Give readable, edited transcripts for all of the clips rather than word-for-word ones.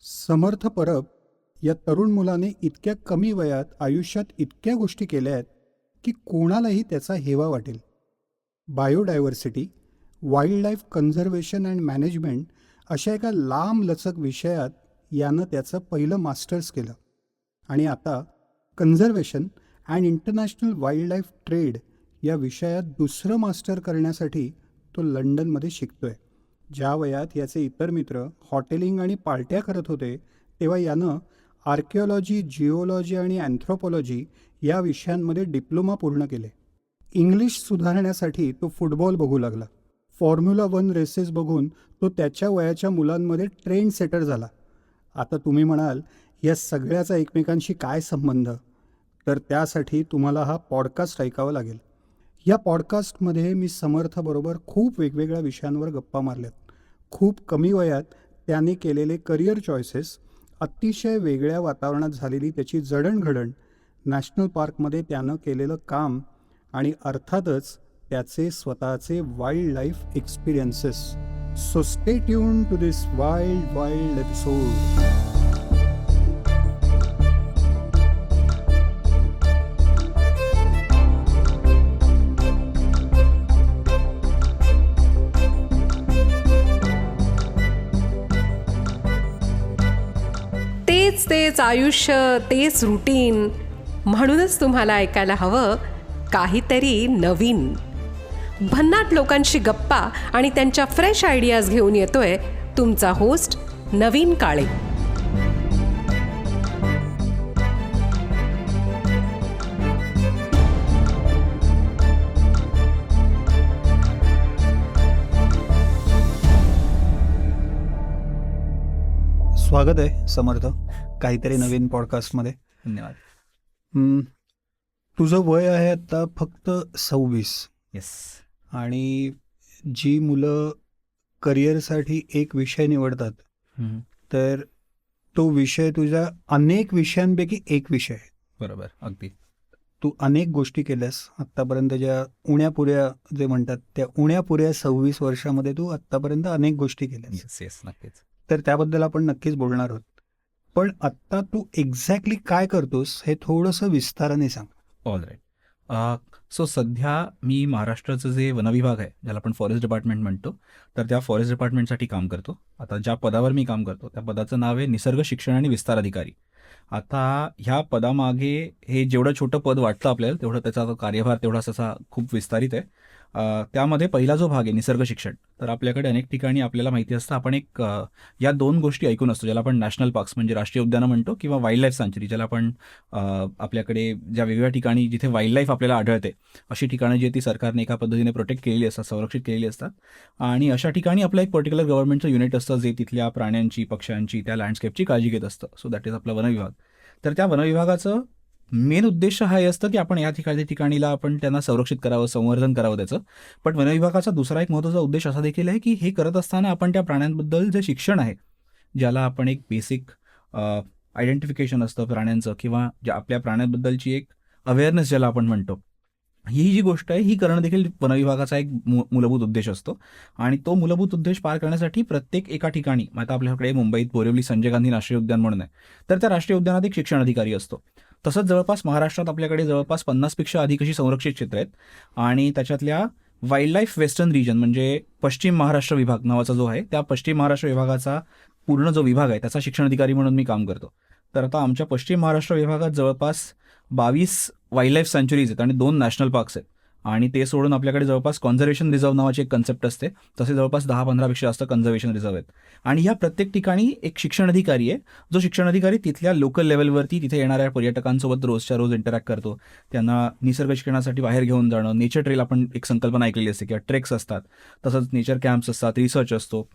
समर्थ परब या तरुण मुलाने इतक्या कमी वयात आयुष्यात इतक्या गोष्टी केल्या आहेत की कोणालाही त्याचा हेवा वाटेल. Biodiversity, wild life conservation and management अशा एका लांबलचक विषयात यानं त्याचं पहिलं मास्टर्स केलं आणि आता conservation and international wild life trade या विषयात दुसरं मास्टर करण्यासाठी तो लंडनमध्ये शिकतोय. ज्या वयात याचे इतर मित्र हॉटेलिंग आणि पार्ट्या करत होते तेव्हा यानं आर्किओलॉजी, जिओलॉजी आणि अँथ्रोपॉलॉजी या विषयांमध्ये डिप्लोमा पूर्ण केले. इंग्लिश सुधारण्यासाठी तो फुटबॉल बघू लागला. फॉर्म्युला 1 रेसेस बघून तो त्याच्या वयाच्या मुलांमध्ये ट्रेंड सेटर झाला. आता तुम्ही म्हणाल, या सगळ्याचा एकमेकांशी काय संबंध? तर त्यासाठी तुम्हाला हा पॉडकास्ट ऐकावा लागेल. या पॉडकास्टमध्ये मी समर्थबरोबर खूप वेगवेगळ्या विषयांवर गप्पा मारल्यात. खूप कमी वयात त्याने केलेले करिअर चॉईसेस, अतिशय वेगळ्या वातावरणात झालेली त्याची जडणघडण, नॅशनल पार्कमध्ये त्यानं केलेलं काम आणि अर्थातच त्याचे स्वतःचे wildlife experiences. So stay tune to this wild episode. तेच आयुष्य, तेच रुटीन. म्हणूनच तुम्हाला ऐकायला हवं काहीतरी नवीन. भन्नाट लोकांशी गप्पा आणि त्यांच्या फ्रेश आयडियाज घेऊन येतोय तुमचा होस्ट नवीन काळे. स्वागत आहे समर्थ काहीतरी नवीन पॉडकास्टमध्ये. धन्यवाद. तुझं वय आहे आता फक्त 26. येस. आणि जी मुलं करिअरसाठी एक विषय निवडतात तर तो विषय तुझ्या अनेक विषयांपैकी एक विषय आहे. बरोबर, अगदी. तू अनेक गोष्टी केल्यास आत्तापर्यंत, ज्या उण्यापुऱ्या जे म्हणतात त्या उण्यापुऱ्या 26 वर्षामध्ये तू आत्तापर्यंत अनेक गोष्टी केल्यास. येस, नक्कीच. तर त्याबद्दल आपण नक्कीच बोलणार आहोत. पण आत्ता तू एक्झॅक्टली काय करतोस हे थोडंसं विस्ताराने सांग. All right. सो सध्या मी महाराष्ट्राचं जे वनविभाग आहे, ज्याला आपण फॉरेस्ट डिपार्टमेंट म्हणतो, तर त्या फॉरेस्ट डिपार्टमेंटसाठी काम करतो. आता ज्या पदावर मी काम करतो त्या पदाचं नाव आहे निसर्ग शिक्षण आणि विस्तार अधिकारी. आता ह्या पदामागे हे जेवढं छोटं पद वाटतं आपल्याला, तेवढं त्याचा कार्यभार तेवढाच असा खूप विस्तारित आहे. त्यामध्ये पहिला जो भाग आहे निसर्ग शिक्षण, तर आपल्याकडे अनेक ठिकाणी आपल्याला माहिती असतं, आपण एक या दोन गोष्टी ऐकून असतो, ज्याला आपण नॅशनल पार्क्स म्हणजे राष्ट्रीय उद्यानं म्हणतो, किंवा वाईल्ड लाईफ सँच्युरी, ज्याला आपण आपल्याकडे ज्या वेगवेगळ्या ठिकाणी जिथे वाईल्ड लाईफ आपल्याला आढळते अशी ठिकाणं जी ती सरकारने एका पद्धतीने प्रोटेक्ट केलेली असतात, संरक्षित केलेली असतात. आणि अशा ठिकाणी आपलं एक पर्टिक्युलर गव्हर्नमेंटचं युनिट असतं जे तिथल्या प्राण्यांची, पक्ष्यांची, त्या लँडस्केपची काळजी घेत असतं. सो दॅट इज आपला वनविभाग. तर त्या वनविभागाचं मेन उद्देश हा हे असतं की आपण या ठिकाणीला आपण त्यांना संरक्षित करावं, संवर्धन करावं त्याचं. पण वनविभागाचा दुसरा एक महत्त्वाचा उद्देश असा देखील आहे की हे करत असताना आपण त्या प्राण्यांबद्दल जे शिक्षण आहे, ज्याला आपण एक बेसिक आयडेंटिफिकेशन असतं प्राण्यांचं, किंवा ज्या आपल्या प्राण्यांबद्दलची एक अवेअरनेस ज्याला आपण म्हणतो, ही जी गोष्ट आहे ही करणं देखील वनविभागाचा एक मूलभूत उद्देश असतो. आणि तो मूलभूत उद्देश पार करण्यासाठी प्रत्येक एका ठिकाणी, आता आपल्याकडे मुंबईत बोरिवली संजय गांधी राष्ट्रीय उद्यान म्हणून आहे, तर त्या राष्ट्रीय उद्यानात एक शिक्षण अधिकारी असतो. तसंच जवळपास महाराष्ट्रात आपल्याकडे जवळपास 50पेक्षा अधिक अशी संरक्षित क्षेत्र आहेत. आणि त्याच्यातल्या वाईल्ड लाईफ वेस्टर्न रिजन म्हणजे पश्चिम महाराष्ट्र विभाग नावाचा जो आहे, त्या पश्चिम महाराष्ट्र विभागाचा पूर्ण जो विभाग आहे त्याचा शिक्षण अधिकारी म्हणून मी काम करतो. तर आता आमच्या पश्चिम महाराष्ट्र विभागात जवळपास 22 वाईल्ड लाईफ सँच्युरीज आहेत आणि 2 नॅशनल पार्क्स आहेत. आणि ते सोडून आपल्याकडे जवळपास कॉन्झर्वेशन रिझर्व्ह नावाची एक कन्सेप्ट असते, तसे जवळपास 10-15पेक्षा जास्त कन्झर्वेशन रिझर्व्ह आहेत. आणि ह्या प्रत्येक ठिकाणी एक शिक्षण अधिकारी आहे, जो शिक्षण अधिकारी तिथल्या लोकल लेवलवरती तिथे येणाऱ्या पर्यटकांसोबत रोजच्या रोज इंटरॅक्ट करतो. त्यांना निसर्ग शिक्षणासाठी बाहेर घेऊन जाणं, नेचर ट्रेल आपण एक संकल्पना ऐकलेली असते, किंवा ट्रेक्स असतात, तसंच नेचर कॅम्प्स असतात, रिसर्च असतो,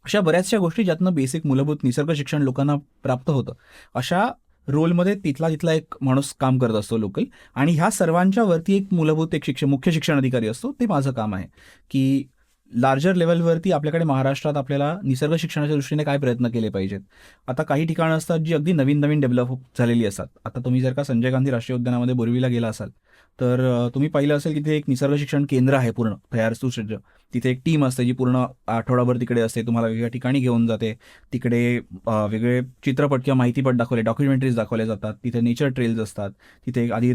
अशा बऱ्याचशा गोष्टी ज्यातनं बेसिक मूलभूत निसर्ग शिक्षण लोकांना प्राप्त होतं. अशा रोलमध्ये तिथला एक माणूस काम करत असतो लोकल. आणि ह्या सर्वांच्या वरती एक मूलभूत एक मुख्य शिक्षण अधिकारी असतो. ते माझं काम आहे की लार्जर लेवलवरती आपल्याकडे महाराष्ट्रात आपल्याला निसर्ग शिक्षणाच्या दृष्टीने काय प्रयत्न केले पाहिजेत. आता काही ठिकाणं असतात जी अगदी नवीन डेव्हलप झालेली असतात. आता तुम्ही जर का संजय गांधी राष्ट्रीय उद्यानामध्ये बोरिवलीला गेला असाल तर तुम्ही पाहिलं असेल की तिथे एक निसर्ग शिक्षण केंद्र आहे पूर्ण तयार सुसज्ज. तिथे एक टीम असते जी पूर्ण आठवडाभर तिकडे असते, तुम्हाला वेगवेगळ्या ठिकाणी घेऊन जाते. तिकडे वेगळे चित्रपट किंवा माहितीपट दाखवले, डॉक्युमेंटरीज दाखवल्या जातात. तिथे नेचर ट्रेल्स असतात. तिथे आधी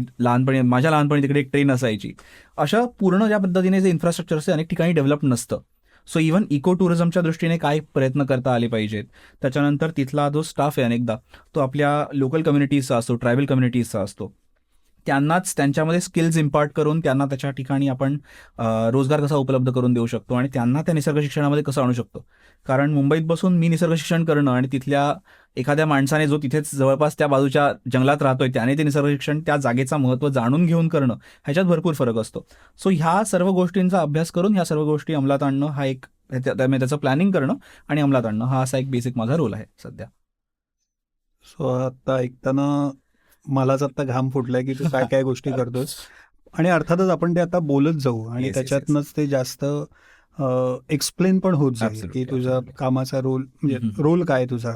माझ्या लहानपणी तिकडे एक ट्रेन असायची. अशा पूर्ण ज्या पद्धतीने जे इन्फ्रास्ट्रक्चर असते अनेक ठिकाणी डेव्हलप नसतं. सो इव्हन इको टुरिझमच्या दृष्टीने काय प्रयत्न करता आले पाहिजेत. त्याच्यानंतर तिथला जो स्टाफ आहे अनेकदा तो आपल्या लोकल कम्युनिटीजचा असतो, ट्रायबल कम्युनिटीजचा असतो. त्यांनाच त्यांच्यामध्ये स्किल्स इम्पार्ट करून त्यांना त्याच्या ठिकाणी आपण रोजगार कसा उपलब्ध करून देऊ शकतो आणि त्यांना त्या निसर्ग शिक्षणामध्ये कसं आणू शकतो. कारण मुंबईत बसून मी निसर्ग शिक्षण करणं आणि तिथल्या एखाद्या माणसाने जो तिथेच जवळपास त्या बाजूच्या जंगलात राहतोय त्याने ते निसर्ग शिक्षण त्या जागेचं महत्त्व जाणून घेऊन करणं ह्याच्यात भरपूर फरक असतो. सो ह्या सर्व गोष्टींचा अभ्यास करून ह्या सर्व गोष्टी अंमलात आणणं हा एक त्याचं प्लॅनिंग करणं आणि अंमलात आणणं हा असा एक बेसिक माझा रोल आहे सध्या. सो आता ऐकताना मलाच आता घाम फुटलाय की तू काय काय गोष्टी करतोस. आणि अर्थातच आपण ते आता बोलत जाऊ आणि Yes, yes, त्याच्यातनंच ते जास्त एक्सप्लेन पण होत जाईल Absolutely, की तुझा absolutely. कामाचा रोल म्हणजे हम्म. रोल काय तुझा.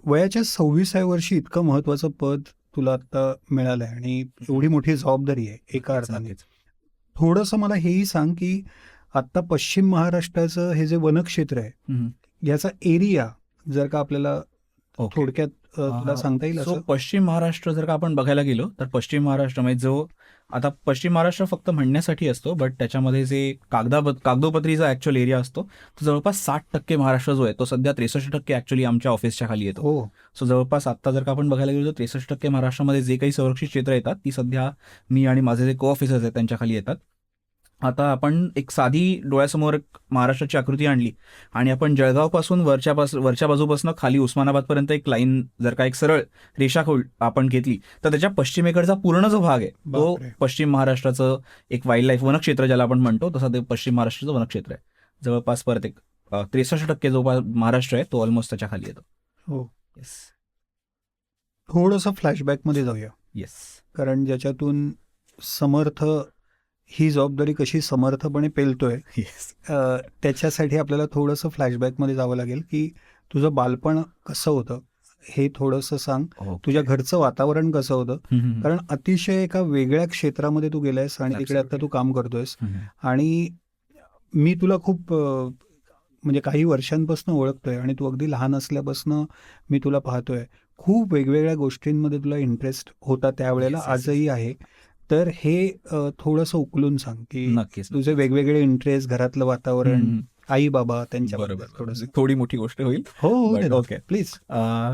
वयाच्या 26व्या वर्षी इतकं महत्वाचं पद तुला आता मिळालंय आणि एवढी मोठी जबाबदारी आहे एका अर्थाने. नक्कीच. थोडंसं मला हेही सांग की आता पश्चिम महाराष्ट्राचं हे जे वनक्षेत्र आहे हम्म. याचा एरिया जर का आपल्याला Okay. थोडक्यात तुला सांगता येईल सो असं. पश्चिम महाराष्ट्र जर का आपण बघायला गेलो तर पश्चिम महाराष्ट्र म्हणजे जो आता पश्चिम महाराष्ट्र फक्त म्हणण्यासाठी असतो, बट त्याच्यामध्ये जे कागदोपत्रीचा ऍक्च्युअल एरिया असतो तो जवळपास 60% महाराष्ट्र जो आहे तो सध्या 63% ऍक्च्युअली आमच्या ऑफिसच्या खाली येतो. हो. सो जवळपास आता जर का आपण बघायला गेलो तर 63% महाराष्ट्रामध्ये जे काही संरक्षित क्षेत्र येतात ती सध्या मी आणि माझे जे को ऑफिसर्स आहेत त्यांच्या खाली येतात. आता आपण एक साधी डोळ्यासमोर एक महाराष्ट्राची आकृती आणली आणि आपण जळगावपासून वरच्या बाजूपासून खाली उस्मानाबादपर्यंत एक लाईन जर का एक सरळ रेषा आपण घेतली तर त्याच्या पश्चिमेकडचा पूर्ण जो भाग आहे तो बापरे. पश्चिम महाराष्ट्राचं एक वाईल्ड लाईफ वनक्षेत्र ज्याला आपण म्हणतो तसं ते पश्चिम महाराष्ट्राचं वनक्षेत्र आहे. जवळपास परत एक 63% जो महाराष्ट्र आहे तो ऑलमोस्ट त्याच्या खाली येतो. हो. येस थोडंसं फ्लॅशबॅकमध्ये जाऊया येस कारण ज्याच्यातून समर्थ ही जबाबदारी कशी समर्थपणे पेलतोय येस त्याच्यासाठी आपल्याला थोडंसं फ्लॅशबॅकमध्ये जावं लागेल की तुझं बालपण कसं होतं हे थोडंसं सांग. तुझ्या घरचं वातावरण कसं होतं कारण अतिशय एका वेगळ्या क्षेत्रामध्ये तू गेलायस आणि तिकडे आता तू काम करतोयस. आणि मी तुला खूप म्हणजे काही वर्षांपासून ओळखतोय आणि तू अगदी लहान असल्यापासून मी तुला पाहतोय. खूप वेगवेगळ्या गोष्टींमध्ये तुला इंटरेस्ट होता त्यावेळेला, Yes, yes, yes. आजही आहे. तर हे थोडंसं उकलून सांग की नक्कीच तुझे वेगवेगळे इंटरेस्ट, घरातलं वातावरण, हम्म. आई बाबा त्यांच्या बरोबर थोडंसं. थोडी मोठी गोष्ट होईल. हो But okay. प्लीज.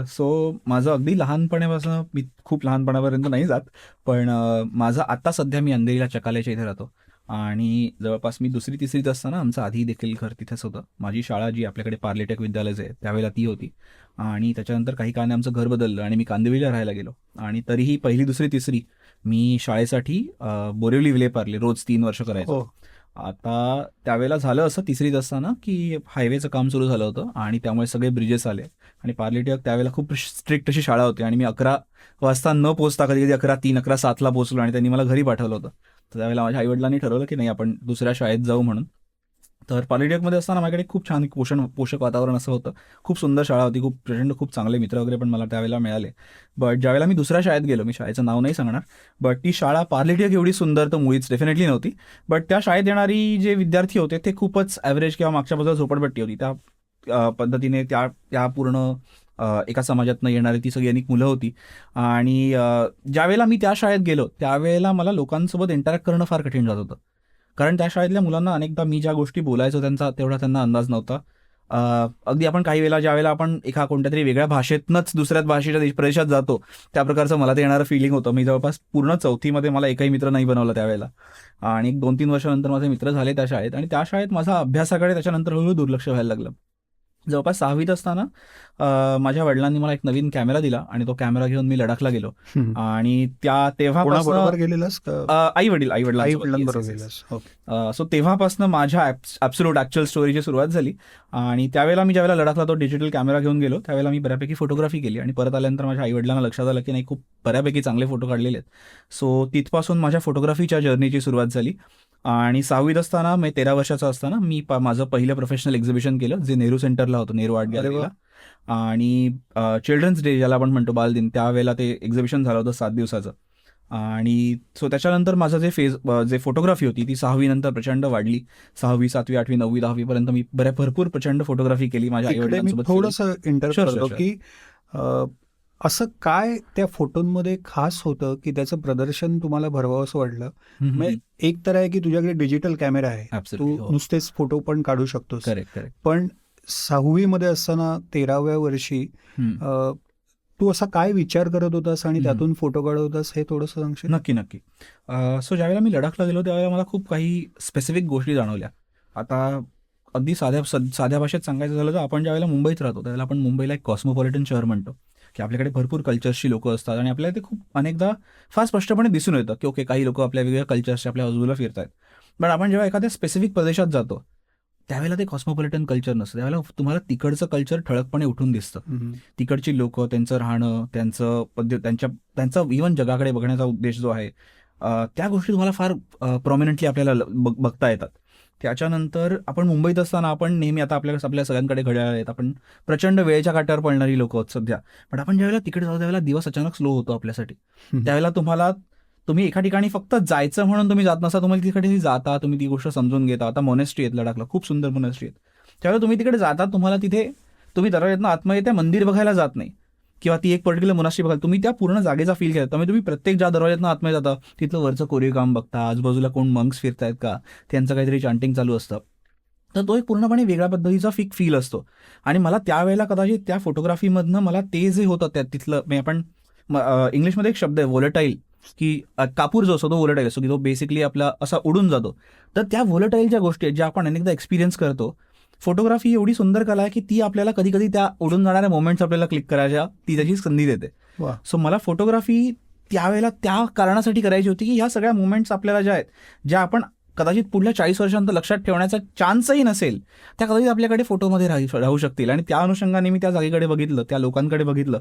सो माझं अगदी लहानपणापासून मी खूप लहानपणापर्यंत नाही जात, पण माझं आता सध्या मी अंधेरीला चकाल्याच्या इथे राहतो आणि जवळपास मी 2री-3रीत असताना आमचं आधी देखील घर तिथेच होतं. माझी शाळा जी आपल्याकडे पार्लेटेक विद्यालय आहे त्यावेळेला ती होती आणि त्याच्यानंतर काही काळाने आमचं घर बदललं आणि मी कांदिवलीला राहायला गेलो आणि तरीही 1ली, 2री, 3री मी शाळेसाठी बोरिवली विले पार्ले रोज 3 वर्ष करायचो. हो. आता त्यावेळेला झालं असं 3रीत असताना की हायवेचं काम सुरू झालं होतं आणि त्यामुळे सगळे ब्रिजेस आले आणि पार्लेटेक त्यावेळेला खूप स्ट्रिक्ट अशी शाळा होती आणि मी 11 वाजता न पोहोचता कधी कधी 11:03, 11:07 पोहोचलो आणि त्यांनी मला घरी पाठवलं होतं. तर त्यावेळेला माझ्या आईवडिलांनी ठरवलं की नाही आपण दुसऱ्या शाळेत जाऊ म्हणून. तर पॉलिटेकमध्ये असताना माझ्याकडे खूप छान पोषक वातावरण असं होतं. खूप सुंदर शाळा होती, खूप प्रचंड खूप चांगले मित्र वगैरे पण मला त्यावेळेला मिळाले. बट ज्यावेळेला मी दुसऱ्या शाळेत गेलो, मी शाळेचं नाव नाही सांगणार, बट ती शाळा पार्लेटेक एवढी सुंदर तर मुळीच डेफिनेटली नव्हती. बट त्या शाळेत येणारी जे विद्यार्थी होते ते खूपच ॲव्हरेज किंवा मागच्या बाजूला झोपडपट्टी होती. त्या पद्धतीने त्या पूर्ण एका समाजातनं येणारी ती सगळी अनेक मुलं होती आणि ज्यावेळेला मी त्या शाळेत गेलो त्यावेळेला मला लोकांसोबत इंटरॅक्ट करणं फार कठीण जात होतं. कारण त्या शाळेतल्या मुलांना अनेकदा मी ज्या गोष्टी बोलायचो तेवढा त्यांना अंदाज नव्हता. अगदी आपण काही वेळेला ज्यावेळेला आपण एका कोणत्या तरी वेगळ्या भाषेतनंच दुसऱ्याच भाषेच्या प्रदेशात जातो त्या प्रकारचं मला ते येणारं फिलिंग होतं. मी जवळपास पूर्ण 4थीमध्ये मला एकही मित्र नाही बनवला त्यावेळेला आणि 2-3 वर्षानंतर माझे मित्र झाले त्या शाळेत आणि त्या शाळेत माझा अभ्यासाकडे त्याच्यानंतर हळूहळू दुर्लक्ष व्हायला लागलं. जवळपास 6वीत असताना माझ्या वडिलांनी मला एक नवीन कॅमेरा दिला आणि तो कॅमेरा घेऊन मी लडाखला गेलो आणि कोणाबरोबर गेलेलास का? आईवडिलांबरोबर गेलास? सो तेव्हापासून माझ्या ॲब्सोल्यूट ॲक्च्युअल स्टोरीची सुरुवात झाली आणि त्यावेळेला मी ज्यावेळेला लडाखला तो डिजिटल कॅमेरा घेऊन गेलो त्यावेळेला मी बऱ्यापैकी फोटोग्राफी केली आणि परत आल्यानंतर माझ्या आईवडिलांना लक्षात आलं की नाही खूप बऱ्यापैकी चांगले फोटो काढलेले आहेत. सो तिथपासून माझ्या फोटोग्राफीच्या जर्नीची सुरुवात झाली आणि 6वीत असताना मी 13 वर्षाचा असताना मी माझं पहिलं प्रोफेशनल एक्झिबिशन केलं जे नेहरू सेंटरला होतं, नेहरू आर्ट गॅलरीला. आणि चिल्ड्रन्स डे ज्याला आपण म्हणतो बालदिन त्यावेळेला ते एक्झिबिशन झालं होतं 7 दिवसाचं आणि सो त्याच्यानंतर माझं जे फोटोग्राफी होती ती 6वी नंतर प्रचंड वाढली. 6वी 7वी 8वी 9वी 10वी पर्यंत मी भरपूर प्रचंड फोटोग्राफी केली माझ्या इकडे मी आईवडिलांसोबत केली. थोडंसं इंटरप्ट Sure, करतो sure, की असं काय त्या फोटोंमध्ये खास होतं की त्याचं प्रदर्शन तुम्हाला भरवावंसं वाटलं? म्हणजे एक तर आहे की तुझ्याकडे डिजिटल कॅमेरा आहे, Absolutely, तू हो. नुसतेच फोटो पण काढू शकतोस. करेक्ट. पण 6वी मध्ये असताना 13व्या वर्षी अ, तू असा काय विचार करत होतास आणि त्यातून फोटो काढत होतास, हे थोडंसं सांगशील? नक्की. सो ज्यावेळेला मी लडाखला गेलो त्यावेळेला मला खूप काही स्पेसिफिक गोष्टी जाणवल्या. आता अगदी साध्या भाषेत सांगायचं झालं तर आपण ज्यावेळेला मुंबईत राहतो त्यावेळेला आपण मुंबईला एक कॉस्मोपॉलिटन शहर म्हणतो, की आपल्याकडे भरपूर कल्चर्सची लोकं असतात आणि आपल्याला ते खूप अनेकदा फार स्पष्टपणे दिसून येतं की ओके, काही लोकं आपल्या वेगवेगळ्या कल्चर्सच्या आपल्या बाजूला फिरतात. पण आपण जेव्हा एखाद्या स्पेसिफिक प्रदेशात जातो त्यावेळेला ते कॉस्मोपॉलिटन कल्चर नसतं. त्यावेळेला तुम्हाला तिकडचं कल्चर ठळकपणे उठून दिसतं. तिकडची लोकं, त्यांचं राहणं, त्यांचं त्यांचा इव्हन जगाकडे बघण्याचा उद्देश जो आहे, त्या गोष्टी तुम्हाला फार प्रॉमिनंटली आपल्याला बघता येतात. त्याच्यानंतर आपण मुंबईत असताना आपण नेहमी आता आपल्या सगळ्यांकडे घड्याळ आहेत, आपण प्रचंड वेळेच्या काट्यावर पळणारी लोकं आहोत सध्या. पण आपण ज्यावेळेला तिकडे जातो त्यावेळेला दिवस अचानक स्लो होतो आपल्यासाठी. त्यावेळेला तुम्ही एका ठिकाणी फक्त जायचं म्हणून तुम्ही जात नसता, तुम्हाला तिकडे जाता, तुम्ही ती गोष्ट समजून घेता. आता मॉनेस्ट्री आहेत लडाखला, खूप सुंदर मॉनेस्ट्री आहेत. त्यावेळेला तुम्ही तिकडे जाता, तुम्हाला तिथे तुम्ही दरवाज्यातनं आतमध्ये त्या मंदिर बघायला जात नाही किंवा ती एक पर्टिक्युलर मोनास्ट्री बघायला, तुम्ही त्या पूर्ण जागेचा फील घेता. त्यामुळे तुम्ही प्रत्येक ज्या दरवाज्यातनं आतमध्ये जाता तिथलं वरचं कोरीव काम बघता, आजूबाजूला कोण मंक्स फिरतायत का, त्यांचं काहीतरी चांटिंग चालू असतं. तर तो एक पूर्णपणे वेगळ्या पद्धतीचा फील असतो. आणि मला त्यावेळेला कदाचित त्या फोटोग्राफीमधनं मला ते जे होतं त्या तिथलं म्हणजे आपण इंग्लिशमध्ये एक शब्द आहे व्होलेटाईल, की कापूर जो असतो तो व्होलेटाईल असतो, की तो बेसिकली आपला असा उडून जातो. तर त्या व्होलेटाईलच्या गोष्टी आहेत ज्या आपण अनेकदा एक्सपिरियन्स करतो. फोटोग्राफी एवढी सुंदर कला आहे की ती आपल्याला कधी कधी त्या उडून जाणाऱ्या मोमेंट्स आपल्याला क्लिक करायच्या ती त्याची संधी देते. वा. सो मला फोटोग्राफी त्यावेळेला त्या कारणासाठी करायची होती की ह्या सगळ्या मोमेंट्स आपल्याला ज्या आहेत, ज्या आपण कदाचित पुढल्या 40 वर्षांत लक्षात ठेवण्याचा चान्सही नसेल, त्या कदाचित आपल्याकडे फोटोमध्ये राहू शकतील. आणि त्या अनुषंगाने मी त्या जागेकडे बघितलं, त्या लोकांकडे बघितलं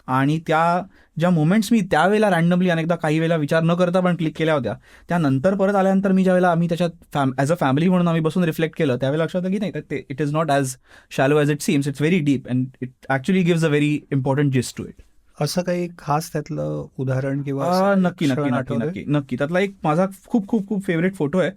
आणि त्या ज्या मोमेंट्स मी त्यावेळेला रँडमली अनेकदा काही वेळेला विचार न करता पण क्लिक केल्या होत्या, त्यानंतर परत आल्यानंतर मी ज्यावेळेला आम्ही त्याच्यात ॲज अ फॅमिली म्हणून आम्ही बसून रिफ्लेक्ट केलं त्यावेळेला लक्षात की नाही, ते it is not as shallow as it seems, it's very deep and it actually gives a very important gist to it. असं काही खास त्यातलं उदाहरण किंवा असं नक्की क्षण आठवतंय? त्यातला एक माझा खूप खूप खूप फेवरेट फोटो आहे.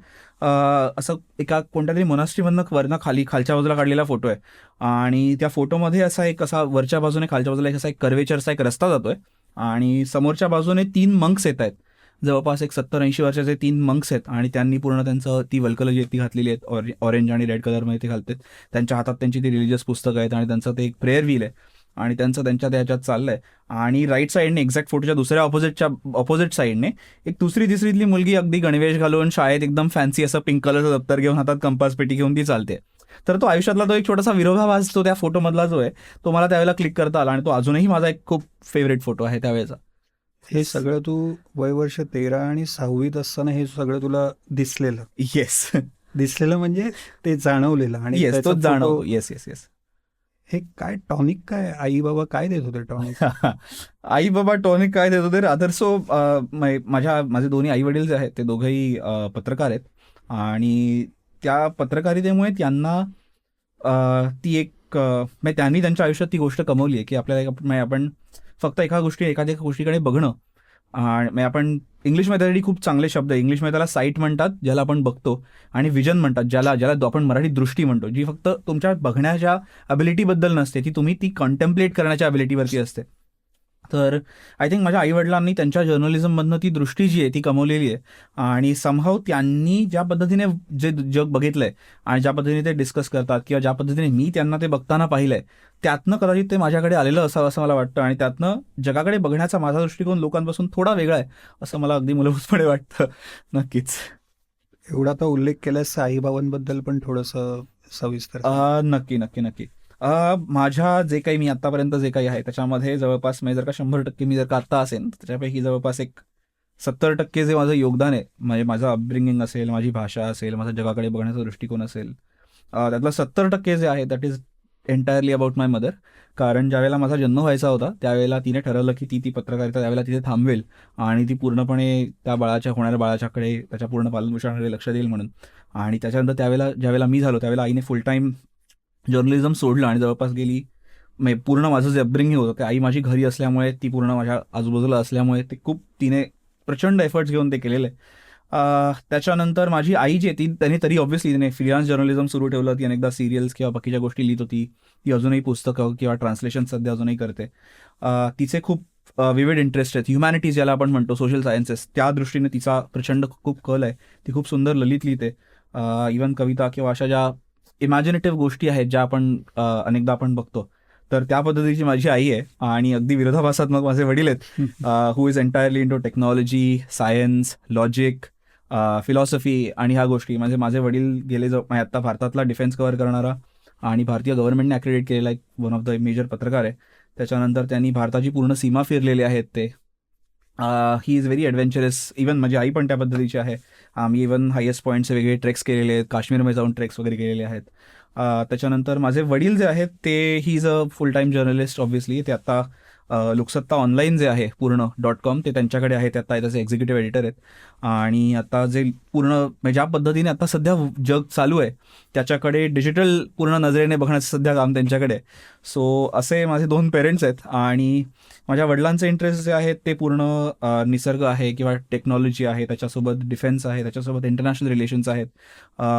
असं एका कोणत्या तरी मोनास्ट्रीमधनं वरनं खालच्या बाजूला काढलेला फोटो आहे आणि त्या फोटोमध्ये असा वरच्या बाजूने खालच्या बाजूला असा एक कर्वेचरचा एक रस्ता जातोय आणि समोरच्या बाजूने 3 मंक्स येत आहेत, जवळपास एक 70-80 वर्षाचे 3 मंक्स आहेत आणि त्यांनी पूर्ण त्यांचं ती वल्कल जी ती घातलेली आहेत, ऑरेंज आणि रेड कलरमध्ये ते घालतात. त्यांच्या हातात त्यांची ती रिलिजियस पुस्तकं आहेत आणि त्यांचं ते एक प्रेयर व्हील आहे आणि त्यांच्या त्याच्यात चाललंय. आणि राईट साईडने एक्झॅक्ट फोटोच्या दुसऱ्या ऑपोजिट साईडने एक दुसरी तिसरीतली मुलगी अगदी गणवेश घालून शाळेत एकदम फॅन्सी असं पिंक कलरचं दप्तर घेऊन हातात कंपास पेटी घेऊन ती चालते. तर तो आयुष्यातला तो एक छोटासा विरोधाभास तो त्या फोटोमधला जो आहे तो मला त्यावेळेला क्लिक करता आला आणि तो अजूनही माझा एक खूप फेवरेट फोटो आहे त्यावेळेचा. हे सगळं तू वर्ष 13 आणि 6वीत असताना हे सगळं तुला दिसलेलं येस म्हणजे ते जाणवलेलं आणि येस त्याचा तोच जाणव. फोटो- येस हे काय टॉनिक, काय आई बाबा काय देत होते टॉनिक? आई बाबा टॉनिक काय देत होते रादर सो माझे दोन्ही आई वडील जे आहेत ते दोघंही पत्रकार आहेत आणि त्या पत्रकारितेमुळे त्यांना ती एक म्हणजे त्यांनी त्यांच्या आयुष्यात ती गोष्ट कमवली आहे की आपल्याला आपण फक्त एखाद्या गोष्टीकडे बघणं आणि आपण इंग्लिशमध्ये त्यासाठी खूप चांगले शब्द आहे. इंग्लिशमध्ये त्याला साईट म्हणतात ज्याला आपण बघतो आणि विजन म्हणतात ज्याला आपण मराठी दृष्टी म्हणतो, जी फक्त तुमच्या बघण्याच्या अबिलिटीबद्दल नसते, ती तुम्ही ती कॉन्टेम्प्लेट करण्याच्या अबिलिटीवरती असते. तर आय थिंक माझ्या आईवडिलांनी त्यांच्या जर्नलिझममधनं ती दृष्टी जी आहे ती कमवलेली आहे आणि समहाव त्यांनी ज्या पद्धतीने जे जग बघितलंय आणि ज्या पद्धतीने ते डिस्कस करतात किंवा ज्या पद्धतीने मी त्यांना ते बघताना पाहिलंय त्यातनं कदाचित ते माझ्याकडे आलेलं असावं असं मला वाटतं आणि त्यातनं जगाकडे बघण्याचा माझा दृष्टिकोन लोकांपासून थोडा वेगळा आहे असं मला अगदी मूलभूतपणे वाटतं. नक्कीच. एवढा तो उल्लेख केलास आईबाबांबद्दल पण थोडंसं सविस्तर. नक्की. माझ्या जे काही मी आतापर्यंत जे काही आहे त्याच्यामध्ये जवळपास जर का 100% मी जर का आत्ता असेल त्याच्यापैकी जवळपास एक 70% जे माझं योगदान आहे, म्हणजे माझं अपब्रिंगिंग असेल, माझी भाषा असेल, माझा जगाकडे बघण्याचा दृष्टिकोन असेल, त्यातलं 70% जे आहे that is entirely about my mother. कारण ज्यावेळेला माझा जन्म व्हायचा होता त्यावेळेला तिने ठरवलं की ती पत्रकारिता त्यावेळेला तिथे थांबवेल आणि ती पूर्णपणे त्या होणाऱ्या बाळाच्याकडे त्याच्या पूर्ण पालनपोषणाकडे लक्ष देईल म्हणून. आणि त्याच्यानंतर ज्यावेळेला मी झालो त्यावेळेला आईने फुल टाईम जर्नलिझम सोडलं आणि जवळपास गेली पूर्ण माझं जे अपब्रिंगिंग होतं ते आई माझी घरी असल्यामुळे, ती पूर्ण माझ्या आजूबाजूला असल्यामुळे ते खूप तिने प्रचंड एफर्ट्स घेऊन ते केलेलं आहे. त्याच्यानंतर माझी आई जी आहे त्याने तरी ऑब्व्हियसली तिने फ्रीलान्स जर्नलिझम सुरू ठेवलं. ती अनेकदा सिरियल्स किंवा बाकीच्या गोष्टी लिहित होती. ती अजूनही पुस्तकं किंवा ट्रान्सलेशन सध्या अजूनही करते. तिचे खूप विविड इंटरेस्ट आहेत. ह्युमॅनिटीज ज्याला आपण म्हणतो, सोशल सायन्सेस, त्या दृष्टीने तिचा प्रचंड खूप कल आहे. ती खूप सुंदर ललित लिहिते. इव्हन कविता किंवा अशा ज्या इमॅजिनेटिव्ह गोष्टी आहेत ज्या आपण अनेकदा आपण बघतो, तर त्या पद्धतीची माझी आई आहे. आणि अगदी विरोधाभासात्मक माझे वडील आहेत, who is entirely into technology, science, logic, philosophy आणि ह्या गोष्टी. म्हणजे माझे वडील गेले आता भारतातला डिफेन्स कव्हर करणारा आणि भारतीय गव्हर्नमेंटने ॲक्रेडिट केलेला एक वन ऑफ द मेजर पत्रकार आहे. त्याच्यानंतर त्यांनी भारताची पूर्ण सीमा फिरलेली आहेत ते. He is very adventurous. Even माझी आई पण त्या पद्धतीची आहे. आम्ही इवन हायेस्ट पॉईंटचे वेगळे ट्रेक्स केलेले आहेत, काश्मीरमध्ये जाऊन ट्रेक्स वगैरे केलेले आहेत. त्याच्यानंतर माझे वडील जे आहेत ते he is a full time journalist obviously. ते आता लोकसत्ता ऑनलाईन जे आहे पूर्ण .com ते त्यांच्याकडे आहे. ते आता त्याचे एक्झिक्युटिव्ह एडिटर आहेत. आणि आता जे पूर्ण ज्या पद्धतीने आता सध्या जग चालू आहे त्याच्याकडे डिजिटल पूर्ण नजरेने बघण्याचं सध्या काम त्यांच्याकडे आहे. सो असे माझे 2 पेरेंट्स आहेत. आणि माझ्या वडिलांचे इंटरेस्ट जे आहेत ते पूर्ण निसर्ग आहे किंवा टेक्नॉलॉजी आहे, त्याच्यासोबत डिफेन्स आहे, त्याच्यासोबत इंटरनॅशनल रिलेशन्स आहेत,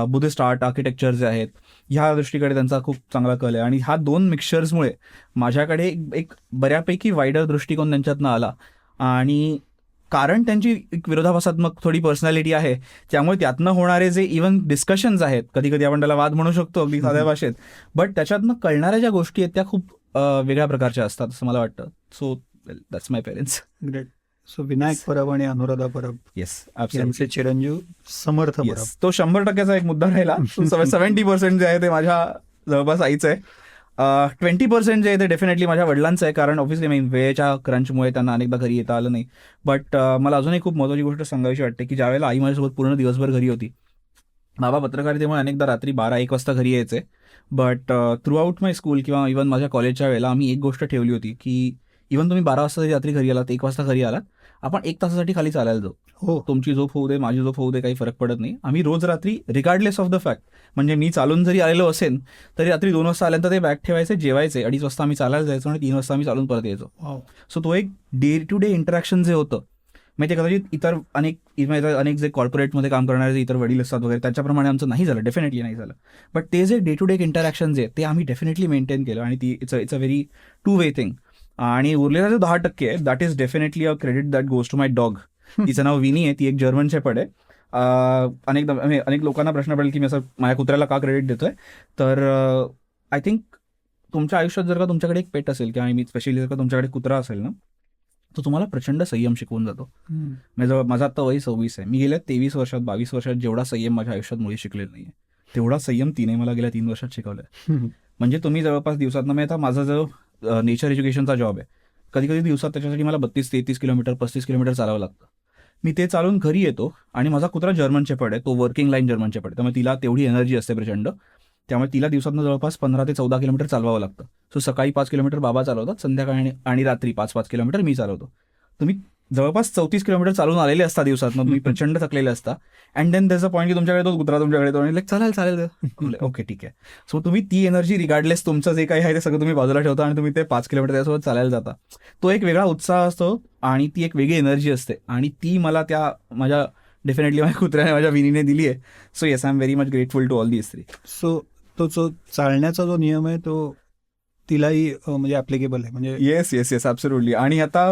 बुद्धिस्ट आर्ट, आर्किटेक्चर जे आहेत, ह्या दृष्टीकडे त्यांचा खूप चांगला कल आहे. आणि ह्या 2 मिक्सचर्समुळे माझ्याकडे एक बऱ्यापैकी वाईडर दृष्टिकोन त्यांच्यातनं आला. आणि कारण त्यांची एक विरोधाभासात्मक थोडी पर्सनॅलिटी आहे, त्यामुळे त्यातनं होणारे जे इव्हन डिस्कशन्स आहेत, कधी कधी आपण त्याला वाद म्हणू शकतो अगदी साध्या भाषेत, बट त्याच्यातनं कळणाऱ्या ज्या गोष्टी आहेत त्या खूप वेगळ्या प्रकारच्या असतात असं मला वाटतं. So that's my parents. Great. So Vinayak Parab आणि अनुराधा परब येस, यांचे चिरंजीव समर्थ परब. तो 100% एक मुद्दा राहिला. 70% जे आहे ते माझ्या जवळपास आईचं आहे. 20% जे आहे ते डेफिनेटली माझ्या वडिलांचं आहे, कारण ऑब्व्हियसली मी वेळेच्या क्रंचमुळे त्यांना अनेकदा घरी येता आलं नाही. बट मला अजूनही खूप महत्त्वाची गोष्ट सांगायची वाटते की ज्यावेळेला आई माझ्यासोबत पूर्ण दिवसभर घरी होती, बाबा पत्रकारितेमुळे अनेकदा रात्री 12-1 वाजता घरी यायचे. But through out my school किंवा इव्हन माझ्या कॉलेजच्या वेळेला आम्ही एक गोष्ट ठेवली होती की इव्हन तुम्ही 12 वाजता जरी रात्री घरी आलात, 1 वाजता घरी आलात, आपण 1 तासासाठी खाली चालायला जाऊ. हो, तुमची झोप होऊ दे, माझी झोप होऊ दे, काही फरक पडत नाही. आम्ही रोज रात्री रिगार्डलेस ऑफ द फॅक्ट, म्हणजे मी चालून जरी आलेलो असेल तरी रात्री 2 वाजता आल्यानंतर ते बॅग ठेवायचे, जेवायचे, 2:30 वाजता आम्ही चालायला जायचो आणि 3 वाजता आम्ही चालून परत यायचो. सो तो एक डे टू डे इंटरॅक्शन जे होतं, म्हणजे कदाचित इतर अनेक जे कॉर्पोरेटमध्ये काम करणारे जे इतर वडील असतात वगैरे त्याच्याप्रमाणे आमचं नाही झालं, डेफिनेटली नाही झालं. बट ते जे डे टू डे इंटरॅक्शन जे ते आम्ही डेफिनेटली मेंटेन केलं. आणि ती it's a very two way thing. आणि उरलेला जो 10% आहे, that is definitely a credit that goes to my dog. तिचं नाव विनी आहे. ती एक जर्मन शेपर्ड आहे. अनेक लोकांना प्रश्न पडेल की मी असं माझ्या कुत्र्याला का क्रेडिट देतोय, तर आय थिंक तुमच्या आयुष्यात जर का तुमच्याकडे एक पेट असेल किंवा मी स्पेशली जर का तुमच्याकडे कुत्रा असेल ना, तो तुम्हाला प्रचंड संयम शिकवून जातो. म्हणजे माझं आता वय 26 आहे. मी गेल्या 23 वर्षात 22 वर्षात जेवढा संयम माझ्या आयुष्यात मुळी शिकलेला नाही आहे, तेवढा संयम तिने मला गेल्या 3 वर्षात शिकवलाय. म्हणजे तुम्ही जवळपास दिवसातनं, मी आता माझा जो नेचर एज्युकेशनचा जॉब आहे, कधी कधी दिवसात त्याच्यासाठी मला 32-33 किलोमीटर 35 किलोमीटर चालावं लागतं. मी ते चालून घरी येतो आणि माझा कुत्रा जर्मन शेपर्ड आहे, तो वर्किंग लाईन जर्मन शेपर्ड, त्यामुळे तिला तेवढी एनर्जी असते प्रचंड. त्यामुळे तिला दिवसातनं जवळपास 15 ते 14 किलोमीटर चालवावं लागतं. सो सकाळी 5 किलोमीटर बाबा चालवतात, संध्याकाळी आणि रात्री 5-5 किलोमीटर मी चालवतो. तुम्ही जवळपास 34 किलोमीटर चालून आलेले असता दिवसातनं, तुम्ही प्रचंड थकलेले असता. अँड देन त्याचा पॉईंट की तुमच्याकडे तो कुत्रा तुमच्याकडे तो लाईक चालेल ओके ठीक आहे. सो तुम्ही ती एनर्जी रिगार्डलेस तुमचं जे काही आहे ते सगळं तुम्ही बाजूला ठेवता आणि तुम्ही ते 5 किलोमीटर त्यासोबत चालायला जाता. तो एक वेगळा उत्साह असतो आणि ती एक वेगळी एनर्जी असते आणि ती मला त्या माझ्या डेफिनेटली माझ्या कुत्र्याने, माझ्या विनीने दिली आहे. So yes, I am very much grateful to all these 3. So तो जो चालण्याचा जो नियम आहे तो तिलाही म्हणजे ॲप्लिकेबल आहे. म्हणजे येस ॲब्सोल्युटली. आणि आता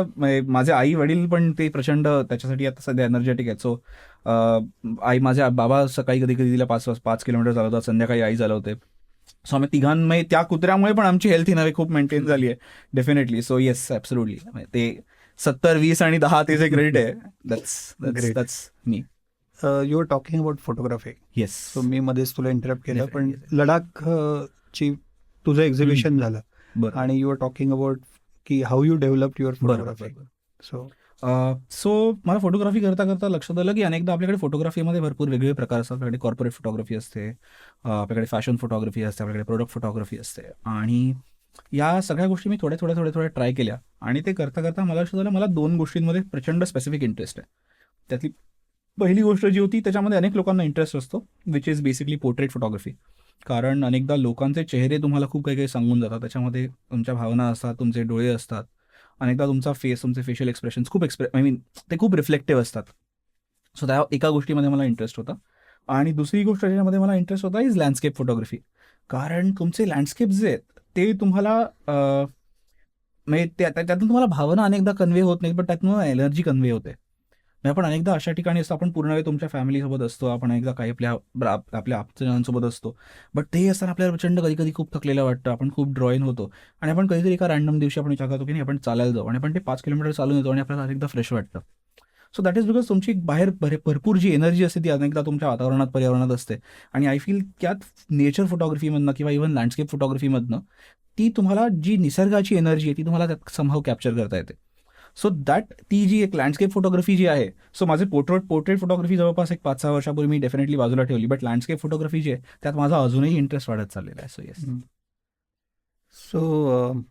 माझे आई वडील पण ते प्रचंड त्याच्यासाठी आता सध्या एनर्जेटिक आहेत. सो माझे बाबा सकाळी कधी कधी तिला 5 किलोमीटर चालवतात, संध्याकाळी आई चालवते. सो आम्ही तिघांमध्ये त्या कुत्र्यामुळे पण आमची हेल्थ ही नव्हे खूप मेंटेन झाली आहे डेफिनेटली. So yes absolutely. ते 70, 20 आणि 10 ते जे क्रेडिट आहे, that's me. You are talking about photography. Yes. So मी मध्येच तुला इंटरप्ट केलं, पण लडाख ची तुझं एक्झिबिशन झालं आणि यू आर टॉकिंग अबाउट की how you develop your photography. So मला फोटोग्राफी करता करता लक्षात आलं की अनेकदा आपल्याकडे फोटोग्राफीमध्ये भरपूर वेगवेगळे प्रकार असतात. आपल्याकडे कॉर्पोरेट फोटोग्राफी असते, आपल्याकडे फॅशन फोटोग्राफी असते, आपल्याकडे प्रोडक्ट फोटोग्राफी असते. आणि या सगळ्या गोष्टी मी थोड्या ट्राय केल्या आणि ते करता करता मला लक्षात आलं मला 2 गोष्टींमध्ये प्रचंड स्पेसिफिक इंटरेस्ट आहे. त्यातली पहिली गोष्ट जी होती त्याच्यामध्ये अनेक लोकांना इंटरेस्ट असतो, which is basically portrait photography. कारण अनेकदा लोकांचे चेहरे तुम्हाला खूप काही काही सांगून जातात. त्याच्यामध्ये तुमच्या भावना असतात, तुमचे डोळे असतात अनेकदा तुमचा फेस, तुमचे फेशियल एक्सप्रेशन्स खूप ते खूप रिफ्लेक्टिव्ह असतात. सो त्या एका गोष्टीमध्ये मला इंटरेस्ट होता. आणि दुसरी गोष्ट ज्याच्यामध्ये मला इंटरेस्ट होता इज लँडस्केप फोटोग्राफी. कारण तुमचे लँडस्केप जे आहेत ते तुम्हाला म्हणजे त्यातून तुम्हाला भावना अनेकदा कन्वे होत नाहीत, पण त्यातून एनर्जी कन्वे होते. म्हणजे आपण अनेकदा अशा ठिकाणी असतो, आपण पूर्ण वेळ तुमच्या फॅमिलीसोबत असतो, आपण एकदा काही आपल्या आप्तजनांसोबत असतो, बट ते असताना आपल्याला प्रचंड कधी कधी खूप थकलेलं वाटतं, आपण खूप ड्रॉईन होतो आणि आपण कधीतरी एका रँडम दिवशी आपण विचार करतो की नाही आपण चालायला जाऊ, आणि आपण ते 5 किलोमीटर चालून येतो आणि आपल्याला अनेकदा फ्रेश वाटतं. सो दॅट इज बिकॉज तुमची बाहेर भरपूर जी एनर्जी असते ती अनेकदा तुमच्या पर्यावरणात असते. आणि आय फील त्यात नेचर फोटोग्राफीमधनं किंवा इव्हन लँडस्केप फोटोग्राफीमधनं ती तुम्हाला जी निसर्गाची एनर्जी आहे ती तुम्हाला त्यात समहाव कॅप्चर करता येते. सो दॅट ती जी एक लँडस्केप फोटोग्राफी जी आहे, सो माझे पोर्ट्रेट फोटोग्राफी जवळपास एक 5-6 वर्षापूर्वी मी डेफिनेटली बाजूला ठेवली, बट लँडस्केप फोटोग्राफी जी आहे त्यात माझा अजूनही इंटरेस्ट वाढत चाललेला आहे. So yes. सो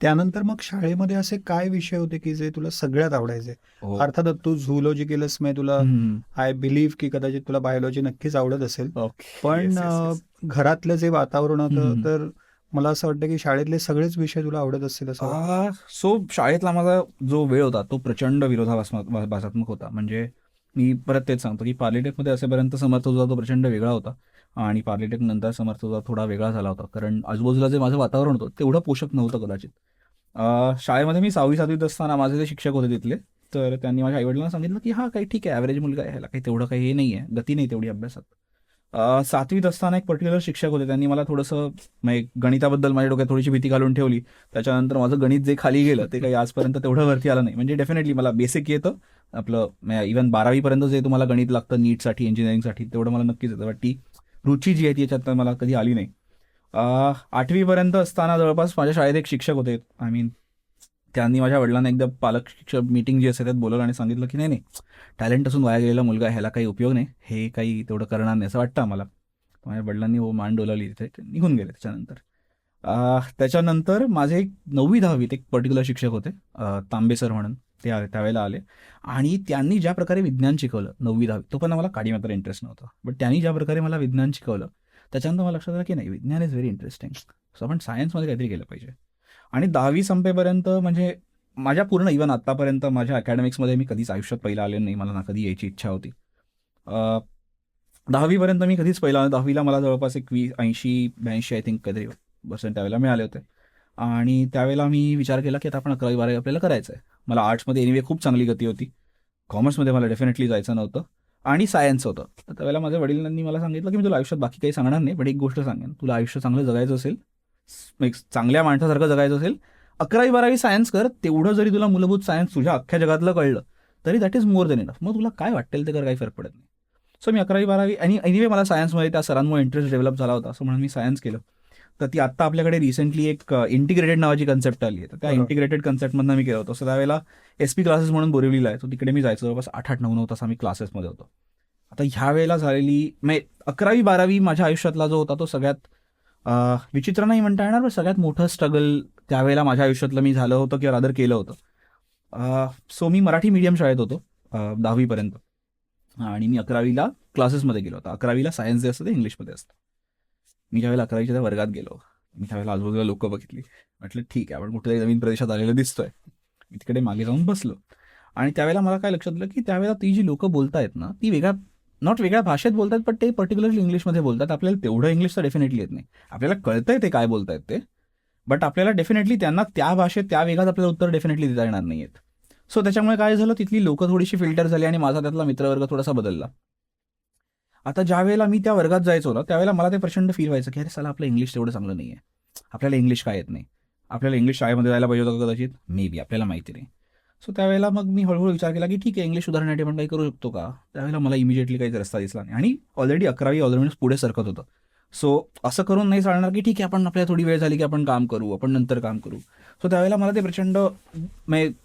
त्यानंतर मग शाळेमध्ये असे काय विषय होते की जे तुला सगळ्यात आवडायचे? हो. अर्थातच तू झूलॉजी केलंस, म्हणजे तुला आय बिलीव्ह की कदाचित तुला बायोलॉजी नक्कीच आवडत असेल. ओके. पण घरातलं जे वातावरण होतं, तर मला असं वाटतं की शाळेतले सगळेच विषय तुला आवडत असतील असं वाटतं. सो शाळेतला माझा जो वेळ होता तो प्रचंड विरोधाभासात्मक होता. म्हणजे मी परत तेच सांगतो की पार्लेटेकमध्ये असेपर्यंत समर्थ तुझा तो प्रचंड वेगळा होता, आणि पार्लेटेक नंतर समर्थ तुझा थोडा वेगळा झाला होता, कारण आजूबाजूला जे माझं वातावरण होतं तेवढं पोषक नव्हतं कदाचित. शाळेमध्ये मी 6वी-7वीत असताना माझे जे शिक्षक होते तिथले, तर त्यांनी माझ्या आईवडिलांना सांगितलं की हा काही ठीक आहे, ॲव्हरेज मुलगा आहे, ह्याला काही तेवढं काही हे नाही आहे, गती नाही तेवढी अभ्यासात. 7वीत असताना एक पर्टिक्युलर शिक्षक होते, त्यांनी मला थोडंसं गणिताबद्दल माझ्या डोक्यात थोडीशी भीती घालून ठेवली. त्याच्यानंतर माझं गणित जे खाली गेलं ते काही आजपर्यंत तेवढं वरती आलं नाही. म्हणजे डेफिनेटली मला बेसिक येतं आपलं, इव्हन 12वीपर्यंत जे तुम्हाला गणित लागतं नीटसाठी, इंजिनिअरिंगसाठी, तेवढं मला नक्कीच येतं, बट ती रुची जी आहे ती याच्यात मला कधी आली नाही. 8वीपर्यंत असताना जवळपास माझ्या शाळेत एक शिक्षक होते, त्यांनी माझ्या वडिलांना एकदा पालक शिक्षक मीटिंग जी असते त्यात बोलवलं आणि सांगितलं की नाही टॅलेंट असून वाया गेलेला मुलगा, ह्याला काही उपयोग नाही, हे काही तेवढं करणार नाही असं वाटतं आम्हाला. माझ्या वडिलांनी मान डोलावली, तिथे निघून गेले. त्याच्यानंतर माझे एक 9वी-10वीत एक पर्टिक्युलर शिक्षक होते, तांबे सर म्हणून, ते त्यावेळेला आले आणि त्यांनी ज्या प्रकारे विज्ञान शिकवलं 9वी-10वी, तो पण मला काडी मात्र इंटरेस्ट नव्हता, बट त्यांनी ज्या प्रकारे मला विज्ञान शिकवलं त्याच्यानंतर मला लक्षात आलं की नाही, विज्ञान इज व्हेरी इंटरेस्टिंग, सो आपण सायन्समध्ये काहीतरी केलं पाहिजे. आणि 10वी संपेपर्यंत म्हणजे माझ्या पूर्ण इव्हन आत्तापर्यंत माझ्या अकॅडमिक्समध्ये मी कधीच आयुष्यात पहिला आले नाही, मला ना कधी यायची इच्छा होती. 10वीपर्यंत मी कधीच पहिला, 10वीला मला जवळपास एक 80-82 आय थिंक कधी पर्सेंट त्यावेळेला मिळाले होते. आणि त्यावेळेला मी विचार केला की आता आपण 11वी-12वी आपल्याला करायचं आहे. मला आर्ट्समध्ये एनिवे खूप चांगली गती होती, कॉमर्समध्ये मला डेफिनेटली जायचं नव्हतं, आणि सायन्स होतं. तर त्यावेळेला माझ्या वडिलांनी मला सांगितलं की मी तुला आयुष्यात बाकी काही सांगणार नाही, पण एक गोष्ट सांगेन, तुला आयुष्य चांगलं जगायचं असेल, एक चांगल्या माणसासारखं जगायचं असेल, 11वी-12वी सायन्स कर. तेवढं जरी तुला मूलभूत सायन्स तुझ्या अख्ख्या जगातलं कळलं तरी that is more than enough. मग तुला काय वाटेल ते कर, काही फरक पडत नाही. सो मी 11वी-12वी, आणि एनिवे मला सायन्समध्ये त्या सरांमुळे इंटरेस्ट डेव्हलप झाला होता, असं म्हणून मी सायन्स केलं. तर ती आत्ता आपल्याकडे रिसेंटली एक इंटिग्रेटेड नावाची कन्सेप्ट आली आहे, तर त्या इंटिग्रेटेड कन्सेप्टमधनं मी केलं होतं. सो त्यावेळेला SP क्लासेस म्हणून बोरिवलीला आहे, तो तिकडे मी जायचो. जवळपास 8-9 तास आम्ही क्लासेसमध्ये होतो. आता ह्या वेळेला झालेली 11वी-12वी माझ्या आयुष्यातला जो होता तो सगळ्यात विचित्र नाही म्हणता येणार, पण सगळ्यात मोठं स्ट्रगल त्यावेळेला माझ्या आयुष्यातलं मी झालं होतं किंवा रादर केलं होतं. सो मी मराठी मीडियम शाळेत होतो 10वीपर्यंत, आणि मी 11वीला क्लासेसमध्ये गेलो होतो. 11वीला सायन्स जे असतं ते इंग्लिशमध्ये असतं. मी ज्यावेळेला 11वीच्या त्या वर्गात गेलो, मी त्यावेळेला आजूबाजूला लोक बघितली, म्हटलं ठीक आहे आपण कुठेतरी नवीन प्रदेशात आलेलं दिसतोय. मी तिकडे मागे जाऊन बसलो, आणि त्यावेळेला मला काय लक्षात आलं की त्यावेळेला ती जी लोकं बोलतायत ना, ती वेगळ्या भाषेत बोलतात, पण ते पर्टिक्युलरली इंग्लिशमध्ये बोलतात. आपल्याला तेवढं इंग्लिश तर डेफिनेटली येत नाही, आपल्याला कळतंय ते काय बोलतायत ते, बट आपल्याला डेफिनेटली त्यांना त्या भाषेत त्या वेगात आपल्याला उत्तर डेफिनेटली देता येणार नाही आहेत. सो त्याच्यामुळे काय झालं, तिथली लोकं थोडीशी फिल्टर झाली आणि माझा त्यातला मित्रवर्ग थोडासा बदलला. आता ज्या वेळेला मी त्या वर्गात जायचो ना, त्यावेळेला मला ते प्रचंड फील व्हायचं की अरे साला आपलं इंग्लिश तेवढं चांगलं नाही आहे, आपल्याला इंग्लिश काय येत नाही, आपल्याला इंग्लिश शाळेमध्ये जायला पाहिजे होतं कदाचित, मे बी, आपल्याला माहिती नाही. सो त्यावेळेला मग मी हळूहळू विचार केला की ठीक आहे, इंग्लिश सुधारण्यासाठी आपण काही करू शकतो का. त्यावेळेला मला इमिजिएटली काही रस्ता दिसला नाही, आणि ऑलरेडी 11वी पुढे सरकत होतं. सो असं करून नाही चालणार की ठीक आहे आपण आपल्याला थोडी वेळ झाली की आपण काम करू, आपण नंतर काम करू. सो त्यावेळेला मला ते प्रचंड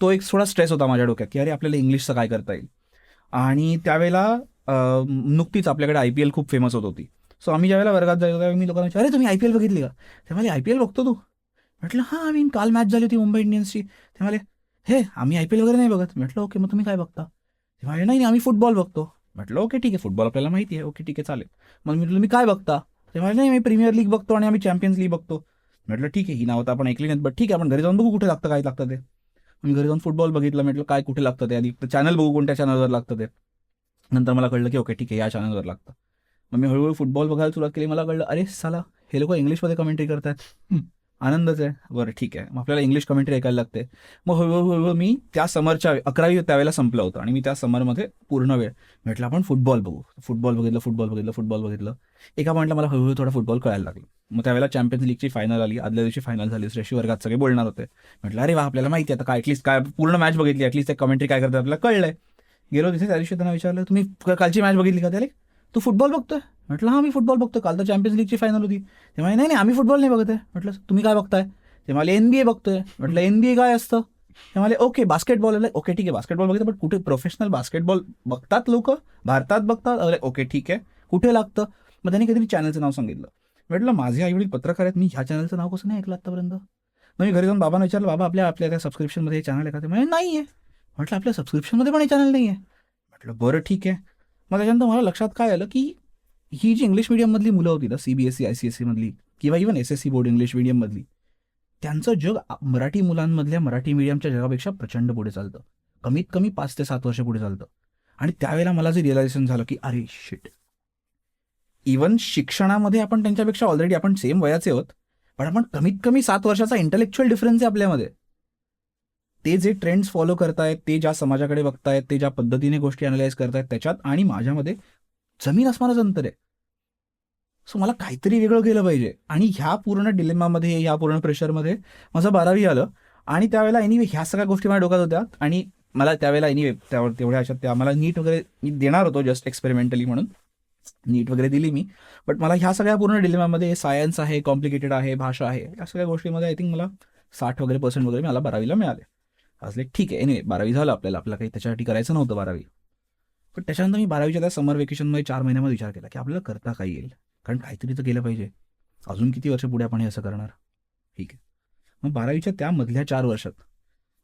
तो एक थोडा स्ट्रेस होता माझ्या डोक्यात की अरे आपल्याला इंग्लिशचं काय करता येईल. आणि त्यावेळेला नुकतीच आपल्याकडे IPL खूप फेमस होत होती. सो आम्ही ज्यावेळेला वर्गात जायचो त्यावेळी मी लोकांना अरे तुम्ही IPL बघितली का, ते मला IPL बघतो तू. म्हटलं हां, काल मॅच झाली होती मुंबई इंडियन्सची. ते मला हे आम्ही IPL वगैरे नाही बघत. म्हटलं ओके, मग तुम्ही काय बघता. ते म्हणाले नाही आम्ही फुटबॉल बघतो. म्हटलं ओके ठीक आहे, फुटबॉल आपल्याला माहिती आहे, ओके ठीक आहे चालेल. मग मी म्हटलं मी काय बघता. ते म्हणाले नाही मी प्रीमियर लीग बघतो आणि आम्ही चॅम्पियन्स लीग बघतो. म्हटलं ठीक आहे, ही नावं तर आपण ऐकली नाहीत, बट ठीक आहे, आपण घरी जाऊन बघू कुठे लागतं, काय लागतं ते. मी घरी जाऊन फुटबॉल बघितलं, म्हटलं काय कुठे लागतं ते, आधी चॅनल बघू कोणत्या चॅनलवर लागतं ते. नंतर मला कळलं की ओके ठीक आहे, या चॅनलवर लागतं. मग मी हळूहळू फुटबॉल बघायला सुरुवात केली. मला कळलं अरे साला हे लोक इंग्लिशमध्ये कमेंट्री करतात, आनंदच आहे. बरं ठीक आहे, मग आपल्याला इंग्लिश कमेंट्री ऐकायला लागते. मग हळूहळू मी त्या समरच्या 11वी त्यावेळेला संपलं होतं आणि मी त्या समरमध्ये पूर्ण वेळ म्हटलं आपण फुटबॉल बघू. फुटबॉल बघितलं. एका पॉईंटला मला हळूहळू थोडा फुटबॉल कळायला लागला. मग त्यावेळेला चॅम्पियन्स लीगची फायनल आली, आदल्या दिवशी फायनल झाली, श्रेष्ठी वर्गात सगळे बोलणार होते. म्हटलं अरे वा, आपल्याला माहिती आहे आता काय, ॲटलीस्ट काय पूर्ण मॅच बघितली, ॲटलीस्ट त्या कमेंट्री काय करतात आपल्याला कळलंय. गेलो तिथे, त्या दिवशी त्यांना विचारलं तुम्ही कालची मॅच बघितली का? त्याला तू फुटबॉल बघतोय? म्हटलं हां मी फुटबॉल बघतो, काल तर चॅम्पियन्स लीगची फायनल होती. ते म्हणे नाही आम्ही फुटबॉल नाही बघत आहे. म्हटलं तुम्ही काय बघताय? ते मला NBA बघतोय. म्हटलं NBA काय असतं? ते मला ओके बास्केटबॉल. ओके ठीक आहे बास्केटबॉल बघितलं, पण कुठे प्रोफेशनल बास्केटबॉल बघतात लोक? भारतात बघतात? अरे ओके ठीक आहे, कुठे लागतं? मग त्यांनी काहीतरी चॅनलचं नाव सांगितलं. म्हटलं माझे आईवडील पत्रकार आहेत, मी ह्या चॅनलचं नाव कसं नाही ऐकलं आतापर्यंत. मग मी घरी जाऊन बाबांना विचारलं, बाबा आपल्या त्या सबस्क्रिप्शनमध्ये हे चॅनल आहे का? ते म्हणजे नाही आहे. म्हटलं आपल्या सबस्क्रिप्शनमध्ये पण हे चॅनल नाही आहे. म्हटलं बरं ठीक आहे. मग त्याच्यानंतर मला लक्षात काय आलं की ही जी इंग्लिश मिडियममधली मुलं होती ना, CBSE ICSE मधली किंवा इव्हन SSC बोर्ड इंग्लिश मिडियममधली, त्यांचं जग मराठी मुलांमधल्या मराठी मीडियमच्या जगापेक्षा प्रचंड पुढे चालतं. कमीत कमी 5 ते 7 वर्ष पुढे चालतं. आणि त्यावेळेला मला जे रिअलायझेशन झालं की अरे शिट, इव्हन शिक्षणामध्ये आपण त्यांच्यापेक्षा ऑलरेडी आपण सेम वयाचे आहोत, पण आपण कमीत कमी 7 वर्षाचा इंटेलेक्च्युअल डिफरन्स आहे आपल्यामध्ये. ते जे ट्रेंड्स फॉलो करतायत, ते ज्या समाजाकडे बघतायत, ते ज्या पद्धतीने गोष्टी अनालाइज करतायत, त्याच्यात आणि माझ्यामध्ये जमीन अस्मानाचं अंतर आहे. सो मला काहीतरी वेगळं केलं पाहिजे. आणि ह्या पूर्ण डिलेमामध्ये, ह्या पूर्ण प्रेशरमध्ये माझं 12वी आलं. आणि त्यावेळेला एनिवे ह्या सगळ्या गोष्टी माझ्या डोक्यात होत्या. आणि मला त्यावेळेला एनिवे तेवढ्या अशात त्या मला नीट वगैरे मी देणार होतो जस्ट एक्सपेरिमेंटली म्हणून, नीट वगैरे दिली मी. बट मला ह्या सगळ्या पूर्ण डिलेमामध्ये सायन्स आहे, कॉम्प्लिकेटेड आहे, भाषा आहे, या सगळ्या गोष्टीमध्ये आय थिंक मला 60% वगैरे मला 12वीला मिळाले. असले ठीक आहे, एनिवे 12वी झालं, आपल्याला काही त्याच्यासाठी करायचं नव्हतं 12वी. पण त्याच्यानंतर मी 12वीच्या त्या समर वेकेशनमध्ये 4 महिन्यामध्ये विचार केला की आपल्याला करता काय येईल, कारण काहीतरी तर केलं पाहिजे. अजून किती वर्ष पुढे आपण हे असं करणार. ठीक आहे, मग 12वीच्या त्या मधल्या 4 वर्षात,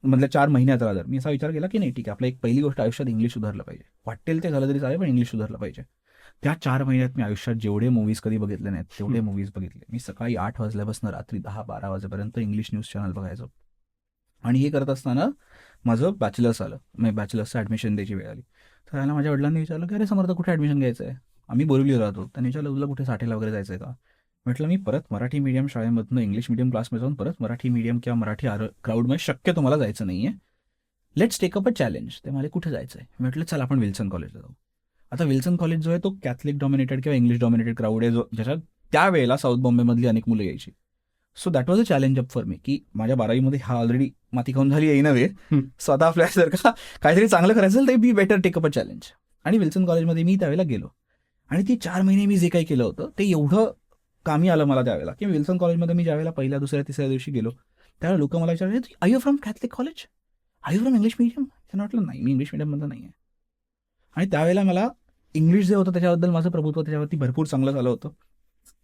मधल्या 4 महिन्यात राहणार मी असा विचार केला की नाही ठीक आहे, आपलं एक पहिली गोष्ट आयुष्यात इंग्लिश सुधारलं पाहिजे. वाटेल ते झालं तरी चालेल, पण इंग्लिश सुधारलं पाहिजे. त्या 4 महिन्यात मी आयुष्यात जेवढे मूव्हीज कधी बघितले नाहीत तेवढे मूव्हीज बघितले. मी सकाळी 8 वाजल्यापासून रात्री 10-12 वाजेपर्यंत इंग्लिश न्यूज चॅनल बघायचो. आणि हे करत असताना माझं बॅचलर्स आलं. मी बॅचलर्सचं ॲडमिशन द्यायची वेळ आली. तर त्याला माझ्या वडिलांनी विचारलं की अरे समर्थ कुठे ॲडमिशन घ्यायचं आहे? आम्ही बोरिवलीला राहतो. त्यांनी विचारलं तुला कुठे साठेला वगैरे जायचं आहे का? म्हटलं मी परत मराठी मीडियम शाळेमधनं इंग्लिश मीडियम क्लासमध्ये जाऊन परत मराठी मीडियम किंवा मराठी क्राऊडमध्ये शक्य तुम्हाला जायचं नाही आहे. Let's take up a challenge. ते मला कुठे जायचं आहे? म्हटलं चल आपण विल्सन कॉलेजला जाऊ. आता विल्सन कॉलेज जो आहे तो कॅथलिक डॉमिनेटेड किंवा इंग्लिश डॉमिनेटेड क्राऊड आहे, जो ज्याच्यात त्यावेळेला साऊथ बॉम्बेमधली अनेक मुलं यायची. So that was a challenge up for me की माझ्या 12वीमध्ये हा ऑलरेडी माती खाऊन झाली आहे नव्हे. सो आता आपल्याला जर का काहीतरी चांगलं करायचं असेल तर be better take up a challenge. आणि विल्सन कॉलेजमध्ये मी त्यावेळेला गेलो. आणि ती 4 महिने मी जे काही केलं होतं ते एवढं कामी आलं मला त्यावेळेला की विल्सन कॉलेजमध्ये मी ज्यावेळेला पहिल्या, दुसऱ्या, तिसऱ्या दिवशी गेलो त्यावेळेला लोक मला विचारले are you from Catholic college, are you from English medium? त्यांना वाटलं नाही, मी इंग्लिश मिडियममधलं नाही आहे. आणि त्यावेळेला मला इंग्लिश जे होतं त्याच्याबद्दल माझं प्रभुत्व त्याच्यावरती भरपूर चांगलं झालं होतं.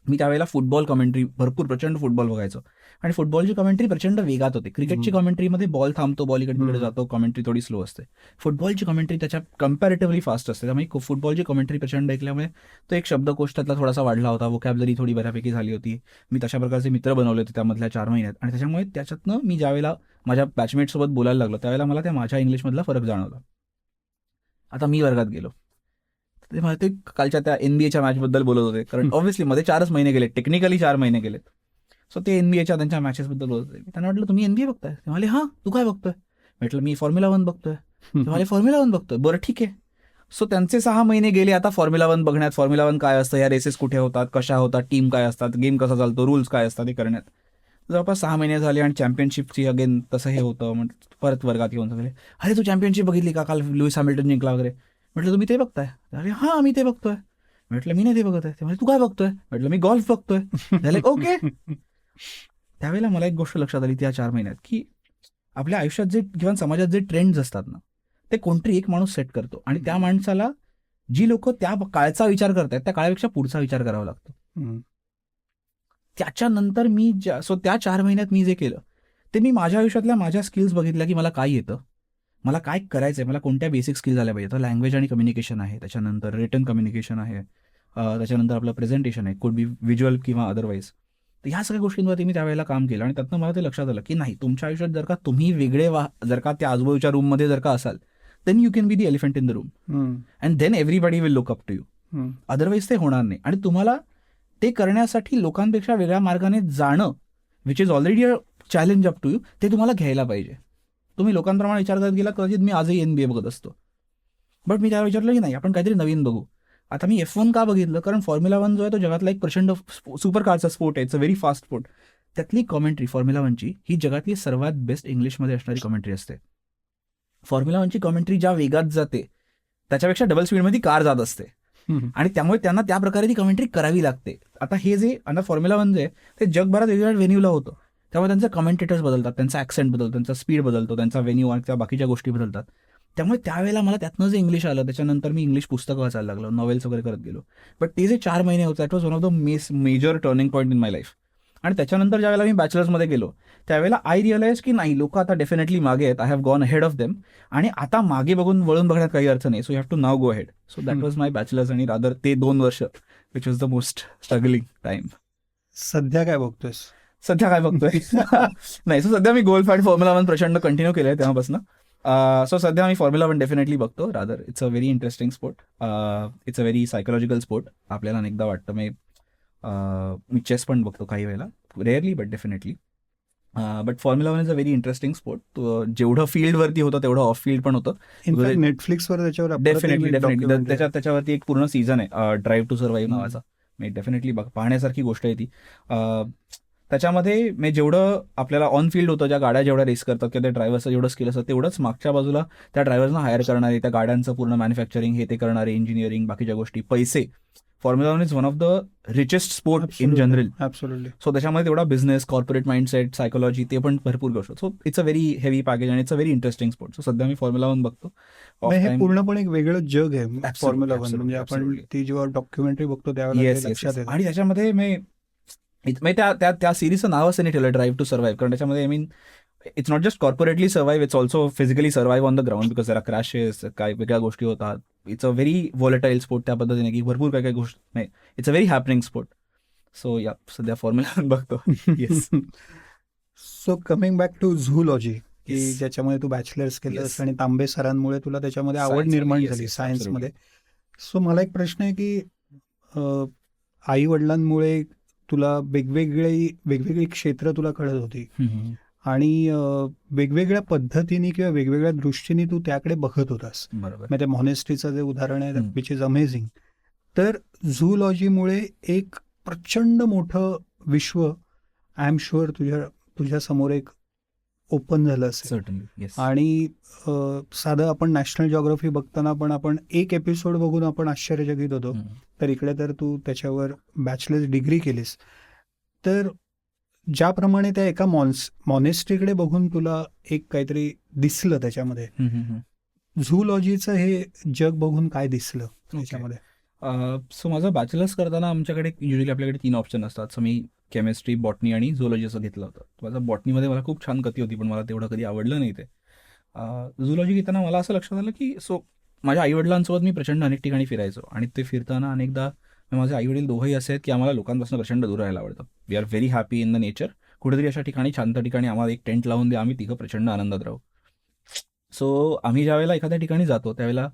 मी त्यावेळेला फुटबॉल कमेंट्री भरपूर प्रचंड फुटबॉल बघायचो. आणि फुटबॉलची कमेंट्री प्रचंड वेगात होते. क्रिकेटची कमेंट्रीमध्ये बॉल थांबतो, बॉल इकडे जातो, कमेंट्री थोडी स्लो असते. फुटबॉलची कमेंट्री त्याच्या कम्पॅरेटिव्हली फास्ट असते. त्यामुळे फुटबॉलची कमेंट्री प्रचंड ऐकल्यामुळे तो एक शब्दकोश त्यातला थोडासा वाढला होता, वोकॅबलरी थोडी बऱ्यापैकी झाली होती. मी तशा प्रकारचे मित्र बनवले होते त्यामधल्या 4 महिन्यात. आणि त्याच्यामुळे त्याच्यातनं मी ज्यावेळेला माझ्या बॅचमेटसोबत बोलायला लागलो त्यावेळेला मला त्या माझ्या इंग्लिशमधला फरक जाणवला. आता मी वर्गात गेलो ते मला ते कालच्या त्या NBAच्या मॅचबद्दल बोलत होते, कारण ऑब्व्हियसली मध्ये 4च महिने गेले, टेक्निकली 4 महिने गेलेत. सो ते NBAच्या त्यांच्या मॅचेसबद्दल बोलत होते. त्यांना वाटलं तुम्ही NBA बघताय? ते म्हणाले हां तू काय बघतोय? म्हटलं मी फॉर्म्युला 1 बघतोय. ते म्हणाले फॉर्म्युला 1 बघतोय, बरं ठीक आहे. सो त्यांचे 6 महिने गेले आता फॉर्म्युला 1 बघण्यात. फॉर्म्युला 1 काय असतं, या रेसेस कुठे होतात, कशा होतात, टीम काय असतात, गेम कसा चालतो, रूल्स काय असतात हे करण्यात. जवळपास 6 महिने झाले. आणि चॅम्पियनशिपची अगेन तसं हे होतं. मग परत वर्गात येऊन सांगले अरे तू चॅम्पियनशिप बघितली का, काल लुईस हॅमिल्टन जिंकला वगैरे. म्हटलं तुम्ही ते बघताय? अरे हां मी ते बघतोय. म्हटलं मी नाही ते बघत आहे. ते म्हणजे तू काय बघतोय? म्हटलं मी गॉल्फ बघतोय. झाले ओके. त्यावेळेला मला एक गोष्ट लक्षात आली त्या 4 महिन्यात की आपल्या आयुष्यात जे किंवा समाजात जे ट्रेंड्स असतात ना ते कोणतरी एक माणूस सेट करतो. आणि त्या माणसाला जी लोक त्या काळचा विचार करतात त्या काळापेक्षा पुढचा विचार करावा लागतो. त्याच्यानंतर मी त्या 4 महिन्यात मी जे केलं ते मी माझ्या आयुष्यातल्या माझ्या स्किल्स बघितल्या की मला काय येतं, मला काय करायचं आहे, मला कोणत्या बेसिक स्किल्स आल्या पाहिजे. तर लँग्वेज आणि कम्युनिकेशन आहे, त्याच्यानंतर रिटन कम्युनिकेशन आहे, त्याच्यानंतर आपलं प्रेझेंटेशन आहे, कुड बी व्हिज्युअल किंवा अदरवाईज. तर ह्या सगळ्या गोष्टींवरती मी त्यावेळेला काम केलं आणि त्यातनं मला ते लक्षात आलं की नाही, तुमच्या आयुष्यात जर का तुम्ही वेगळे जर का त्या आजूबाजूच्या रूममध्ये जर का असाल, then you can be the elephant in the room and then everybody will look up to you. Otherwise ते होणार नाही. आणि तुम्हाला ते करण्यासाठी लोकांपेक्षा वेगळ्या मार्गाने जाणं, which is already a challenge up to you, ते तुम्हाला घ्यायला पाहिजे. तुम्ही लोकांप्रमाणे विचार करत गेला, कदाचित मी आजही NBA बघत असतो, बट मी त्याला विचारलं की नाही, आपण काहीतरी नवीन बघू. आता मी F1 का बघितलं, कारण फॉर्म्युला 1 जो आहे तो जगातला एक प्रचंड सुपर कारचा स्पोर्ट आहे. It's a very fast sport. त्यातली कॉमेंट्री फॉर्म्युला 1ची ही जगातली सर्वात बेस्ट इंग्लिशमध्ये असणारी कॉमेंट्री असते. फॉर्म्युला 1ची कॉमेंट्री ज्या वेगात जाते त्याच्यापेक्षा डबल स्पीडमध्ये कार जात असते आणि त्यामुळे त्यांना त्या प्रकारे ती कॉमेंट्री करावी लागते. आता हे जे फॉर्म्युला 1 जे आहे ते जगभरात वेगवेगळ्या व्हेन्यूला होतं, त्यामुळे त्यांचे कमेंटेटर्स बदलतात, त्यांचा ॲक्सेंट बदलतो, त्यांचा स्पीड बदलतो, त्यांचा व्हेन्यू आणि त्या बाकीच्या गोष्टी बदलतात. त्यामुळे त्यावेळेला मला त्यातनं जे इंग्लिश आलं, त्याच्यानंतर मी इंग्लिश पुस्तकं वाचायला लागलो, नॉवेल्स वगैरे करत गेलो. बट ते जे 4 महिने होते, that was one of the major turning point in my life. आणि त्याच्यानंतर ज्यावेळेला मी बॅचलर्समध्ये गेलो, त्यावेळेला आय रिअलाइज की नाही, लोक आता डेफिनेटली मागे आहेत. I have gone ahead of them, आणि आता मागे वळून बघण्यात काही अर्थ नाही. So you have to now go ahead. So that was my bachelors, आणि रादर ते 2 वर्ष which was the most struggling time. सध्या काय बघतोयस? सध्या काय बघतोय नाही, सो सध्या मी गोल्फ आणि फॉर्म्युला 1 प्रचंड कंटिन्यू केलं आहे तेव्हापासून. सो सध्या मी फॉर्म्युला 1 डेफिनेटली बघतो. Rather it's a very interesting sport. It's a very psychological sport. आपल्याला अनेकदा वाटतं, मी चेस पण बघतो काही वेळेला, rarely but definitely. But formula 1 is a very interesting sport. जेवढं फील्डवरती होतं तेवढं ऑफ फील्ड पण होतं. नेटफ्लिक्सवर त्याच्यावर डेफिनेटली त्याच्यावरती एक पूर्ण सीझन आहे, ड्राईव्ह टू सर्व्हाइव्ह नावाचा. मी डेफिनेटली पाहण्यासारखी गोष्ट आहे ती. त्याच्यामध्ये मी जेवढं आपल्याला ऑन फील्ड होतं, ज्या गाड्या जेवढ्या रेस करतात किंवा त्या ड्रायव्हरचं जेवढं स्किल असतं, तेवढंच मागच्या बाजूला त्या ड्रायव्हर्सना हायर करणारे, त्या गाड्यांचं पूर्ण मॅन्युफॅक्चरिंग हे ते करणारे, इंजिनिअरिंग, बाकीच्या गोष्टी, पैसे. Formula 1 is one of the richest sport in general. Absolutely. So त्याच्यामध्ये तेवढा बिझनेस, कॉर्पोरेट माइंडसेट, सायकोलॉजी, ते पण भरपूर गोष्ट. So it's a very heavy package आणि it's a very interesting sport. So सध्या मी फॉर्म्युला 1 बघतो. हे पूर्णपणे एक वेगळं जग आहे फॉर्म्युला 1. म्हणजे आपण ती जेव्हा डॉक्युमेंटरी बघतो त्यावेळेला लक्षात येतं. आणि त्याच्यामध्ये त्या सिरीजचं नाव असं नाही ठेवलं, ड्राईव्ह टू सर्व्हाइव्ह, कारण त्याच्यामध्ये I mean it's not just corporately survive, it's also physically survive on the ground, because जरा क्रॅशेस, काय वेगळ्या गोष्टी होतात. It's a very volatile sport त्या पद्धतीने की भरपूर काय गोष्टी नाही. It's a very happening sport. So या सध्या फॉर्म्युला 1 बघतो. Yes. So coming back to zoology, की Yes. ज्याच्यामध्ये तू बॅचलर्स केलंस Yes. आणि तांबे सरांमुळे तुला त्याच्यामध्ये आवड Science निर्माण मध्ये, झाली yes, सायन्समध्ये. सो मला एक प्रश्न आहे की आई वडिलांमुळे तुला वेगवेगळी क्षेत्र तुला कळत होती आणि वेगवेगळ्या पद्धतीने किंवा वेगवेगळ्या दृष्टीने तू त्याकडे बघत होतास. बरोबर. म्हणजे मॉनेस्ट्रीचं जे उदाहरण आहे विच इज अमेझिंग. तर झूलॉजीमुळे एक प्रचंड मोठं विश्व आय एम शुअर तुझ्या समोर एक ओपन झालं असेल. सर्टनली. येस. आणि साधं आपण नॅशनल जिओग्राफी बघताना पण आपण एक एपिसोड बघून आपण आश्चर्यचकित होतो. तर इकडे तर तू त्याच्यावर बॅचलर्स डिग्री केलीस. तर ज्याप्रमाणे त्या एका मॉनेस्ट्रीकडे बघून तुला एक काहीतरी दिसलं त्याच्यामध्ये, झूलॉजीचं हे जग बघून काय दिसलं त्याच्यामध्ये? सो माझं बॅचलर्स करताना आमच्याकडे युजली आपल्याकडे 3 ऑप्शन असतात. सो मी केमिस्ट्री, बॉटनी आणि झूलॉजी असं घेतलं होतं. माझं बॉटनीमध्ये मला खूप छान गती होती, पण मला तेवढं कधी आवडलं नाही ते. झूलॉजी घेताना मला असं लक्षात आलं की माझ्या आईवडिलांसोबत मी प्रचंड अनेक ठिकाणी फिरायचो आणि ते फिरताना अनेकदा माझे आईवडील दोघंही असे आहेत की आम्हाला लोकांपासून प्रचंड दूर राहायला आवडतं. We are very happy in the nature. कुठेतरी अशा ठिकाणी, शांत ठिकाणी आम्हाला एक टेंट लावून द्या, आम्ही तिघं प्रचंड आनंदात राहू. सो आम्ही ज्यावेळेला एखाद्या ठिकाणी जातो त्यावेळेला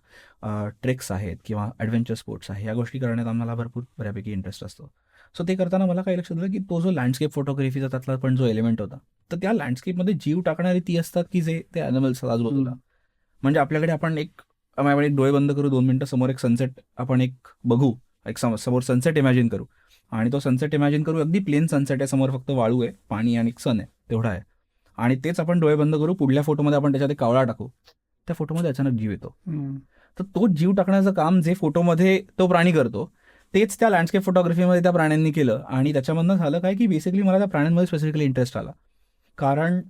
ट्रेक्स आहेत किंवा ॲडव्हेंचर स्पोर्ट्स आहे, या गोष्टी करण्यात आम्हाला भरपूर बऱ्यापैकी इंटरेस्ट असतो. सो ते करताना मला काय लक्षात आलं की तो जो लँडस्केप फोटोग्राफीचा त्यातला पण जो एलिमेंट होता, तर त्या लँडस्केपमध्ये जीव टाकणारी ती असतात की जे ते ॲनिमल्स आजूबाजूला. म्हणजे आपल्याकडे आपण एक डोळे बंद करू, 2 मिनिटं समोर एक सनसेट आपण एक बघू, एक समोर सनसेट इमॅजिन करू आणि तो सनसेट इमॅजिन करू, अगदी प्लेन सनसेट आहे, समोर फक्त वाळू आहे, पाणी आणि सन आहे, तेवढा आहे. आणि तेच आपण डोळे बंद करू, पुढल्या फोटोमध्ये आपण त्याच्यात एक कावळा टाकू, त्या फोटोमध्ये अचानक जीव येतो. तर तो जीव टाकण्याचं काम जे फोटोमध्ये तो प्राणी करतो, तेच त्या लँडस्केप फोटोग्राफीमध्ये त्या प्राण्यांनी केलं. आणि त्याच्यामधनं झालं काय की बेसिकली मला त्या प्राण्यांमध्ये स्पेसिफिकली इंटरेस्ट आला. कारण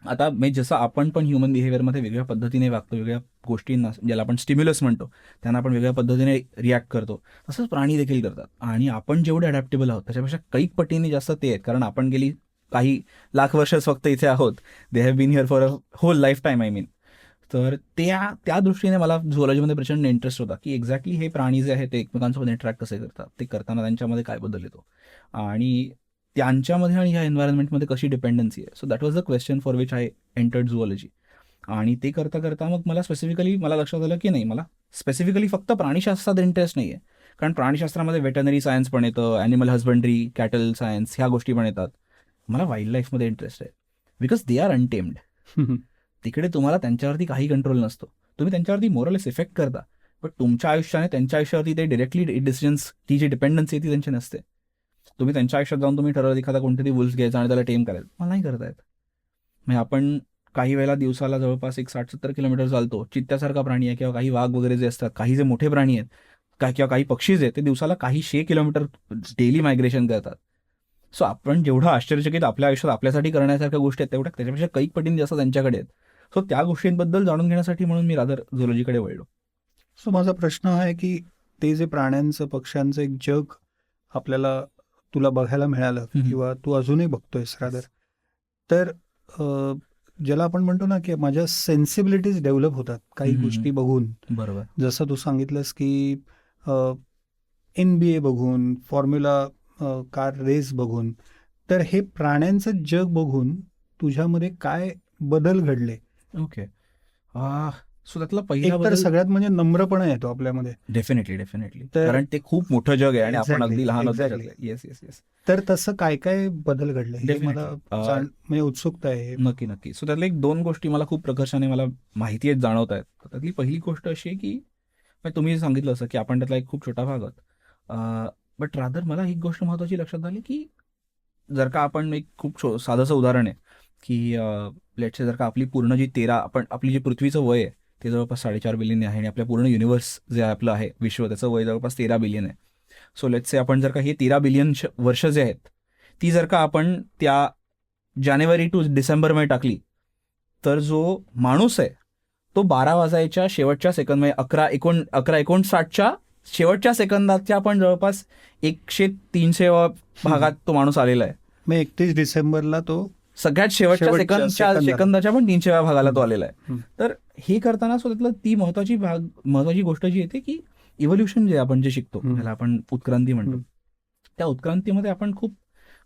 आता जसं आपण पण ह्युमन बिहेवियरमध्ये वेगळ्या पद्धतीने वागतो, वेगळ्या गोष्टींना ज्याला आपण स्टिम्युलस म्हणतो त्यांना आपण वेगळ्या पद्धतीने रिॲक्ट करतो, तसंच प्राणी देखील करतात. आणि आपण जेवढे अडॅप्टेबल आहोत त्याच्यापेक्षा कैक पटीने जास्त ते आहेत, कारण आपण गेली काही लाख वर्षच फक्त इथे आहोत. They have been here for a whole lifetime I mean. तर त्या दृष्टीने मला झूलॉजीमध्ये प्रचंड इंटरेस्ट होता की एक्झॅक्टली हे प्राणी जे आहेत ते एकमेकांसोबत इंटरॅक्ट कसे करतात, ते करताना त्यांच्यामध्ये काय बदल येतो. आणि त्यांच्यामध्ये आणि ह्या एन्व्हायरमेंटमध्ये कशी डिपेंडन्सी आहे. So that was the question for which I entered zoology. आणि ते करता करता मग मला स्पेसिफिकली लक्षात आलं की नाही, मला स्पेसिफिकली फक्त प्राणीशास्त्रात इंटरेस्ट नाही आहे. कारण प्राणीशास्त्रामध्ये वेटनरी सायन्स पण येतं, ॲनिमल हजबंड्री, कॅटल सायन्स, ह्या गोष्टी पण येतात. मला वाईल्ड लाईफमध्ये इंटरेस्ट आहे बिकॉज दे आर अनटेम्ड. तिकडे तुम्हाला त्यांच्यावरती काही कंट्रोल नसतो. तुम्ही त्यांच्यावरती मोरलेस इफेक्ट करता, पण तुमच्या आयुष्याने त्यांच्या आयुष्यावरती ते डिरेक्टली डिसिजन्स, ती जी डिपेंडन्सी आहे ती त्यांची नसते. तुम्ही त्यांच्या आयुष्यात जाऊन तुम्ही ठरवलं एखादा कोणतरी वुल्फ घ्यायचा आणि त्याला टेम करायचं, मला नाही करता येत. म्हणजे आपण काही वेळेला दिवसाला जवळपास 60-70 किलोमीटर चालतो. चित्त्यासारखा प्राणी आहे किंवा काही वाघ वगैरे जे असतात, काही जे मोठे प्राणी आहेत किंवा काही पक्षी जे ते दिवसाला काही 100 किलोमीटर डेली मायग्रेशन करतात. सो आपण जेवढं आश्चर्यचकित आपल्या आयुष्यात आपल्यासाठी करण्यासारख्या गोष्टी आहेत तेवढ्या त्याच्यापेक्षा कैक पटीने जास्त त्यांच्याकडे आहेत. सो त्या गोष्टींबद्दल जाणून घेण्यासाठी म्हणून मी रादर झुओलॉजीकडे वळलो. सो माझा प्रश्न हा आहे की ते जे प्राण्यांचं पक्ष्यांचं एक जग आपल्याला तुला बघायला मिळालं किंवा तू अजूनही बघतोयस रादर, तर ज्याला आपण म्हणतो ना की माझ्या सेन्सिबिलिटीज डेव्हलप होतात काही गोष्टी बघून. बरोबर. जसं तू सांगितलंस की NBA बघून, फॉर्म्युला कार रेस बघून, तर हे प्राण्यांचं जग बघून तुझ्यामध्ये काय बदल घडले? ओके. सो त्यातला पहिला एक तर बदल सगळ्यात म्हणजे नम्रपणा येतो आपल्यामध्ये. डेफिनेटली तर- कारण ते खूप मोठं जग आहे आणि आपण Exactly, अगदी लहान होतो. exactly. Yes yes yes. तर तसं काय काय बदल घडले हे Definitely. मला म्हणजे उत्सुकता आहे. नक्की. सो त्यातल्या 1-2 गोष्टी मला खूप प्रकर्षाने मला माहिती आहेत, जाणवत आहेत. त्यातली पहिली गोष्ट अशी आहे की म्हणजे तुम्ही सांगितलं असं की आपण त्यातला एक खूप छोटा भाग आहोत. बट रादर मला एक गोष्ट महत्त्वाची लक्षात आली की जर का आपण एक खूप साधंसं उदाहरण आहे की लेट्स से जर का आपली पूर्ण जी आपली जी पृथ्वीचं वय आहे ते जवळपास 4.5 बिलियन आहे आणि आपल्या पूर्ण युनिव्हर्स जे आपलं आहे विश्व, त्याचं वय जवळपास 13 बिलियन आहे. सो लेट्स से आपण जर का हे 13 बिलियन वर्ष जे आहेत ती जर का आपण त्या जानेवारी टू डिसेंबरमध्ये टाकली तर जो माणूस आहे तो 12 वाजायच्या शेवटच्या सेकंद म्हणजे 11:59च्या शेवटच्या सेकंदाच्या आपण जवळपास 100-300 भागात तो माणूस आलेला आहे. मग 31 डिसेंबरला तो सगळ्यात शेवटच्या सेकंदाच्या पण 300व्या भागाला तो आलेला आहे. तर हे करताना सो त्यातलं ती महत्वाची गोष्ट जी येते की इव्होल्युशन जे आपण जे शिकतो त्याला आपण उत्क्रांती म्हणतो. त्या उत्क्रांतीमध्ये आपण खूप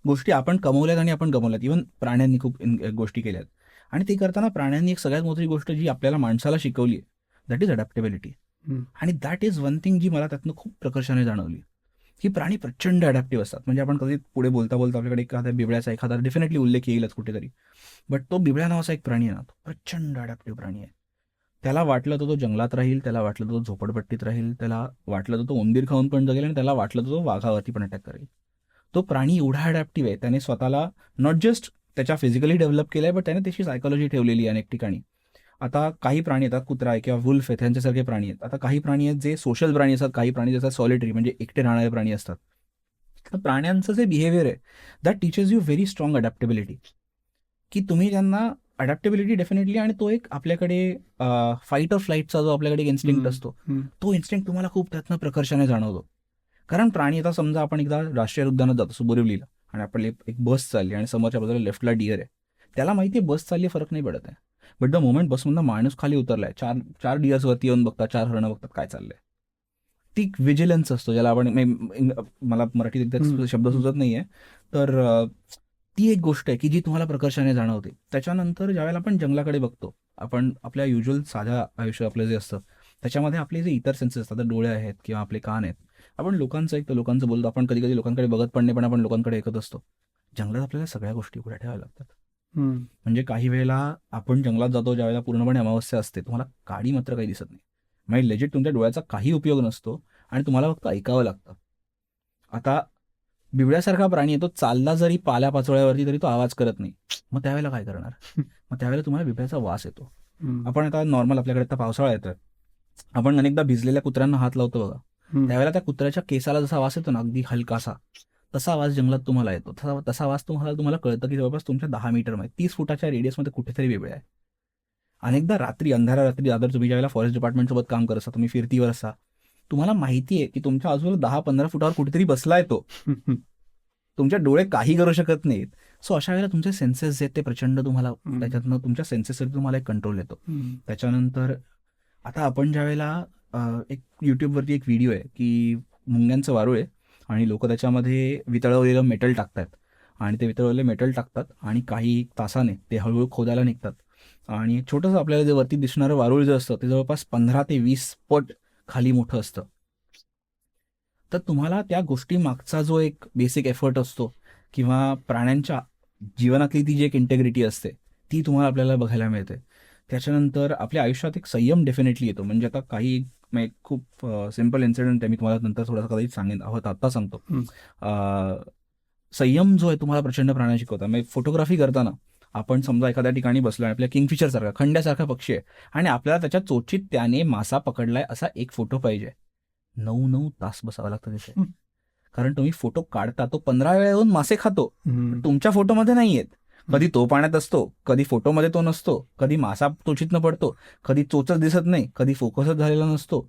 गोष्टी आपण कमवल्यात आणि आपण गमवल्यात. इव्हन प्राण्यांनी खूप गोष्टी केल्यात आणि ते करताना प्राण्यांनी एक सगळ्यात मोठी गोष्ट जी आपल्याला माणसाला शिकवली आहे दॅट इज अडॅप्टेबिलिटी. आणि दॅट इज वन थिंग जी मला त्यातनं खूप प्रकर्षाने जाणवली की प्राणी प्रचंड अडॅप्टिव्ह असतात. म्हणजे आपण कधी पुढे बोलता आपल्याकडे एखाद्या बिबळ्याचा एखादा डेफिनेटली उल्लेख येईलच कुठेतरी. बट तो बिबळ्या नावाचा एक प्राणी आहे ना, तो प्रचंड अडॅप्टिव्ह प्राणी आहे. त्याला वाटलं तर तो जंगलात राहील, त्याला वाटलं तर तो झोपडपट्टीत राहील, त्याला वाटलं तर तो उंदीर खाऊन पण जगेल आणि त्याला वाटलं तर तो वाघावरती पण अटॅक करेल. तो प्राणी एवढा अडॅप्टिव्ह आहे, त्याने स्वतःला नॉट जस्ट त्याच्या फिजिकली डेव्हलप केलं आहे बट त्याने त्याची सायकोलॉजी ठेवलेली आहे अनेक ठिकाणी. आता काही प्राणी आहेत, कुत्रा आहे किंवा वुल्फ आहेत, त्यांच्यासारखे प्राणी आहेत. आता काही प्राणी आहेत जे सोशल प्राणी असतात, काही प्राणी जसं सॉलिटरी म्हणजे एकटे राहणारे प्राणी असतात. तर प्राण्यांचं जे बिहेवियर आहे that teaches you very strong adaptability की तुम्ही त्यांना अडॅप्टेबिलिटी डेफिनेटली. आणि तो एक आपल्याकडे फाईट ऑर फ्लाईटचा जो आपल्याकडे इन्स्टिंक्ट असतो तो इन्स्टिंक्ट तुम्हाला खूप त्यातनं प्रकर्षाने जाणवतो. कारण प्राणी आता समजा आपण एकदा राष्ट्रीय उद्यानात जातो बोरिवलीला आणि आपली एक बस चालली आणि समोरच्या बाजूला लेफ्टला डिअर आहे. त्याला माहिती आहे बस चालली, फरक नाही पडत आहे. बट द मोमेंट बसमधून माणूस खाली उतरलाय, 4 डिअर्सवरती येऊन बघतात, 4 हरणं बघतात काय चाललंय. ती विजिलन्स असतो ज्याला आपण, मला मराठीत एकदा शब्द सुचत नाहीये. तर ती एक गोष्ट आहे की जी तुम्हाला प्रकर्षाने जाणवते. त्याच्यानंतर ज्यावेळेला आपण जंगलाकडे बघतो, आपण आपल्या युज्युअल साध्या आयुष्य आपलं जे असतं त्याच्यामध्ये आपले जे इतर सेन्सेस असतात, डोळे आहेत किंवा आपले कान आहेत, आपण लोकांचं ऐकतो, लोकांचं बोलतो, आपण कधी कधी लोकांकडे बघत पण नाही पण आपण लोकांकडे ऐकत असतो. जंगलात आपल्याला सगळ्या गोष्टी उघड्या ठेवाव्या लागतात. म्हणजे काही वेळेला आपण जंगलात जातो ज्यावेळेला पूर्णपणे अमावस्या असते, तुम्हाला काडी मात्र काही दिसत नाही. म्हणजे लेजिट तुमच्या डोळ्याचा काही उपयोग नसतो आणि तुम्हाला फक्त ऐकावं लागतं. आता बिबळ्यासारखा प्राणी आहे, तो चालला जरी पाल्या पाचोळ्यावरती तरी तो आवाज करत नाही. मग त्यावेळेला काय करणार? मग त्यावेळेला तुम्हाला बिबळ्याचा वास येतो. आपण आता नॉर्मल आपल्याकडे आता पावसाळा येतोय, आपण अनेकदा भिजलेल्या कुत्र्यांना हात लावतो बघा, त्यावेळेला त्या कुत्र्याच्या केसाला जसा वास येतो ना अगदी हलकासा, तसा आवाज जंगलात तुम्हाला येतो. तसा आवाज तुम्हाला कळतं की जवळपास तुमच्या 10 मीटर मध्ये 30 फुटाच्या रेडियसमध्ये कुठेतरी बिबळ्या आहे. अनेकदा अंधाऱ्या रात्री दादर तुम्ही ज्यावेळेला फॉरेस्ट डिपार्टमेंटसोबत काम करत असता, तुम्ही फिरतीवर असता, तुम्हाला माहिती आहे की तुमच्या आजूबाजूला 10-15 फुटावर कुठेतरी बसलाय तो. तुमच्या डोळे काही करू शकत नाहीत. सो अशा वेळेला तुमचे सेन्सेस जे आहेत ते प्रचंड तुम्हाला त्याच्यातनं तुमच्या सेन्सेसवरती तुम्हाला एक कंट्रोल येतो. त्याच्यानंतर आता आपण ज्या वेळेला एक युट्यूबवरती एक व्हिडिओ आहे की मुंग्यांचं वारूळ आहे आणि लोक त्याच्यामध्ये वितळवलेलं मेटल टाकतात आणि ते वितळवलेले मेटल टाकतात आणि काही तासाने ते हळूहळू खोदायला निघतात. आणि छोटंसं आपल्याला जे वरती दिसणारं वारूळ जे असतं ते जवळपास 15 ते 20 पट खाली मोठं असतं. तर तुम्हाला त्या गोष्टी मागचा जो एक बेसिक एफर्ट असतो किंवा प्राण्यांच्या जीवनातली ती जी एक इंटेग्रिटी असते ती तुम्हाला आपल्याला बघायला मिळते. त्याच्यानंतर आपल्या आयुष्यात एक संयम डेफिनेटली येतो. म्हणजे आता काही एक खूप सिम्पल इन्सिडेंट आहे, मी तुम्हाला नंतर थोडासा कदाचित सांगेन, आत्ता सांगतो. संयम जो आहे तुम्हाला प्रचंड प्राण्या शिकवतात. म्हणजे फोटोग्राफी करताना आपण समजा एखाद्या ठिकाणी बसलो आणि आपल्या किंगफिशर सारखा खंड्यासारखा पक्षी आहे आणि आपल्याला त्याच्या चोचीत त्याने मासा पकडलाय असा एक फोटो पाहिजे. 9 तास बसावं लागतं तिथे. कारण तुम्ही फोटो काढता, तो 15 वेळा येऊन मासे खातो, पण तुमच्या फोटोमध्ये नाही येत. कधी तो पाण्यात असतो, कधी फोटोमध्ये तो नसतो, कधी मासा चोचीतनं पडतो, कधी चोचच दिसत नाही, कधी फोकसच झालेला नसतो.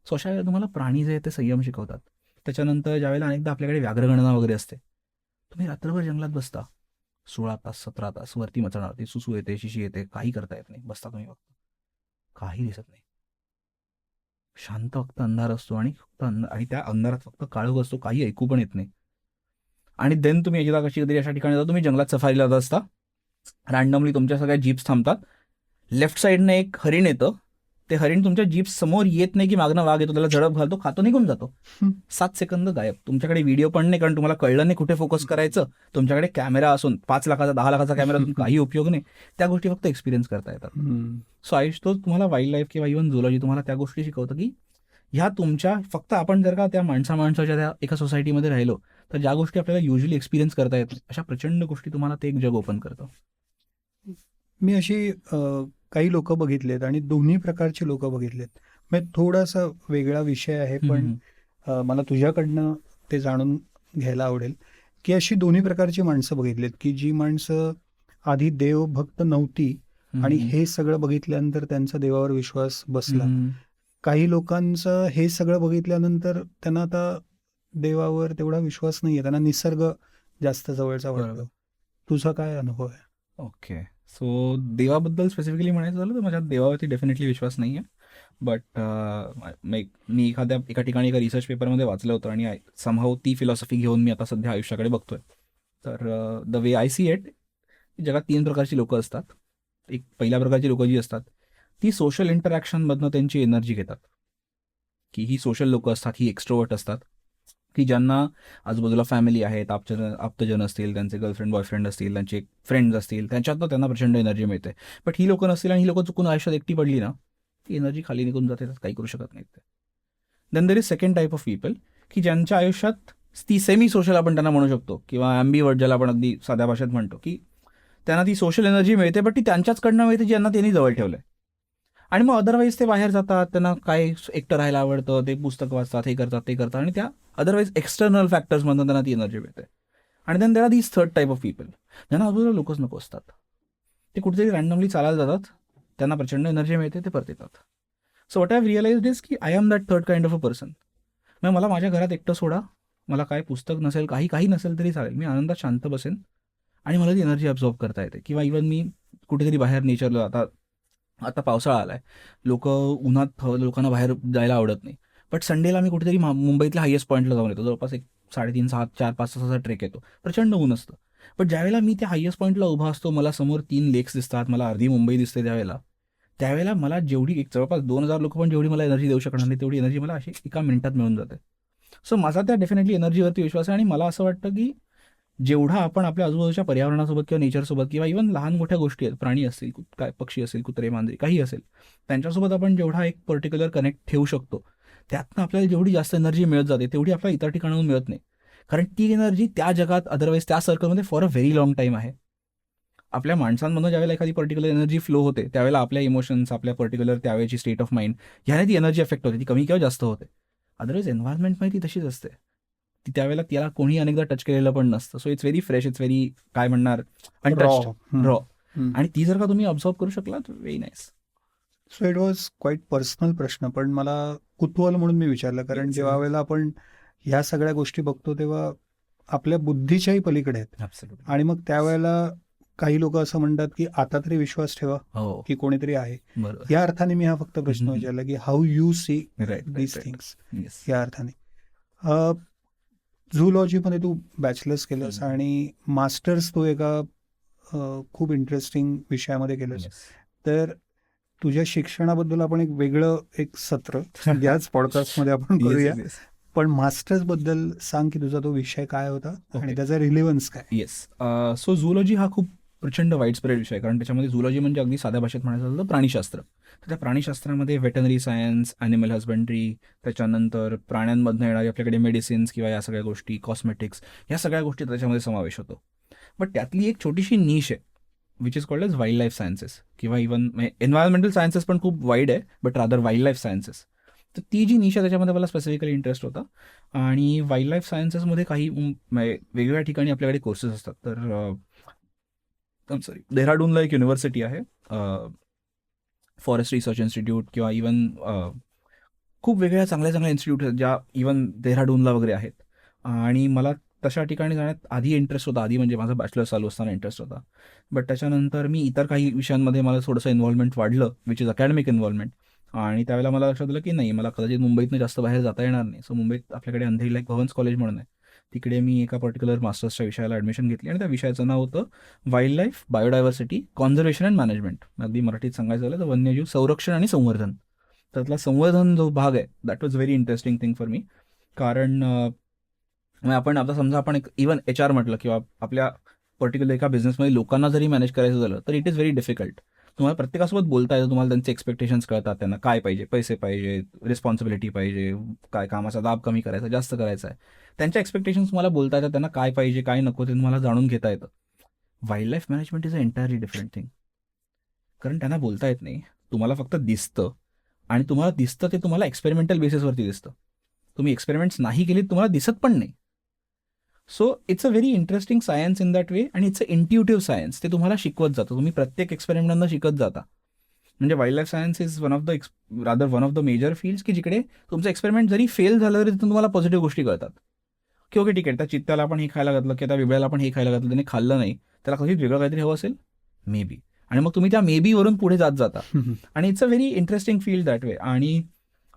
सो अशा वेळेला तुम्हाला प्राणी जे आहे ते संयम शिकवतात. त्याच्यानंतर ज्यावेळेला अनेकदा आपल्याकडे व्याघ्रगणना वगैरे असते, तुम्ही रात्रभर जंगलात बसता, 16 तास 17 तास वरती मचणार, ती सुसू येते, शिशी येते, काही करता येत नाही, बसता तुम्ही फक्त, काही दिसत नाही, शांत फक्त अंधार असतो आणि आणि त्या अंधारात फक्त काळोख असतो, काही ऐकू पण येत नाही. आणि देन तुम्ही एकदा कशी कधी अशा ठिकाणी जाता, तुम्ही जंगलात सफारीला जात असता, रॅन्डमली तुमच्या सगळ्या जीप्स थांबतात, लेफ्ट साईडने एक हरिण येतं, ते हरिण तुमच्या जीप समोर येत नाही की मागणं वाघ येतो, त्याला झडप घालतो, खातो, निघून जातो. 7 सेकंद गायब. तुमच्याकडे व्हिडिओ पण नाही, कारण तुम्हाला कळलं नाही कुठे फोकस करायचं. तुमच्याकडे कॅमेरा असून 5 लाखाचा 10 लाखाचा कॅमेरा असून काही उपयोग नाही. त्या गोष्टी फक्त एक्सपिरियन्स करता येतात. सो आयुष तो तुम्हाला वाईल्ड लाईफ किंवा इव्हन झुलॉजी तुम्हाला त्या गोष्टी शिकवतं की ह्या तुमच्या फक्त आपण जर का त्या माणसाच्या त्या एका सोसायटीमध्ये राहिलो तर ज्या गोष्टी आपल्याला युजली एक्सपिरियन्स करता येत अशा प्रचंड गोष्टी तुम्हाला ते एक जग ओपन करतं. मी अशी काही लोक बघितलेत आणि दोन्ही प्रकारची लोक बघितलेत. म्हणजे थोडासा वेगळा विषय आहे, पण मला तुझ्याकडनं ते जाणून घ्यायला आवडेल की अशी दोन्ही प्रकारची माणसं बघितलेत की जी माणसं आधी देवभक्त नव्हती आणि हे सगळं बघितल्यानंतर त्यांचा देवावर विश्वास बसला. काही लोकांचं हे सगळं बघितल्यानंतर त्यांना आता देवावर तेवढा विश्वास नाहीये, त्यांना निसर्ग जास्त जवळचा वाटतो. तुझा काय अनुभव आहे? ओके, सो देवाबद्दल स्पेसिफिकली म्हणायचं झालं तर माझ्या देवावरती डेफिनेटली विश्वास नाही आहे. बट मी एका ठिकाणी एका रिसर्च पेपरमध्ये वाचलं होतं आणि समहाऊ ती फिलॉसॉफी घेऊन मी आता सध्या आयुष्याकडे बघतोय. तर the way I see it, जगात 3 प्रकारची लोकं असतात. एक पहिल्या प्रकारची लोकं जी असतात ती सोशल इंटरॅक्शनमधनं त्यांची एनर्जी घेतात, की ही सोशल लोकं असतात, ही एक्स्ट्रोवर्ट असतात, की ज्यांना आजूबाजूला फॅमिली आहेत, आप्तजन असतील, त्यांचे गर्लफ्रेंड बॉयफ्रेंड असतील, त्यांचे फ्रेंड्स असतील, त्यांच्यातनं त्यांना प्रचंड एनर्जी मिळते. बट ही लोकं नसतील आणि ही लोकं चुकून आयुष्यात एकटी पडली ना, ती एनर्जी खाली निघून जाते, काही करू शकत नाहीत. Then there is second type of people, की ज्यांच्या आयुष्यात ती सेमी सोशल आपण त्यांना म्हणू शकतो, किंवा ॲम्बिवर्ट ज्याला आपण अगदी साध्या भाषेत म्हणतो, की त्यांना ती सोशल एनर्जी मिळते, बट ती त्यांच्याचकडनं मिळते ज्यांना त्यांनी जवळ ठेवलं आहे. आणि मग अदरवाईज ते बाहेर जातात, त्यांना काय एकटं राहायला आवडतं, ते पुस्तक वाचतात, हे करतात, ते करतात, आणि त्या अदरवाईज एक्सटर्नल फॅक्टर्समधून त्यांना ती एनर्जी मिळते. आणि then there are these third type of people, ज्यांना आजूबाजूला लोकच नको असतात, ते कुठेतरी रँडमली चालायला जातात, त्यांना प्रचंड एनर्जी मिळते, ते परत येतात. So what I have realised is की I am that third kind of a person. मग मला माझ्या घरात एकटं सोडा, मला काय पुस्तक नसेल, काही नसेल तरी चालेल, मी आनंदात शांत बसेन आणि मला ती एनर्जी ॲब्झॉर्ब करता येते. किंवा इव्हन मी कुठेतरी बाहेर नेचरला, आता पावसाळा आला आहे, उन्हात लोकांना बाहेर जायला आवडत नाही, बट संडेला मी कुठेतरी मुंबईतल्या हायेस्ट पॉईंटला जाऊन येतो, जवळपास 3.5, 6, 4, 5 तासाचा ट्रेक येतो, प्रचंड ऊन असतं. बट ज्यावेळेला मी त्या हायेस्ट पॉईंटला उभा असतो, मला समोर 3 लेक्स दिसतात, मला अर्धी मुंबई दिसते, त्यावेळेला मला जेवढी एक जवळपास 2000 लोक पण जेवढी मला एनर्जी देऊ शकणार नाही तेवढी एनर्जी मला अशी एका मिनिटात मिळून जाते. सो माझा त्या डेफिनेटली एनर्जीवरती विश्वास आहे. आणि मला असं वाटतं की जेवढा आपण आपल्या आजूबाजूच्या पर्यावरणासोबत किंवा नेचरसोबत किंवा इव्हन लहान मोठ्या गोष्टी आहेत, प्राणी असतील, काय पक्षी असेल, कुत्रे मांजरे काही असेल, त्यांच्यासोबत आपण जेवढा एक पर्टिक्युलर कनेक्ट ठेवू शकतो, त्यातनं आपल्याला जेवढी जास्त एनर्जी मिळत जाते तेवढी आपल्याला इतर ठिकाणाहून मिळत नाही. कारण ती एनर्जी त्या जगात अदरवाईज त्या सर्कलमध्ये for a very long time आहे. आपल्या माणसांमधून ज्यावेळेला एखादी पर्टिक्युलर एनर्जी फ्लो होते त्यावेळेला आपल्या इमोशन्स, आपल्या पर्टिक्युलर त्यावेळेची स्टेट ऑफ माइंड, ह्याने ती एनर्जी अफेक्ट होते, ती कमी किंवा जास्त होते. अदरवाईज एन्व्हायरमेंटमध्ये ती तशीच असते, ती त्यावेळेला त्याला कोणी अनेकदा टच केलेलं पण नसतं. So it's very fresh, it's very काय म्हणणार अनटच्ड, रॉ. आणि ती जर का तुम्ही ऑब्झर्व करू शकला तर very nice. So it was quite personal प्रश्न, पण मला कुतूहल म्हणून मी विचारलं, कारण जेव्हा वेळेला आपण ह्या सगळ्या गोष्टी बघतो तेव्हा आपल्या बुद्धीच्याही पलीकडे आहेत. आणि मग त्यावेळेला काही लोक असं म्हणतात की आता तरी विश्वास ठेवा की कोणीतरी आहे. या अर्थाने मी हा फक्त प्रश्न विचारला की how you see these things, या अर्थाने. झूलॉजीमध्ये तू बॅचलर्स केलंस आणि मास्टर्स तू एका खूप इंटरेस्टिंग विषयामध्ये केलंस. तर तुझ्या शिक्षणाबद्दल आपण एक सत्र याच पॉडकास्टमध्ये आपण करूया. पण मास्टर्स बद्दल सांग की तुझा तो विषय काय होता आणि त्याचा रिलेव्हन्स काय. येस. सो झूलॉजी हा खूप प्रचंड वाईड स्प्रेड विषय आहे, कारण त्याच्यामध्ये झूलॉजी म्हणजे अगदी साध्या भाषेत म्हणायचं झालं तर प्राणीशास्त्र. तर त्या प्राणीशास्त्रामध्ये वेटनरी सायन्स, ॲनिमल हजबंड्री, त्याच्यानंतर प्राण्यांमधनं येणारी आपल्याकडे मेडिसिन्स किंवा या सगळ्या गोष्टी, कॉस्मेटिक्स, या सगळ्या गोष्टी त्याच्यामध्ये समावेश होतो. बट त्यातली एक छोटीशी नीश आहे which is called as wild life sciences, किंवा इव्हन एन्व्हायरमेंटल सायन्सेस पण खूप वाईड आहे, but rather wild life sciences. तर ती जी नीश आहे त्याच्यामध्ये मला स्पेसिफिकली इंटरेस्ट होता. आणि वाईल्ड लाईफ सायन्सेसमध्ये काही वेगवेगळ्या ठिकाणी आपल्याकडे कोर्सेस असतात. तर डेहराडूनला एक युनिव्हर्सिटी आहे, फॉरेस्ट रिसर्च इन्स्टिट्यूट, किंवा इवन खूप वेगळ्या चांगल्या इन्स्टिट्यूट आहेत ज्या इवन डेहराडूनला वगैरे आहेत. आणि मला तशा ठिकाणी जाण्यात आधी इंटरेस्ट होता, आधी म्हणजे माझं बॅचलर चालू असताना इंटरेस्ट होता. बट त्याच्यानंतर मी इतर काही विषयांमध्ये मला थोडंसं इन्व्हॉल्वमेंट वाढलं, विच इज अकॅडमिक इन्व्हॉल्वमेंट. आणि त्यावेळेला मला लक्षात आलं की नाही, मला कदाचित मुंबईतनं जास्त बाहेर जाता येणार नाही. सो मुंबईत आपल्याकडे अंधेरीला एक भवन्स कॉलेज म्हणून आहे, तिकडे मी एका पर्टिक्युलर मास्टर्सच्या विषयाला ॲडमिशन घेतली. आणि त्या विषयाचं नाव होतं wild life, biodiversity, conservation and management. अगदी मराठीत सांगायचं झालं तर वन्यजीव संरक्षण आणि संवर्धन. त्यातला संवर्धन जो भाग आहे that was very interesting thing for me. कारण आपण आता समजा आपण एक इवन HR म्हटलं किंवा आपल्या पर्टिक्युलर एका बिझनेसमध्ये लोकांना जरी मॅनेज करायचं झालं तर इट इज व्हेरी डिफिकल्ट. तुम्हाला प्रत्येकासोबत बोलता येतं, तुम्हाला त्यांचे एक्सपेक्टेशन्स कळतात, त्यांना काय पाहिजे, पैसे पाहिजे, रिस्पॉन्सिबिलिटी पाहिजे, काय कामाचा दाब कमी करायचा, जास्त करायचा आहे, त्यांच्या एक्सपेक्टेशन्स तुम्हाला बोलता येतात, त्यांना काय पाहिजे काय नको ते तुम्हाला जाणून घेता येतं. Wild life management is a entirely different thing, कारण त्यांना बोलता येत नाही, तुम्हाला फक्त दिसतं, आणि तुम्हाला दिसतं ते तुम्हाला एक्सपेरिमेंटल बेसिसवरती दिसतं. तुम्ही एक्सपेरिमेंट्स नाही केलीत तुम्हाला दिसत पण नाही. So it's a very interesting science in that way, आणि इट्स अ इंट्युटिव्ह सायन्स. ते तुम्हाला शिकवत जातं, तुम्ही प्रत्येक एक्सपेरिमेंटनं शिकत जाता. म्हणजे wildlife science is one of the major fields की जिकडे तुमचं एक्सपेरिमेंट जरी फेल झालं तरी तुम्हाला पॉझिटिव्ह गोष्टी कळतात. की ओके ठीक आहे, त्या चित्त्याला आपण हे खायला घातलं किंवा त्या बिबळ्याला आपण हे खायला घातलं, त्याने खाल्लं नाही, त्याला कधी वेगळं काहीतरी हवं असेल मे बी, आणि मग तुम्ही त्या मे बीवरून पुढे जात जाता. आणि it's a very interesting field that way. आणि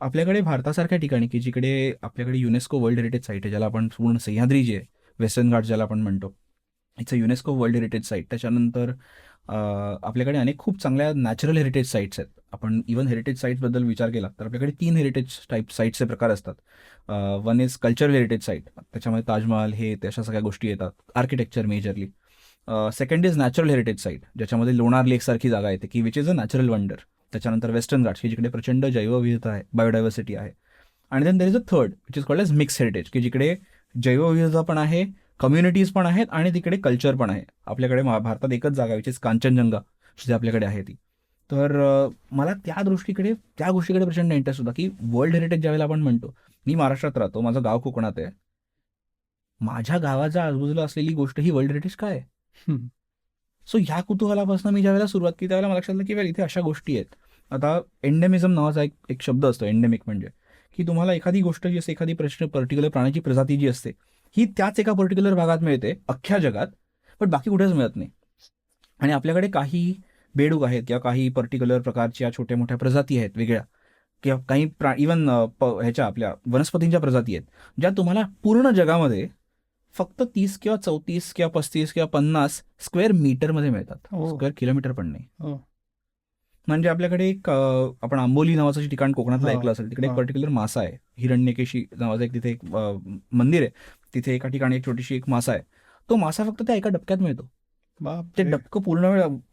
आपल्याकडे भारतासारख्या ठिकाणी की जिकडे आपल्याकडे युनेस्को वर्ल्ड हेरिटेज साईट आहे, ज्याला आपण पूर्ण सह्याद्री जे आहे, वेस्टर्न घाट ज्याला आपण म्हणतो, it's a UNESCO world heritage site. त्याच्यानंतर आपल्याकडे अनेक खूप चांगल्या नॅचरल हेरिटेज साईट्स आहेत. आपण इव्हन हेरिटेज साईट्सबद्दल विचार केला तर आपल्याकडे 3 हेरिटेज टाईप साईट्सचे प्रकार असतात. One is cultural heritage site, त्याच्यामध्ये ताजमहाल हे अशा सगळ्या गोष्टी येतात, architecture majorly. Second is natural heritage site, ज्याच्यामध्ये लोणार लेकसारखी जागा येते की which is a natural wonder. त्याच्यानंतर वेस्टर्न घाट्स की जिकडे प्रचंड जैवविविधता आहे, बायोडायव्हर्सिटी आहे. आणि then there is a third which is called as mix heritage, की जिकडे जैवविविधता पण आहे, कम्युनिटीज पण आहेत, आणि तिकडे कल्चर पण आहे. आपल्याकडे भारतात एकच जागा विच इज कांचनजंगा जे आपल्याकडे आहे ती. तर मला त्या गोष्टीकडे प्रचंड इंटरेस्ट होता की वर्ल्ड हेरिटेज ज्यावेळेला आपण म्हणतो, मी महाराष्ट्रात राहतो, माझं गाव कोकणात आहे, माझ्या गावाच्या आजूबाजूला असलेली गोष्ट ही वर्ल्ड हेरिटेज काय आहे. सो ह्या कुतूहलापासून मी ज्यावेळेला सुरुवात केली त्यावेळेला मला लक्षात आलं की वेळ इथे अशा गोष्टी आहेत. आता एंडेमिझम नावाचा एक शब्द असतो, एंडेमिक म्हणजे की तुम्हाला एखादी गोष्ट जी असते, एखादी पर्टिक्युलर प्राण्याची प्रजाती जी असते ही त्याच एका पर्टिक्युलर भागात मिळते अख्ख्या जगात, पण बाकी कुठेच मिळत नाही. आणि आपल्याकडे काही बेडूक आहेत किंवा काही पर्टिक्युलर प्रकारच्या छोट्या मोठ्या प्रजाती आहेत वेगळ्या, किंवा काही इव्हन ह्याच्या आपल्या वनस्पतींच्या प्रजाती आहेत ज्या तुम्हाला पूर्ण जगामध्ये फक्त 30 किंवा 34 किंवा 35 किंवा 50 स्क्वेअर मीटरमध्ये मिळतात, स्क्वेअर किलोमीटर पण नाही. म्हणजे आपल्याकडे एक आपण आंबोली नावाचं ठिकाण कोकणातलं ऐकलं असेल, तिकडे एक पर्टिक्युलर मासा आहे, हिरण्यकेशी नावाचं एक तिथे एक मंदिर आहे, तिथे एका ठिकाणी एक छोटीशी एक मासा आहे. तो मासा फक्त त्या एका डबक्यात मिळतो. ते डबकं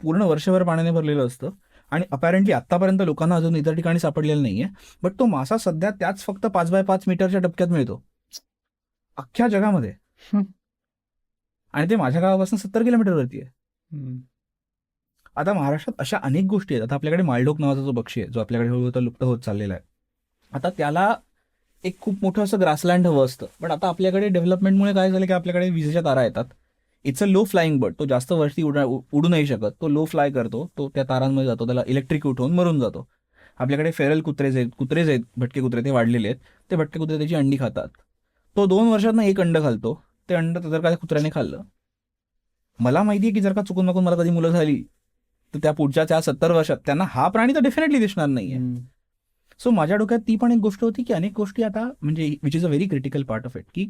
पूर्ण वर्षभर पाण्याने भरलेलं असतं, आणि अपॅरेंटली आतापर्यंत लोकांना अजून इतर ठिकाणी सापडलेलं नाहीये. बट तो मासा सध्या त्याच फक्त 5x5 मीटरच्या डबक्यात मिळतो अख्ख्या जगामध्ये, आणि ते माझ्या गावापासून 70 किलोमीटरवरती आहे. आता महाराष्ट्रात अशा अनेक गोष्टी आहेत. आता आपल्याकडे मालडोक नावाचा जो पक्षी आहे, जो आपल्याकडे हळूहळू लुप्त होत चाललेला आहे, आता त्याला एक खूप मोठं असं ग्रासलँड हवं असतं. पण आता आपल्याकडे डेव्हलपमेंटमुळे काय झालं की आपल्याकडे विजेच्या तारा येतात. It's a low flying bird, तो जास्त वरती उडू नाही शकत, तो लो फ्लाय करतो, तो त्या तारांमध्ये जातो, त्याला इलेक्ट्रिक उठवून मरून जातो. आपल्याकडे फेरल कुत्रेज आहेत, भटके कुत्रे, ते वाढलेले आहेत, ते भटके कुत्रे त्याची अंडी खातात. तो 2 वर्षांना एक अंड घालतो, ते अंड जर का कुत्र्याने खाल्लं, मला माहिती आहे की जर का चुकून माकून मला कधी मुलं झाली तर त्या पुढच्या 70 वर्षात त्यांना हा प्राणी तर डेफिनेटली दिसणार नाहीये. सो माझ्या डोक्यात ती पण एक गोष्ट होती की अनेक गोष्टी आता म्हणजे which is a very critical part of it, की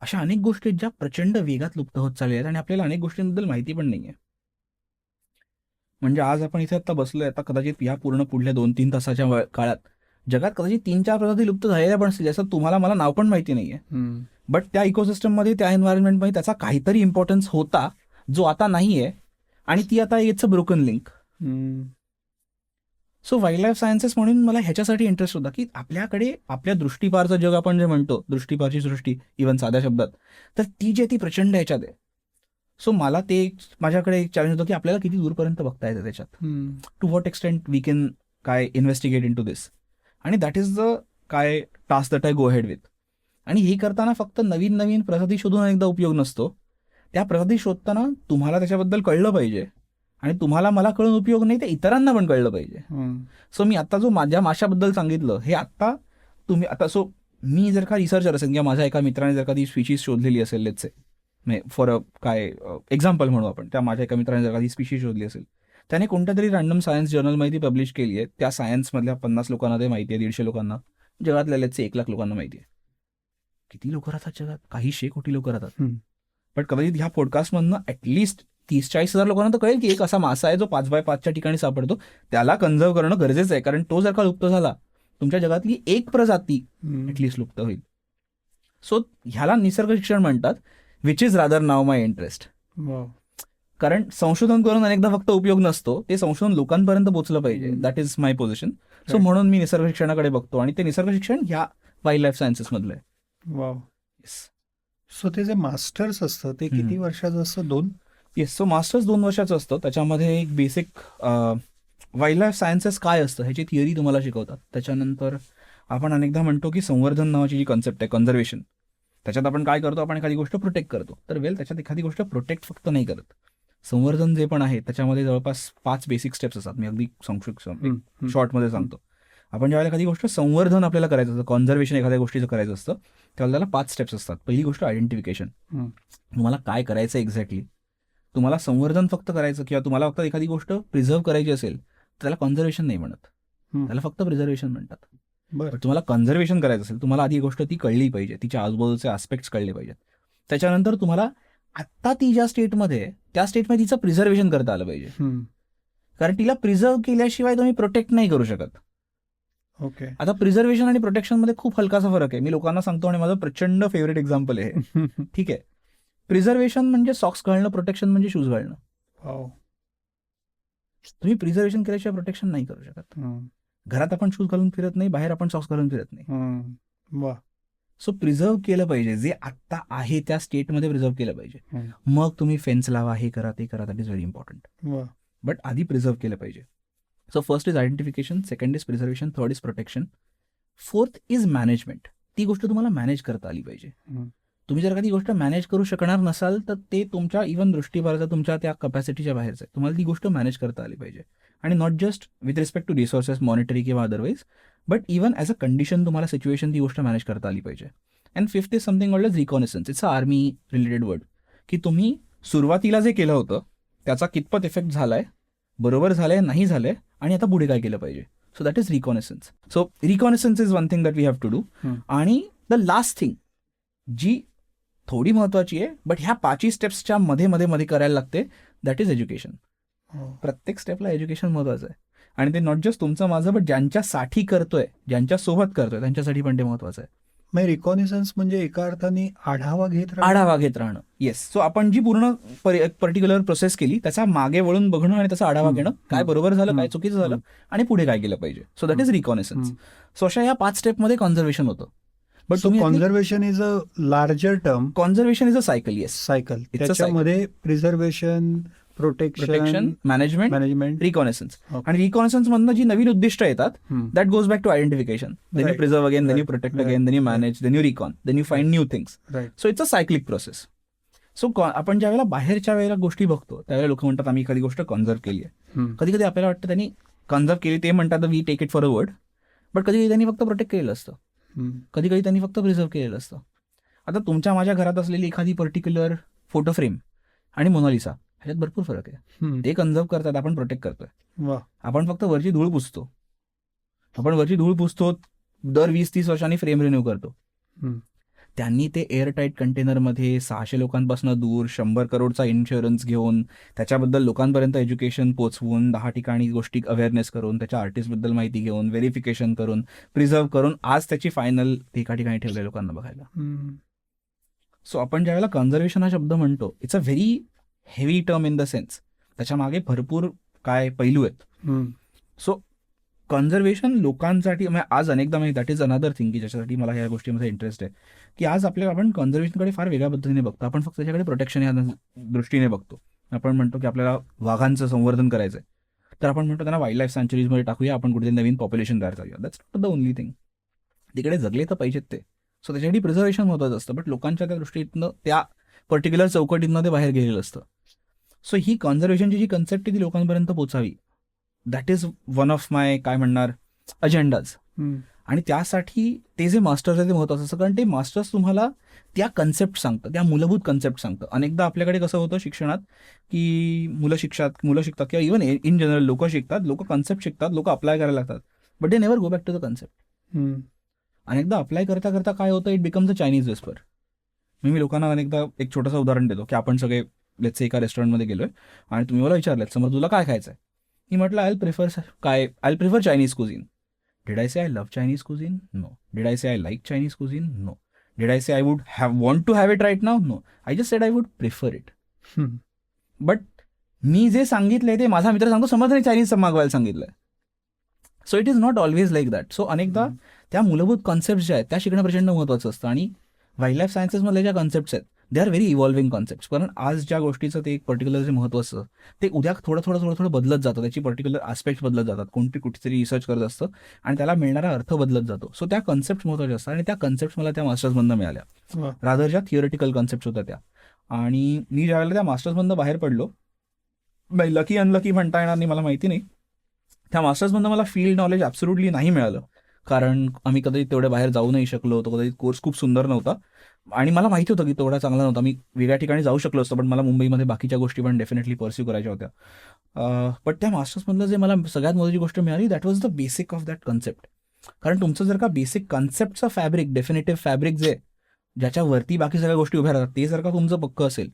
अशा अनेक गोष्टी आहेत ज्या प्रचंड वेगात लुप्त होत चालल्या आहेत आणि आपल्याला अनेक गोष्टींबद्दल माहिती पण नाहीये. म्हणजे आज आपण इथे आता बसलोय, आता कदाचित या पूर्ण पुढल्या 2-3 तासाच्या काळात जगात कदाचित 3-4 प्रजाती लुप्त झालेल्या पण असतील, ज्याचं तुम्हाला मला नाव पण माहिती नाहीये. बट त्या इकोसिस्टममध्ये, त्या एन्व्हायरमेंटमध्ये त्याचा काहीतरी इम्पॉर्टन्स होता जो आता नाहीये, आणि ती आता it's a broken link. So wild life sciences म्हणून मला ह्याच्यासाठी इंटरेस्ट होता की आपल्याकडे आपल्या दृष्टीपारचं जग आपण जे म्हणतो, दृष्टीपारची सृष्टी इव्हन साध्या शब्दात, तर ती जी आहे ती प्रचंड ह्याच्यात आहे. सो मला ते माझ्याकडे एक चॅलेंज होतं की आपल्याला किती दूरपर्यंत बघता येतं त्याच्यात, to what extent we can काय इन्व्हेस्टिगेट इन टू दिस, आणि दॅट इज द काय task that I go head with. आणि हे करताना फक्त नवीन नवीन प्रजाती शोधून अनेकदा उपयोग नसतो, त्या प्रजाती शोधताना तुम्हाला त्याच्याबद्दल कळलं पाहिजे, आणि तुम्हाला मला कळून उपयोग नाही, ते इतरांना पण कळलं पाहिजे. सो मी आता जो माझ्या माशाबद्दल सांगितलं हे आता तुम्ही आता, सो मी जर का रिसर्चर असेल किंवा माझ्या एका मित्राने जर का ती स्पीशीज शोधलेली असेल, लेट्स से फॉर अ काय एक्झाम्पल म्हणू आपण, त्या माझ्या एका मित्राने जर का ती स्पीशीज शोधली असेल, त्याने कोणत्या तरी रँडम सायन्स जर्नलमध्ये ती पब्लिश केली आहे, त्या सायन्समधल्या 50 लोकांना ते माहिती आहे, 150 लोकांना, जगातल्या लेट्स से 1 लाख लोकांना माहिती आहे. किती लोक राहतात जगात? काही 100 कोटी लोक राहतात. बट कदाचित ह्या पॉडकास्टमधनं ॲटलिस्ट 30-40 हजार लोकांना तर कळेल की एक असा मासा आहे जो 5x5च्या ठिकाणी सापडतो, त्याला कन्झर्व करणं गरजेचं आहे, कारण तो जर का लुप्त झाला तुमच्या जगातली एक प्रजाती ॲटलिस्ट लुप्त होईल. सो ह्याला निसर्ग शिक्षण म्हणतात, which is rather now my interest. कारण संशोधन करून अनेकदा फक्त उपयोग नसतो, ते संशोधन लोकांपर्यंत पोहोचलं पाहिजे. That is my position. So म्हणून मी निसर्ग शिक्षणाकडे बघतो, आणि ते निसर्ग शिक्षण ह्या वाईल्ड लाईफ सायन्सेस मधलं आहे. वाव. सो ते जे मास्टर्स असतं ते किती वर्षाचं असतं? 2? येस. सो मास्टर्स 2 वर्षाचं असतं. त्याच्यामध्ये एक बेसिक वाईल्ड लाईफ सायन्सेस काय असतं ह्याची थिअरी तुम्हाला शिकवतात. त्याच्यानंतर आपण अनेकदा म्हणतो की संवर्धन नावाची जी कन्सेप्ट आहे, कन्झर्वेशन, त्याच्यात आपण काय करतो, आपण एखादी गोष्ट प्रोटेक्ट करतो. तर त्याच्यात एखादी गोष्ट प्रोटेक्ट फक्त नाही करत, संवर्धन जे पण आहे त्याच्यामध्ये जवळपास 5 बेसिक स्टेप्स असतात. मी अगदी शॉर्टमध्ये सांगतो. आपण ज्यावेळेला एखादी गोष्ट संवर्धन आपल्याला करायचं असतं, कॉन्झर्वेशन एखाद्या गोष्टीचं करायचं असतं, त्यावेळेला त्याला 5 स्टेप्स असतात. पहिली गोष्ट आयडेंटिफिकेशन. तुम्हाला काय करायचं एक्झॅक्टली. तुम्हाला संवर्धन फक्त करायचं किंवा तुम्हाला फक्त एखादी गोष्ट प्रिझर्व्ह करायची असेल तर त्याला कॉन्झर्वेशन नाही म्हणत, त्याला फक्त प्रिझर्वेशन म्हणतात. बरं, तुम्हाला कन्झर्वेशन करायचं असेल, तुम्हाला आधी गोष्ट ती कळली पाहिजे, तिच्या आजूबाजूचे आस्पेक्ट्स कळले पाहिजेत. त्याच्यानंतर तुम्हाला आत्ता ती ज्या स्टेटमध्ये त्या स्टेटमध्ये तिचं प्रिझर्वेशन करता आलं पाहिजे, कारण तिला प्रिझर्व्ह केल्याशिवाय तुम्ही प्रोटेक्ट नाही करू शकत. ओके. आता प्रिझर्वेशन आणि प्रोटेक्शन मध्ये खूप हलकासा फरक आहे. मी लोकांना सांगतो आणि माझं प्रचंड फेवरेट एक्झाम्पल आहे. ठीक आहे, प्रिझर्वेशन म्हणजे सॉक्स घालणं, प्रोटेक्शन म्हणजे शूज घालणं. तुम्ही प्रिझर्वेशन केल्याशिवाय प्रोटेक्शन नाही करू शकत. घरात आपण शूज घालून फिरत नाही, बाहेर आपण सॉक्स घालून फिरत नाही. सो प्रिझर्व्ह केलं पाहिजे, जे आत्ता आहे त्या स्टेटमध्ये प्रिझर्व्ह केलं पाहिजे. मग तुम्ही फेन्स लावा, हे करा, ते करा, that is very important. But आधी प्रिझर्व्ह केलं पाहिजे. So first is identification, second is preservation, third is protection, fourth is management. ती गोष्ट तुम्हाला मॅनेज करता आली पाहिजे. तुम्ही जर का ती गोष्ट मॅनेज करू शकणार नसाल तर ते तुमच्या इव्हन दृष्टीपारचा, तुमच्या त्या कपॅसिटीच्या बाहेरचं आहे. तुम्हाला ती गोष्ट मॅनेज करता आली पाहिजे, आणि not just with respect to resources, monetary किंवा otherwise, but even as a condition तुम्हाला सिच्युएशन ती गोष्ट मॅनेज करता आली पाहिजे. And fifth is something called as reconnaissance. It's a army related word, की तुम्ही सुरुवातीला जे केलं होतं त्याचा कितपत इफेक्ट झालाय, बरोबर झालंय, नाही झालंय, आणि आता पुढे काय केलं पाहिजे. So that is reconnaissance. So reconnaissance is one thing that we have to do. आणि द लास्ट थिंग जी थोडी महत्वाची आहे, बट ह्या 5 स्टेप्सच्या मध्ये करायला लागते, दॅट इज एज्युकेशन. प्रत्येक स्टेपला एज्युकेशन महत्वाचं आहे, आणि ते नॉट जस्ट तुमचं माझं, बट ज्यांच्यासाठी करतोय, ज्यांच्या सोबत करतोय त्यांच्यासाठी पण ते महत्वाचं आहे. मग रिकॉनिसन्स म्हणजे एका अर्थाने आढावा घेत राहणं. येस. सो आपण जी पूर्ण पर्टिक्युलर प्रोसेस केली त्याचा मागे वळून बघणं आणि त्याचा आढावा घेणं, काय बरोबर झालं, काय चुकीचं झालं, आणि पुढे काय केलं पाहिजे. So that is reconnaissance. So अशा या 5 स्टेपमध्ये कॉन्झर्वेशन होतं. But conservation is a larger term. Conservation is a cycle. Yes, cycle. त्याच्यामध्ये प्रिझर्वेशन, प्रोटेक्शन, मॅनेजमेंट, रिकॉनिसन्स. आणि रिकॉनिसन्स मधनं जी नवीन उद्दिष्ट येतात, that goes back to identification. Then you preserve again, then you protect again, then you manage, then you recon, then you find new things. So it's a cyclic process. So आपण ज्या वेळेला बाहेरच्या वेळेला गोष्टी बघतो त्यावेळेला लोक म्हणतात आम्ही एखादी गोष्ट कन्झर्व केली आहे. कधी कधी आपल्याला वाटतं त्यांनी कन्झर्व केली, ते म्हणतात we take it for a word, but कधी कधी त्यांनी फक्त प्रोटेक्ट केलेलं असतं, कधी कधी त्यांनी फक्त प्रिझर्व केलेलं असतं. आता तुमच्या माझ्या घरात असलेली एखादी पर्टिक्युलर फोटो फ्रेम आणि मोनालिसा ह्याच्यात भरपूर फरक आहे. ते कन्झर्व करतात, आपण प्रोटेक्ट करतोय. आपण फक्त वरची धूळ पुसतो, दर 20-30 वर्षांनी फ्रेम रिन्यू करतो. त्यांनी ते एअरटाईट कंटेनरमध्ये 600 लोकांपासून दूर 100 करोडचा इन्शुरन्स घेऊन त्याच्याबद्दल लोकांपर्यंत एज्युकेशन पोचवून 10 ठिकाणी गोष्टी अवेअरनेस करून त्याच्या आर्टिस्टबद्दल माहिती घेऊन व्हेरिफिकेशन करून प्रिझर्व करून आज त्याची फायनल एका ठिकाणी ठेवले लोकांना बघायला. सो आपण ज्यावेळेला कन्झर्वेशन हा शब्द म्हणतो it's a very heavy term in the sense, त्याच्या मागे भरपूर काय पैलू आहेत. सो कन्झर्वेशन लोकांसाठी आज अनेकदा म्हणजे दॅट इज अनदर थिंग की ज्याच्यासाठी मला या गोष्टीमध्ये इंटरेस्ट आहे की आज आपण कन्झर्वेशनकडे फार वेगळ्या पद्धतीने बघतो. आपण फक्त त्याच्याकडे प्रोटेक्शन या दृष्टीने बघतो. आपण म्हणतो की आपल्याला वाघांचं संवर्धन करायचं आहे तर आपण म्हणतो त्यांना वाईल्ड लाईफ सँच्युरीजमध्ये टाकूया, आपण कुठेतरी नवीन पॉप्युलेशन तयार करूया. That's not the only thing. तिकडे जगले तर पाहिजेत ते. सो त्याच्यासाठी प्रिझर्वेशन महत्त्वाचं असतं, बट लोकांच्या त्या दृष्टीतनं त्या पर्टिक्युलर चौकटीतनं ते बाहेर गेलेलं असतं. सो ही कन्झर्वेशनची जी कन्सेप्ट आहे ती लोकांपर्यंत पोचावी, दॅट इज वन ऑफ माय काय म्हणणार अजेंडाज. आणि त्यासाठी ते जे मास्टर्स आहे ते महत्त्वाचं असतं, कारण ते मास्टर्स तुम्हाला त्या कन्सेप्ट सांगतं, त्या मूलभूत कन्सेप्ट सांगतं. अनेकदा आपल्याकडे कसं होतं शिक्षणात की मुलं शिकतात किंवा इव्हन इन जनरल लोक शिकतात, लोक कन्सेप्ट शिकतात, लोक अप्लाय करायला लागतात, but they never go back to the concept. अनेकदा अप्लाय करता करता काय होतं, it becomes a Chinese whisper. मी लोकांना अनेकदा एक छोटंसं उदाहरण देतो की आपण सगळे लेट्स से एका रेस्टॉरंटमध्ये गेलोय आणि तुम्ही मला विचारलं समोर तुला काय खायचं आहे, मी म्हटलं I prefer Chinese cuisine. Did I say I love Chinese cuisine? No. Did I say I like Chinese cuisine? No. Did I say I would want to have it right now? No. I just said I would prefer it. But मी जे सांगितलंय ते माझा मित्र सांगतो समज Chinese मागवायला सांगितलंय. So it is not always like that. So अनेकदा त्या मूलभूत कॉन्सेप्ट ज्या आहेत त्या शिकणं प्रचंड महत्त्वाचं असतं. आणि वाईल्ड लाईफ सायन्सेसमधले ज्या कॉन्सेप्ट्स आहेत they are very evolving concepts. कारण आज ज्या गोष्टीचं ते एक पर्टिक्युलर जे महत्त्व असतं ते उद्या थोडं बदलत जातं, त्याची पर्टिक्युलर आस्पेक्ट बदलत जातात, कुठेतरी रिसर्च करत असतं आणि त्याला मिळणारा अर्थ बदलत जातो. सो त्या कॉन्सेप्ट महत्त्वाच्या असतात आणि त्या कॉन्सेप्ट मला त्या मास्टर्समधनं मिळाल्या. रादर ज्या थिअरिटिकल कॉन्सेप्ट होत्या त्या. आणि मी ज्यावेळेला त्या मास्टर्समधनं बाहेर पडलो, लकी अनलकी म्हणता येणार नाही मला माहिती नाही, त्या मास्टर्समधनं मला फील्ड नॉलेज ॲब्सोल्युटली नाही मिळालं. कारण आम्ही कधी तेवढे बाहेर जाऊ नाही शकलो, तो कधी कोर्स खूप सुंदर नव्हता आणि मला माहिती होतं की तेवढा चांगला नव्हता. मी वेगळ्या ठिकाणी जाऊ शकलो असतो, पण मला मुंबईमध्ये बाकीच्या गोष्टी पण डेफिनेटली परस्यू करायच्या होत्या. बट त्या मास्टर्समधलं जे मला सगळ्यात महत्त्वाची गोष्ट मिळाली that was the basic of that concept. कारण तुमचं जर का बेसिक कन्सेप्टचं फॅब्रिक, डेफिनेटिव्ह फॅब्रिक जे ज्याच्यावरती बाकी सगळ्या गोष्टी उभ्या राहतात ते जर का तुमचं पक्कं असेल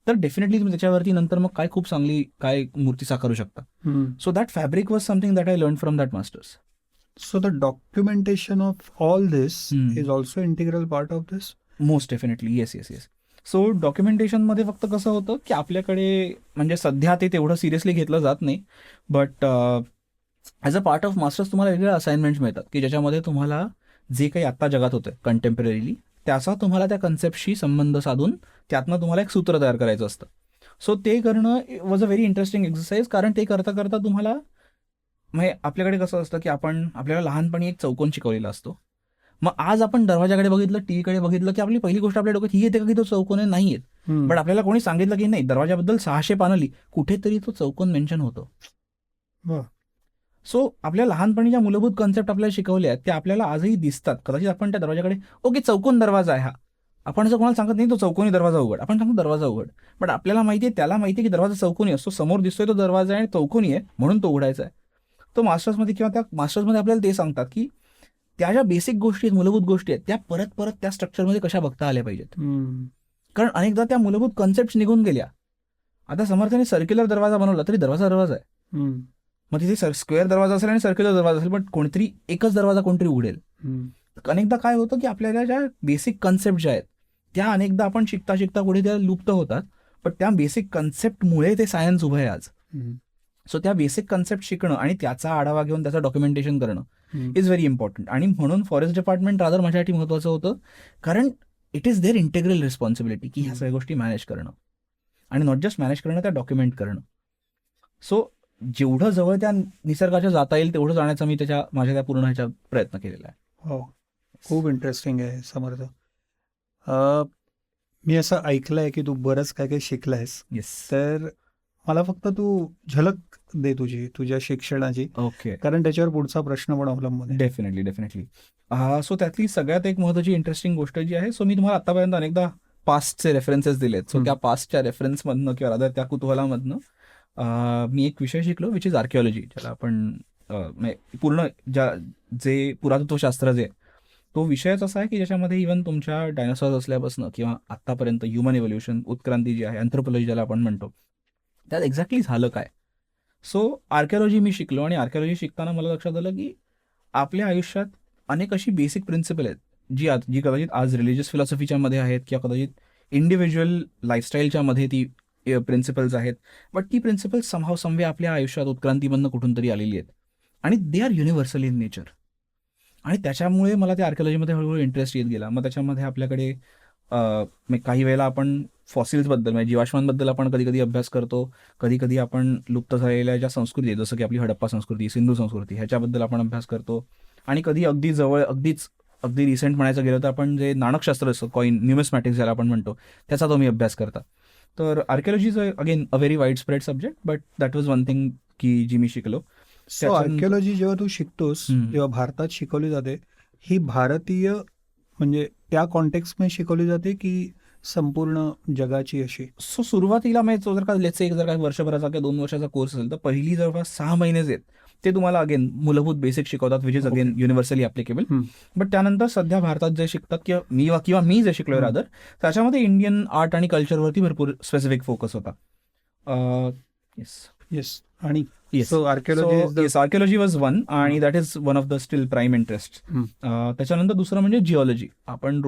तर डेफिनेटली तुम्ही त्याच्यावरती नंतर मग काय खूप चांगली काय मूर्ती साकारू शकता. So that fabric was something that I learn from that masters. So the documentation of all this is also integral part of this? Most definitely. Yes. So डॉक्युमेंटेशनमध्ये फक्त कसं होतं की आपल्याकडे म्हणजे सध्या ते तेवढं सिरियसली घेतलं जात नाही, but as a part of masters तुम्हाला वेगवेगळ्या असाइनमेंट्स मिळतात की ज्याच्यामध्ये तुम्हाला जे काही आत्ता जगात होतं कंटेम्पररीली त्याचा तुम्हाला त्या कन्सेप्टशी संबंध साधून त्यातनं तुम्हाला एक सूत्र तयार करायचं असतं. सो ते करणं was a very interesting exercise. कारण ते करता करता तुम्हाला म्हणजे आपल्याकडे कसं असतं की आपल्याला लहानपणी एक चौकोन शिकवलेला असतो. मग आज आपण दरवाजाकडे बघितलं, टीव्हीकडे बघितलं की आपली पहिली गोष्ट आपल्या डोक्यात ही येते का की तो चौकोन नाही येत. बट आपल्याला कोणी सांगितलं की नाही दरवाजाबद्दल 600 पानं लिही, कुठेतरी तो चौकोन मेन्शन होतो. सो आपल्या लहानपणी ज्या मूलभूत कॉन्सेप्ट आपल्याला शिकवले आहेत त्या आपल्याला आजही दिसतात. कदाचित आपण त्या दरवाजाकडे ओके चौकोन दरवाजा आहे हा, आपण असं कोणाला सांगत नाही तो चौकोनी दरवाजा उघड, आपण सांगतो दरवाजा उघड. बट आपल्याला माहिती आहे, त्याला माहिती आहे की दरवाजा चौकोनी असतो, समोर दिसतोय तो दरवाजा आहे आणि चौकोनी आहे म्हणून तो उघडायचा आहे. तो मास्टर्समध्ये किंवा त्या मास्टर्समध्ये आपल्याला ते सांगतात की त्या ज्या बेसिक गोष्टी आहेत, मूलभूत गोष्टी आहेत त्या परत त्या स्ट्रक्चरमध्ये कशा बघता आल्या पाहिजेत. कारण अनेकदा त्या मूलभूत कॉन्सेप्ट निघून गेल्या. आता समर्थाने सर्क्युलर दरवाजा बनवला तरी दरवाजा आहे, मग तिथे स्क्वेअर दरवाजा असेल आणि सर्क्युलर दरवाजा असेल, बट कोणतरी एकच दरवाजा कोणतरी उघडेल. अनेकदा काय होतं की आपल्याला ज्या बेसिक कन्सेप्ट ज्या आहेत त्या अनेकदा आपण शिकता पुढे त्या लुप्त होतात, पण त्या बेसिक कन्सेप्टमुळे ते सायन्स उभं आहे आज. सो त्या बेसिक कन्सेप्ट शिकणं आणि त्याचा आढावा घेऊन त्याचं डॉक्युमेंटेशन करणं इज व्हेरी इम्पॉर्टंट. आणि म्हणून फॉरेस्ट डिपार्टमेंट रादर माझ्यासाठी महत्त्वाचं होतं, कारण it is their integral responsibility की ह्या सगळ्या गोष्टी मॅनेज करणं आणि नॉट जस्ट मॅनेज करणं, त्या डॉक्युमेंट करणं. सो जेवढं जवळ त्या निसर्गाच्या जाता येईल तेवढं जाण्याचा मी माझ्या त्या पूर्ण ह्याच्या प्रयत्न केलेला आहे. हो, खूप इंटरेस्टिंग आहे समर्थ. मी असं ऐकलं आहे की तू बरंच काय काय शिकलं आहेस. येस. तर मला फक्त तू झलक दे तुझ्या शिक्षणाची. ओके. कारण त्याच्यावर पुढचा प्रश्न पण अवलंबून आहे. डेफिनेटली. सो त्यातली सगळ्यात एक महत्त्वाची इंटरेस्टिंग गोष्ट जी आहे, सो मी तुम्हाला आतापर्यंत अनेकदा पास्टचे रेफरन्सेस दिलेत. सो त्या पास्टच्या रेफरन्समधनं किंवा रादर त्या कुतूहलामधनं मी एक विषय शिकलो विच इज आर्किओलॉजी, ज्याला आपण पूर्ण जे पुरातत्वशास्त्र जे तो विषयच असा आहे की ज्याच्यामध्ये इव्हन तुमच्या डायनासॉर्स असल्यापासून किंवा आत्तापर्यंत ह्युमन इव्होल्युशन उत्क्रांती जी आहे, अँथ्रोपॉलॉजी ज्याला आपण म्हणतो, त्यात एक्झॅक्टली झालं काय. सो आर्किओलॉजी मी शिकलो आणि आर्किओलॉजी शिकताना मला लक्षात आलं की आपल्या आयुष्यात अनेक अशी बेसिक प्रिन्सिपल आहेत जी कदाचित आज रिलिजियस फिलॉसॉफीच्या मध्ये आहेत किंवा कदाचित इंडिव्हिज्युअल लाईफस्टाईलच्या मध्ये ती प्रिन्सिपल्स आहेत, बट ती प्रिन्सिपल्स समहाव समवे आपल्या आयुष्यात उत्क्रांतीमधनं कुठून तरी आलेली आहेत आणि they are universal in nature. आणि त्याच्यामुळे मला त्या आर्किओलॉजीमध्ये हळूहळू इंटरेस्ट येत गेला. मग त्याच्यामध्ये आपल्याकडे काही वेळेला आपण फॉसिल्सबद्दल म्हणजे जीवाश्मांबद्दल आपण कधी कधी अभ्यास करतो, कधी कधी आपण लुप्त झालेल्या ज्या संस्कृती आहेत जसं की आपली हडप्पा संस्कृती, सिंधू संस्कृती, ह्याच्याबद्दल आपण अभ्यास करतो. आणि कधी अगदी रिसेंट म्हणायचं गेलं तर आपण जे नाणकशास्त्र असतं, कॉइन न्यूमिस्मॅटिक्स ज्याला आपण म्हणतो, त्याचा तुम्ही अभ्यास करता. तर archaeology is again a very wide spread subject, but that was one thing की जी मी शिकलो. सो आर्किओलॉजी जेव्हा तू शिकतोस, जेव्हा भारतात शिकवली जाते, ही भारतीय म्हणजे त्या कॉन्टेक्स्टमध्ये शिकवली जाते की संपूर्ण जगाची अशी? सो सुरुवातीला जर का वर्षभराचा किंवा 2 वर्षाचा कोर्स असेल तर पहिली जवळपास 6 महिनेच आहेत ते तुम्हाला अगेन मूलभूत बेसिक शिकवतात, which is again universally applicable. But त्यानंतर सध्या भारतात जे शिकतात किंवा मी जे शिकलोय रादर, त्याच्यामध्ये इंडियन आर्ट आणि कल्चरवरती भरपूर स्पेसिफिक फोकस होता. येस. आणि Yes. So archaeology was one आणि that is one of the steel prime interest. त्याच्यानंतर दुसरं म्हणजे जिओलॉजी. आपण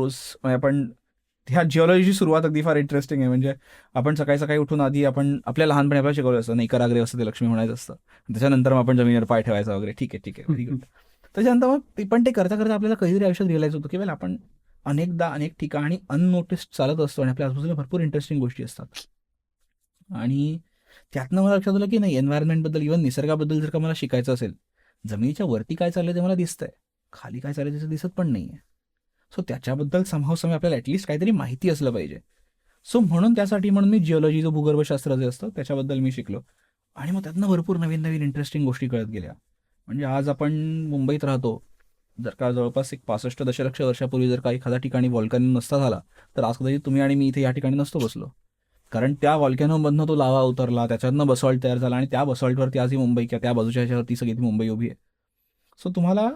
ह्या जिओलॉजीची सुरुवात अगदी फार इंटरेस्टिंग आहे. म्हणजे आपण सकाळी सकाळी उठून आधी आपण आपल्या लहानपणी आपल्याला शिकवलं असतं, नाही कराग्रे असतं ते लक्ष्मी म्हणायचं असतं, त्याच्यानंतर मग आपण जमिनीवर पाय ठेवायचा वगैरे. ठीक आहे व्हेरी गुड. त्याच्यानंतर मग ते करता करता आपल्याला कधीतरी आयुष्यात रिअलाइज होतं की आपण अनेकदा अनेक ठिकाणी अननोटिस्ड चालत असतो आणि आपल्या आजूबाजूला भरपूर इंटरेस्टिंग गोष्टी असतात. आणि त्यातनं मला लक्षात आलं की नाही, एन्व्हायरमेंटबद्दल इव्हन निसर्गाबद्दल जर का मला शिकायचं असेल, जमिनीच्या वरती काय चाललंय ते मला दिसतंय, खाली काय चाललंय त्याचं दिसत पण नाहीये. सो त्याच्याबद्दल समहाव आपल्याला ॲटलिस्ट काहीतरी माहिती असलं पाहिजे. सो त्यासाठी मी जिओलॉजी, जो भूगर्भशास्त्र जे असतं त्याच्याबद्दल मी शिकलो. आणि मग त्यातनं भरपूर नवीन नवीन इंटरेस्टिंग गोष्टी कळत गेल्या. म्हणजे आज आपण मुंबईत राहतो, जर का जवळपास 65 दशलक्ष वर्षापूर्वी जर का एखाद्या ठिकाणी व्हॉल्कॅनो नसता झाला तर आज कदाचित तुम्ही आणि मी इथे या ठिकाणी नसतो बसलो. कारण त्या व्हॉल्कॅनोमधनं तो लावा उतरला, त्याच्यातनं बसॉल्ट तयार झाला आणि त्या बसॉल्टवरती आज ही मुंबई किंवा त्या बाजूच्या ह्याच्यावरती सगळी ती मुंबई उभी आहे. सो तुम्हाला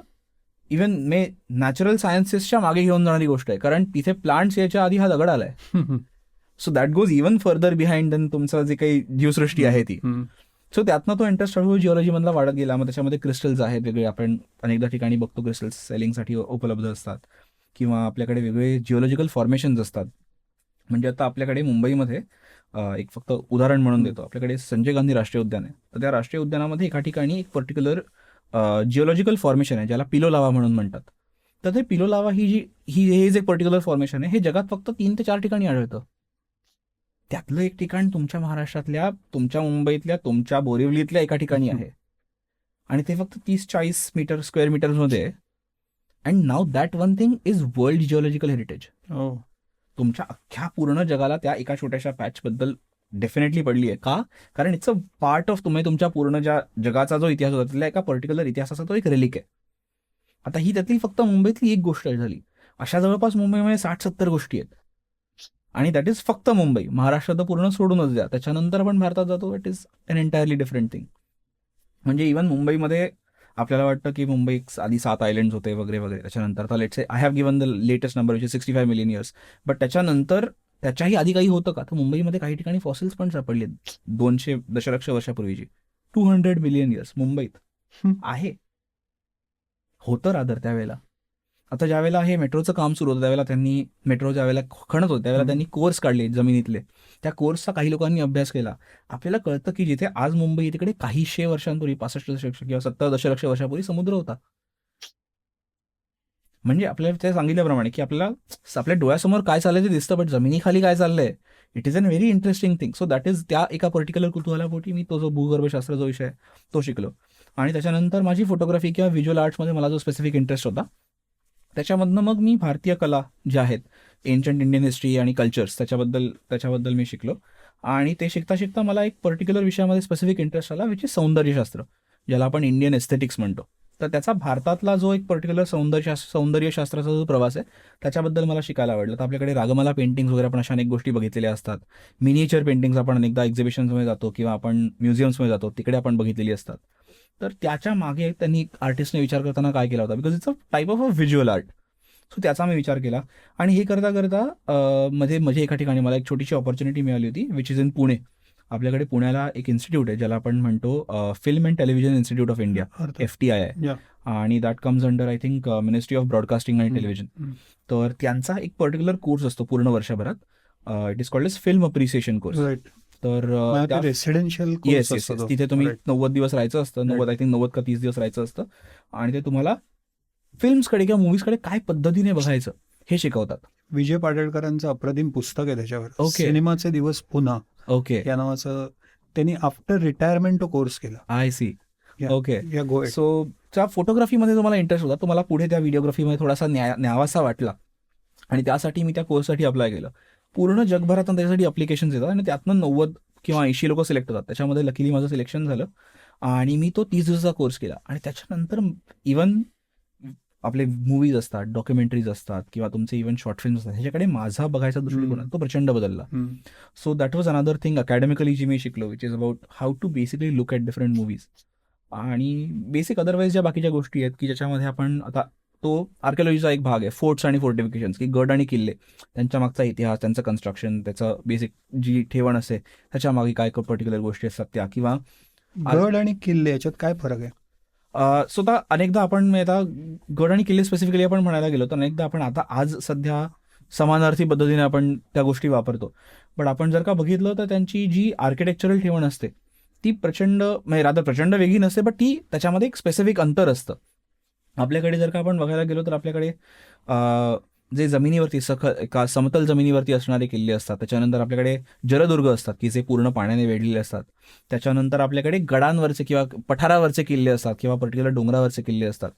इव्हन नॅचरल सायन्सेसच्या मागे घेऊन जाणारी गोष्ट आहे, कारण तिथे प्लांट्स याच्या आधी हा दगड आलाय. So that goes even further behind then तुमचं जे काही जीवसृष्टी आहे ती. सो त्यातनं तो इंटरेस्ट हळूहळू जिओलॉजीमधला वाढत गेला. मग त्याच्यामध्ये क्रिस्टल्स आहेत वेगळे, आपण अनेकदा ठिकाणी बघतो क्रिस्टल्स सेलिंगसाठी उपलब्ध असतात, किंवा आपल्याकडे वेगळे जिओलॉजिकल फॉर्मेशन्स असतात. म्हणजे आता आपल्याकडे मुंबईमध्ये एक फक्त उदाहरण म्हणून देतो, आपल्याकडे संजय गांधी राष्ट्रीय उद्यान आहे. तर त्या राष्ट्रीय उद्यानामध्ये एका ठिकाणी एक पर्टिक्युलर जिओलॉजिकल फॉर्मेशन आहे ज्याला पिलो लावा म्हणून म्हणतात. तर ते पिलो लावा हे जे पर्टिक्युलर फॉर्मेशन आहे हे जगात फक्त 3 ते 4 ठिकाणी आढळतं. त्यातलं एक ठिकाण तुमच्या महाराष्ट्रातल्या, तुमच्या मुंबईतल्या, तुमच्या बोरिवलीतल्या एका ठिकाणी आहे आणि ते फक्त 30-40 स्क्वेअर मीटर्समध्ये आहे. And now that one thing is world geological heritage. तुमच्या अख्ख्या पूर्ण जगाला त्या एका छोट्याशा पॅचबद्दल डेफिनेटली पडली आहे. का? कारण इट्स अ पार्ट ऑफ तुमच्या पूर्ण ज्या जगाचा जो इतिहास होता त्यातल्या एका पर्टिक्युलर इतिहासाचा तो एक रिलिक आहे. आता ही त्यातली फक्त मुंबईतली एक गोष्ट झाली. अशा जवळपास मुंबईमध्ये 60-70 गोष्टी आहेत आणि दॅट इज फक्त मुंबई. महाराष्ट्र तर पूर्ण सोडूनच द्या, त्याच्यानंतर आपण भारतात जातो, it is an entirely different thing. म्हणजे इव्हन मुंबईमध्ये आपल्याला वाटतं की मुंबई आधी 7 आयलंड्स होते वगैरे वगैरे, त्याच्यानंतर आता let's say I have given the latest number which is 65 million years, but त्याच्यानंतर त्याच्याही आधी काही होतं का? तर मुंबईमध्ये काही ठिकाणी फॉसिल्स पण सापडले 200 दशलक्ष वर्षापूर्वीची. 200 मिलियन इयर्स मुंबईत आहे, होतं रादर त्यावेळेला. आता ज्यावेळेला हे मेट्रोचं काम सुरू होतं त्यावेळेला त्यांनी मेट्रो ज्यावेळेला खणत होतं त्यावेळेला त्यांनी कोर्स काढले जमिनीतले. त्या कोर्सचा काही लोकांनी अभ्यास केला. आपल्याला कळतं की जिथे आज मुंबई तिकडे काही 100 वर्षांपूर्वी 65 दशलक्ष किंवा 70 दशलक्ष वर्षापूर्वी समुद्र होता. म्हणजे आपल्याला ते सांगितल्याप्रमाणे की आपल्या डोळ्यासमोर काय चाललंय ते दिसतं, बट जमिनीखाली काय चाललंय it is an very interesting thing. So that is त्या एका पर्टिक्युलर कुतूहलापोटी मी तो जो भूगर्भशास्त्र जो विषय तो शिकलो. आणि त्याच्यानंतर माझी फोटोग्राफी किंवा व्हिज्युअल आर्ट्समध्ये मला जो स्पेसिफिक इंटरेस्ट होता त्याच्यामधनं मग मी भारतीय कला ज्या आहेत, एन्शंट इंडियन हिस्ट्री आणि कल्चर्स, त्याच्याबद्दल मी शिकलो. आणि ते शिकता शिकता मला एक पर्टिक्युलर विषयामध्ये स्पेसिफिक इंटरेस्ट आला विच इज सौंदर्यशास्त्र, ज्याला आपण इंडियन एस्थेटिक्स म्हणतो. तर त्याचा भारतातला जो एक पर्टिक्युलर सौंदर्यशास्त्राचा जो प्रवास आहे त्याच्याबद्दल मला शिकायला आवडलं. तर आपल्याकडे रागमाला पेंटिंग्स वगैरे आपण अशा अनेक गोष्टी बघितलेल्या असतात. मिनिएचर पेंटिंग्स आपण अनेकदा एक्झिबिशन्समध्ये जातो किंवा आपण म्युझियम्समध्ये जातो तिकडे आपण बघितलेली असतात. तर त्याच्या मागे त्यांनी आर्टिस्टने विचार करताना काय केला होता, because it's a type of a visual art. So त्याचा मी विचार केला. आणि हे करता करता मध्ये एका ठिकाणी मला एक छोटीशी ऑपॉर्च्युनिटी मिळाली होती, विच इज इन पुणे. आपल्याकडे पुण्याला एक इन्स्टिट्यूट आहे ज्याला आपण म्हणतो film and television institute of India, FTI आहे. Yeah. आणि that comes under I think ministry of broadcasting आणि टेलिव्हिजन. तर त्यांचा एक पर्टिक्युलर कोर्स असतो पूर्ण वर्षभरात. It is called as film appreciation course. Right. तर रेसिडेन्शियल येस येस येस, तिथे तुम्ही 90 दिवस राहायचं असतं. 90 आय थिंक 90 का 30 दिवस राहायचं असतं. आणि ते तुम्हाला फिल्म्सकडे किंवा मूवीजकडे काय पद्धतीने बघायचं हे शिकवतात. विजय पाडळकरांचं अप्रतिम पुस्तक आहे त्याच्यावर, Okay. सिनेमाचे दिवस पुन्हा ओके, या नावाचं. त्यांनी आफ्टर रिटायरमेंट तो कोर्स केला. I see. Yeah. Okay. Yeah go so त्या फोटोग्राफीमध्ये तुम्हाला इंटरेस्ट होता, तुम्हाला पुढे त्या व्हिडिओग्राफीमध्ये थोडासा न्यावासा वाटला आणि त्यासाठी मी त्या कोर्ससाठी अप्लाय केलं. पूर्ण जगभरातून त्याच्यासाठी अप्लिकेशन्स येतात आणि त्यातनं 90 किंवा 80 लोक सिलेक्ट होतात. त्याच्यामध्ये लकीली माझं सिलेक्शन झालं आणि मी तो 30 दिवसाचा कोर्स केला. आणि त्याच्यानंतर इवन आपले मूवीज असतात, डॉक्युमेंटरीज असतात किंवा तुमचे इव्हन शॉर्ट फिल्म्स असतात, ह्याच्याकडे माझा बघायचा दृष्टिकोन आहे तो प्रचंड बदलला. So that was another thing academically जी मी शिकलो, which is about how to basically look at different movies. आणि बेसिक अदरवाईज ज्या बाकीच्या गोष्टी आहेत की ज्याच्यामध्ये आपण आता तो आर्किओलॉजीचा एक भाग आहे, फोर्ट्स आणि फोर्टिफिकेशन्स, की गड आणि किल्ले, त्यांच्या मागचा इतिहास, त्यांचं कन्स्ट्रक्शन, त्याचं बेसिक जी ठेवण असते त्याच्या मागे काय पर्टिक्युलर गोष्टी असतात त्या, किंवा गड आणि किल्ले याच्यात काय फरक आहे? सो आता अनेकदा आपण आता गड आणि किल्ले स्पेसिफिकली आपण म्हणायला गेलो तर अनेकदा आपण आता आज सध्या समानार्थी पद्धतीने आपण त्या गोष्टी वापरतो. पण आपण जर का बघितलं तर त्यांची जी आर्किटेक्चरल ठेवण असते ती प्रचंड, म्हणजे रादर प्रचंड वेगळी नसते, पण ती त्याच्यामध्ये एक स्पेसिफिक अंतर असतं. आपल्याकडे जर का आपण बघायला गेलो तर आपल्याकडे जे जमिनीवरती एका समतल जमिनीवरती असणारे किल्ले असतात. त्याच्यानंतर आपल्याकडे जलदुर्ग असतात की जे पूर्ण पाण्याने वेढलेले असतात. त्याच्यानंतर आपल्याकडे गडांवरचे किंवा पठारावरचे किल्ले असतात किंवा पर्टिक्युलर डोंगरावरचे किल्ले असतात.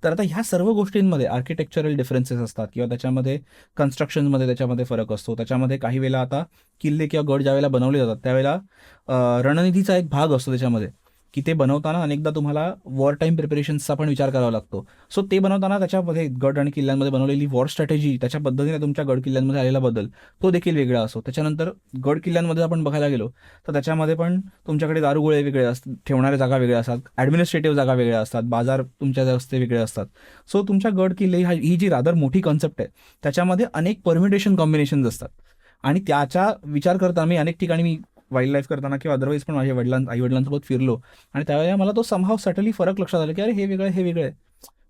तर आता ह्या सर्व गोष्टींमध्ये आर्किटेक्चरल डिफरन्सेस असतात किंवा त्याच्यामध्ये कन्स्ट्रक्शनमध्ये त्याच्यामध्ये फरक असतो. त्याच्यामध्ये काही वेळेला आता किल्ले किंवा गड ज्या वेळेला बनवले जातात त्यावेळेला रणनीतीचा एक भाग असतो त्याच्यामध्ये, की ते बनवताना अनेकदा तुम्हाला वॉर टाईम प्रिपरेशन्सचा पण विचार करावा लागतो. सो ते बनवताना त्याच्यामध्ये गड आणि किल्ल्यांमध्ये बनवलेली वॉर स्ट्रॅटेजी, त्याच्या पद्धतीने तुमच्या गड किल्ल्यांमध्ये आलेला बदल तो देखील वेगळा असतो. त्याच्यानंतर गड किल्ल्यांमध्ये आपण बघायला गेलो तर त्याच्यामध्ये पण तुमच्याकडे दारुगोळे वेगळे असतात, ठेवणाऱ्या जागा वेगळ्या असतात, ॲडमिनिस्ट्रेटिव्ह जागा वेगळ्या असतात, बाजार तुमच्या रस्ते वेगळे असतात. सो तुमच्या गड किल्ले ही जी रादर मोठी कॉन्सेप्ट आहे त्याच्यामध्ये अनेक परम्युटेशन कॉम्बिनेशन्स असतात. आणि त्याचा विचार करता मी अनेक ठिकाणी मी वाईल्ड लाईफ करताना किंवा अदरवाईज पण माझ्या आईवडिलांसोबत फिरलो आणि त्यावेळेला मला तो समहाव सटली फरक लक्षात आला की अरे हे वेगळं हे वेगळं आहे,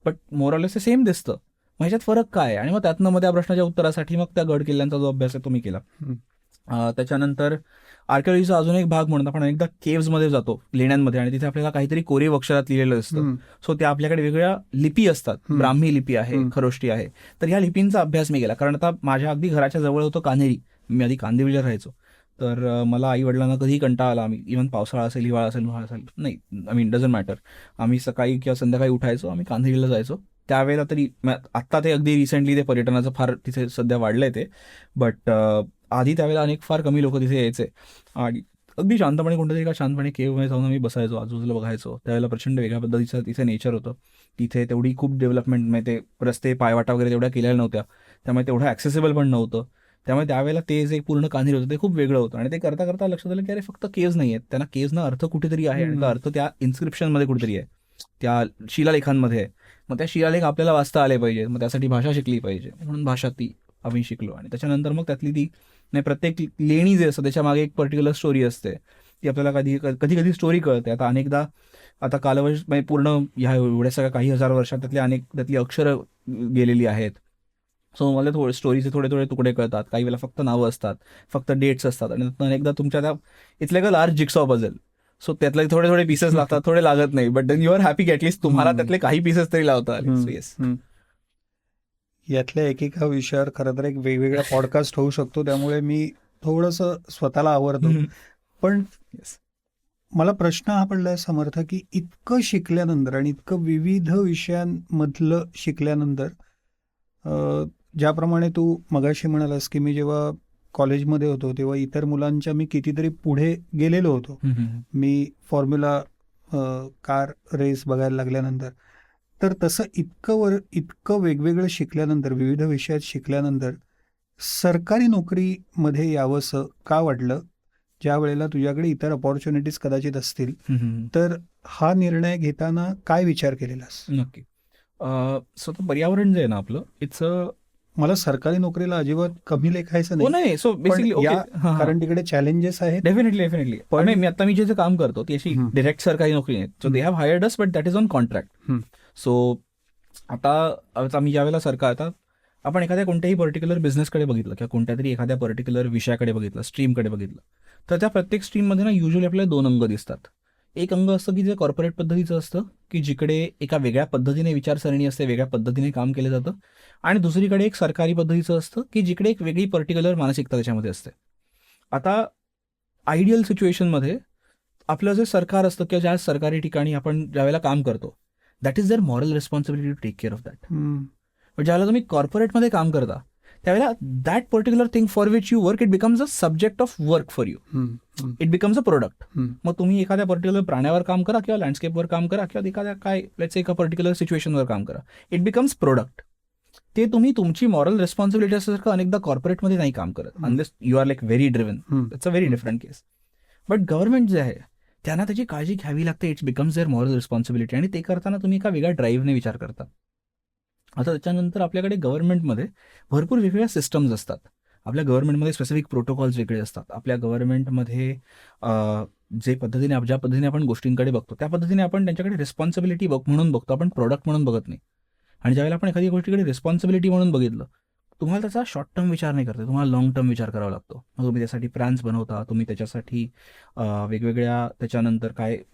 बट मोरलेस सेम दिसतं, मग ह्याच्यात फरक काय आहे. आणि मग त्यातनं मग त्या प्रश्नाच्या उत्तरासाठी मग त्या गड किल्ल्यांचा जो अभ्यास आहे तो मी केला. त्याच्यानंतर आर्किओलॉजीचा अजून एक भाग म्हणून आपण एकदा केव्समध्ये जातो, लेण्यांमध्ये, आणि तिथे आपल्याला काहीतरी कोरीव अक्षरात लिहिलेलं असतं. सो त्या आपल्याकडे वेगवेगळ्या लिपी असतात, ब्राह्मी लिपी आहे, खरोष्टी आहे. तर ह्या लिपींचा अभ्यास मी केला, कारण आता माझ्या अगदी घराच्या जवळ होतं कान्हेरी, मी आधी कांदिवलीला राहायचो. तर मला आई वडिलांना कधीही कंटाळा आला, आम्ही इव्हन पावसाळा असेल, हिवाळा असेल, उन्हाळा असेल, नाही आय मीन डझंट मॅटर, आम्ही सकाळी किंवा संध्याकाळी उठायचो, आम्ही कांदिवलीला जायचो. त्यावेळेला तरी आत्ता ते अगदी रिसेंटली ते पर्यटनाचं फार तिथे सध्या वाढलंय ते, बट आधी त्यावेळेला अनेक फार कमी लोक तिथे यायचे. आणि अगदी शांतपणे कोणत्यातरी एका शांतपणे केव्हमध्ये जाऊन आम्ही बसायचो, आजूबाजूला बघायचो. त्यावेळेला प्रचंड वेगळ्या पद्धतीचं तिथे नेचर होतं. तिथे तेवढी खूप डेव्हलपमेंट, म्हणजे ते रस्ते पायवाटा वगैरे तेवढ्या केलेल्या नव्हत्या, त्यामुळे तेवढं ॲक्सेसिबल पण नव्हतं. त्यामुळे त्यावेळेला ते जे पूर्ण कान्हेरी होतं ते खूप वेगळं होतं. आणि ते करता करता लक्षात आलं की अरे फक्त केव्ज नाही आहेत, त्यांना केव्जना अर्थ कुठेतरी आहे, आणि तो अर्थ त्या इन्स्क्रिप्शनमध्ये कुठेतरी आहे, त्या शिलालेखांमध्ये आहे. मग त्या शिलालेख आपल्याला वाचता आले पाहिजे, मग त्यासाठी भाषा शिकली पाहिजे, म्हणून भाषा ती आम्ही शिकलो. आणि त्याच्यानंतर मग त्यातली ती प्रत्येक लेणी जे असतं त्याच्या मागे एक पर्टिक्युलर स्टोरी असते, ती आपल्याला कधी कधी स्टोरी कळते. आता अनेकदा आता कालवश म्हणजे पूर्ण ह्या एवढ्या सगळ्या काही हजार वर्षात त्यातली अक्षरं गेलेली आहेत. सो मला स्टोरीचे थोडे तुकडे कळतात, काही वेळेला फक्त नावं असतात, फक्त डेट्स असतात, आणि अनेकदा तुमच्या त्या इथले का लार्ज जिक्सॉ पझल, सो त्यातले थोडे पीसेस लागतात, थोडे लागत नाही, but then you are happy की ॲटलीस्ट तुम्हाला त्यातले काही पीसेस तरी लावतात. येस, यातल्या एकेका विषयावर खरं तर एक वेगवेगळा पॉडकास्ट होऊ शकतो, त्यामुळे मी थोडंसं स्वतःला आवरतो. पण मला प्रश्न हा पडलाय समर्थ, की इतकं शिकल्यानंतर आणि इतकं विविध विषयांमधलं शिकल्यानंतर, ज्याप्रमाणे तू मगाशी म्हणालास की मी जेव्हा कॉलेजमध्ये होतो तेव्हा इतर मुलांच्या मी कितीतरी पुढे गेलेलो होतो, मी फॉर्म्युला कार रेस बघायला लागल्यानंतर. तर तसं इतकं वेगवेगळं शिकल्यानंतर, विविध विषयात शिकल्यानंतर सरकारी नोकरीमध्ये यावंसं का वाटलं, ज्या वेळेला तुझ्याकडे इतर अपॉर्च्युनिटीज कदाचित असतील? तर हा निर्णय घेताना काय विचार केलेलास? नक्की. सो पर्यावरण जे आहे ना आपलं इट्स मला सरकारी नोकरीला अजिबात कमी लेखायचं हो नाही, नाही सो पण बेसिकली कारण तिकडे चॅलेंजेस आहेत. डेफिनेटली पण- मी जे काम करतो ती अशी डिरेक्ट सरकारी नोकरी नाही. So they have hired us but that is on contract. So आता मी ज्यावेळेला आता आपण एखाद्या कोणत्याही पर्टिक्युलर बिझनेसकडे बघितलं किंवा कोणत्या तरी एखाद्या पर्टिक्युलर विषयाकडे बघितलं, स्ट्रीमकडे बघितलं, तर त्या प्रत्येक स्ट्रीममध्ये ना युजली आपल्याला 2 अंग दिसतात. एक अंग असतं की जे कॉर्पोरेट पद्धतीचं असतं, की जिकडे एका वेगळ्या पद्धतीने विचारसरणी असते, वेगळ्या पद्धतीने काम केलं जातं, आणि दुसरीकडे एक सरकारी पद्धतीचं असतं की जिकडे एक वेगळी पर्टिक्युलर मानसिकता त्याच्यामध्ये असते. आता आयडियल सिच्युएशनमध्ये आपलं जे सरकार असतं किंवा ज्या सरकारी ठिकाणी आपण ज्यावेळेला काम करतो, that is their moral responsibility to take care of that. पण ज्यावेळेला तुम्ही कॉर्पोरेटमध्ये काम करता त्यावेळेला that particular thing for which you work it becomes a subject of work for you. It becomes a product. मग तुम्ही एखाद्या पर्टिक्युलर प्राण्यावर काम करा किंवा लँडस्केपवर काम करा किंवा एखाद्या लेट्स से एका पर्टिक्युलर सिच्युएशनवर काम करा, इट बिकम्स प्रोडक्ट. ते तुम्ही तुमची मॉरल रिस्पॉन्सिबिलिटी असल्यासारखं अनेकदा कॉर्पोरेटमध्ये नाही काम करत, unless you are like very driven. It's a very different case. But government जे आहे त्यांना त्याची काळजी घ्यावी लागते. It's becomes their moral responsibility, आणि ते करताना तुम्ही एका वेगळ्या ड्राईव्हने विचार करता. आता त्याच्यानंतर आपल्याकडे गव्हर्नमेंटमध्ये भरपूर वेगवेगळ्या सिस्टम्स असतात. आपल्या गव्हर्नमेंटमध्ये स्पेसिफिक प्रोटोकॉल्स वेगळे असतात. आपल्या गव्हर्नमेंटमध्ये ज्या पद्धतीने आपण गोष्टींकडे बघतो त्या पद्धतीने आपण त्यांच्याकडे रिस्पॉन्सिबिलिटी म्हणून बघतो, आपण प्रोडक्ट म्हणून बघत नाही. आणि ज्यावेळेला आपण एखादी गोष्टीकडे रिस्पॉन्सिबिलिटी म्हणून बघितलं, तुम्हाला त्याचा शॉर्ट टर्म विचार नाही करता, तुम्हाला लॉंग टर्म विचार करावा लागतो. मग तुम्ही त्यासाठी प्लॅन्स बनवता, तुम्ही त्याच्यासाठी वेगवेगळ्या त्याच्यानंतर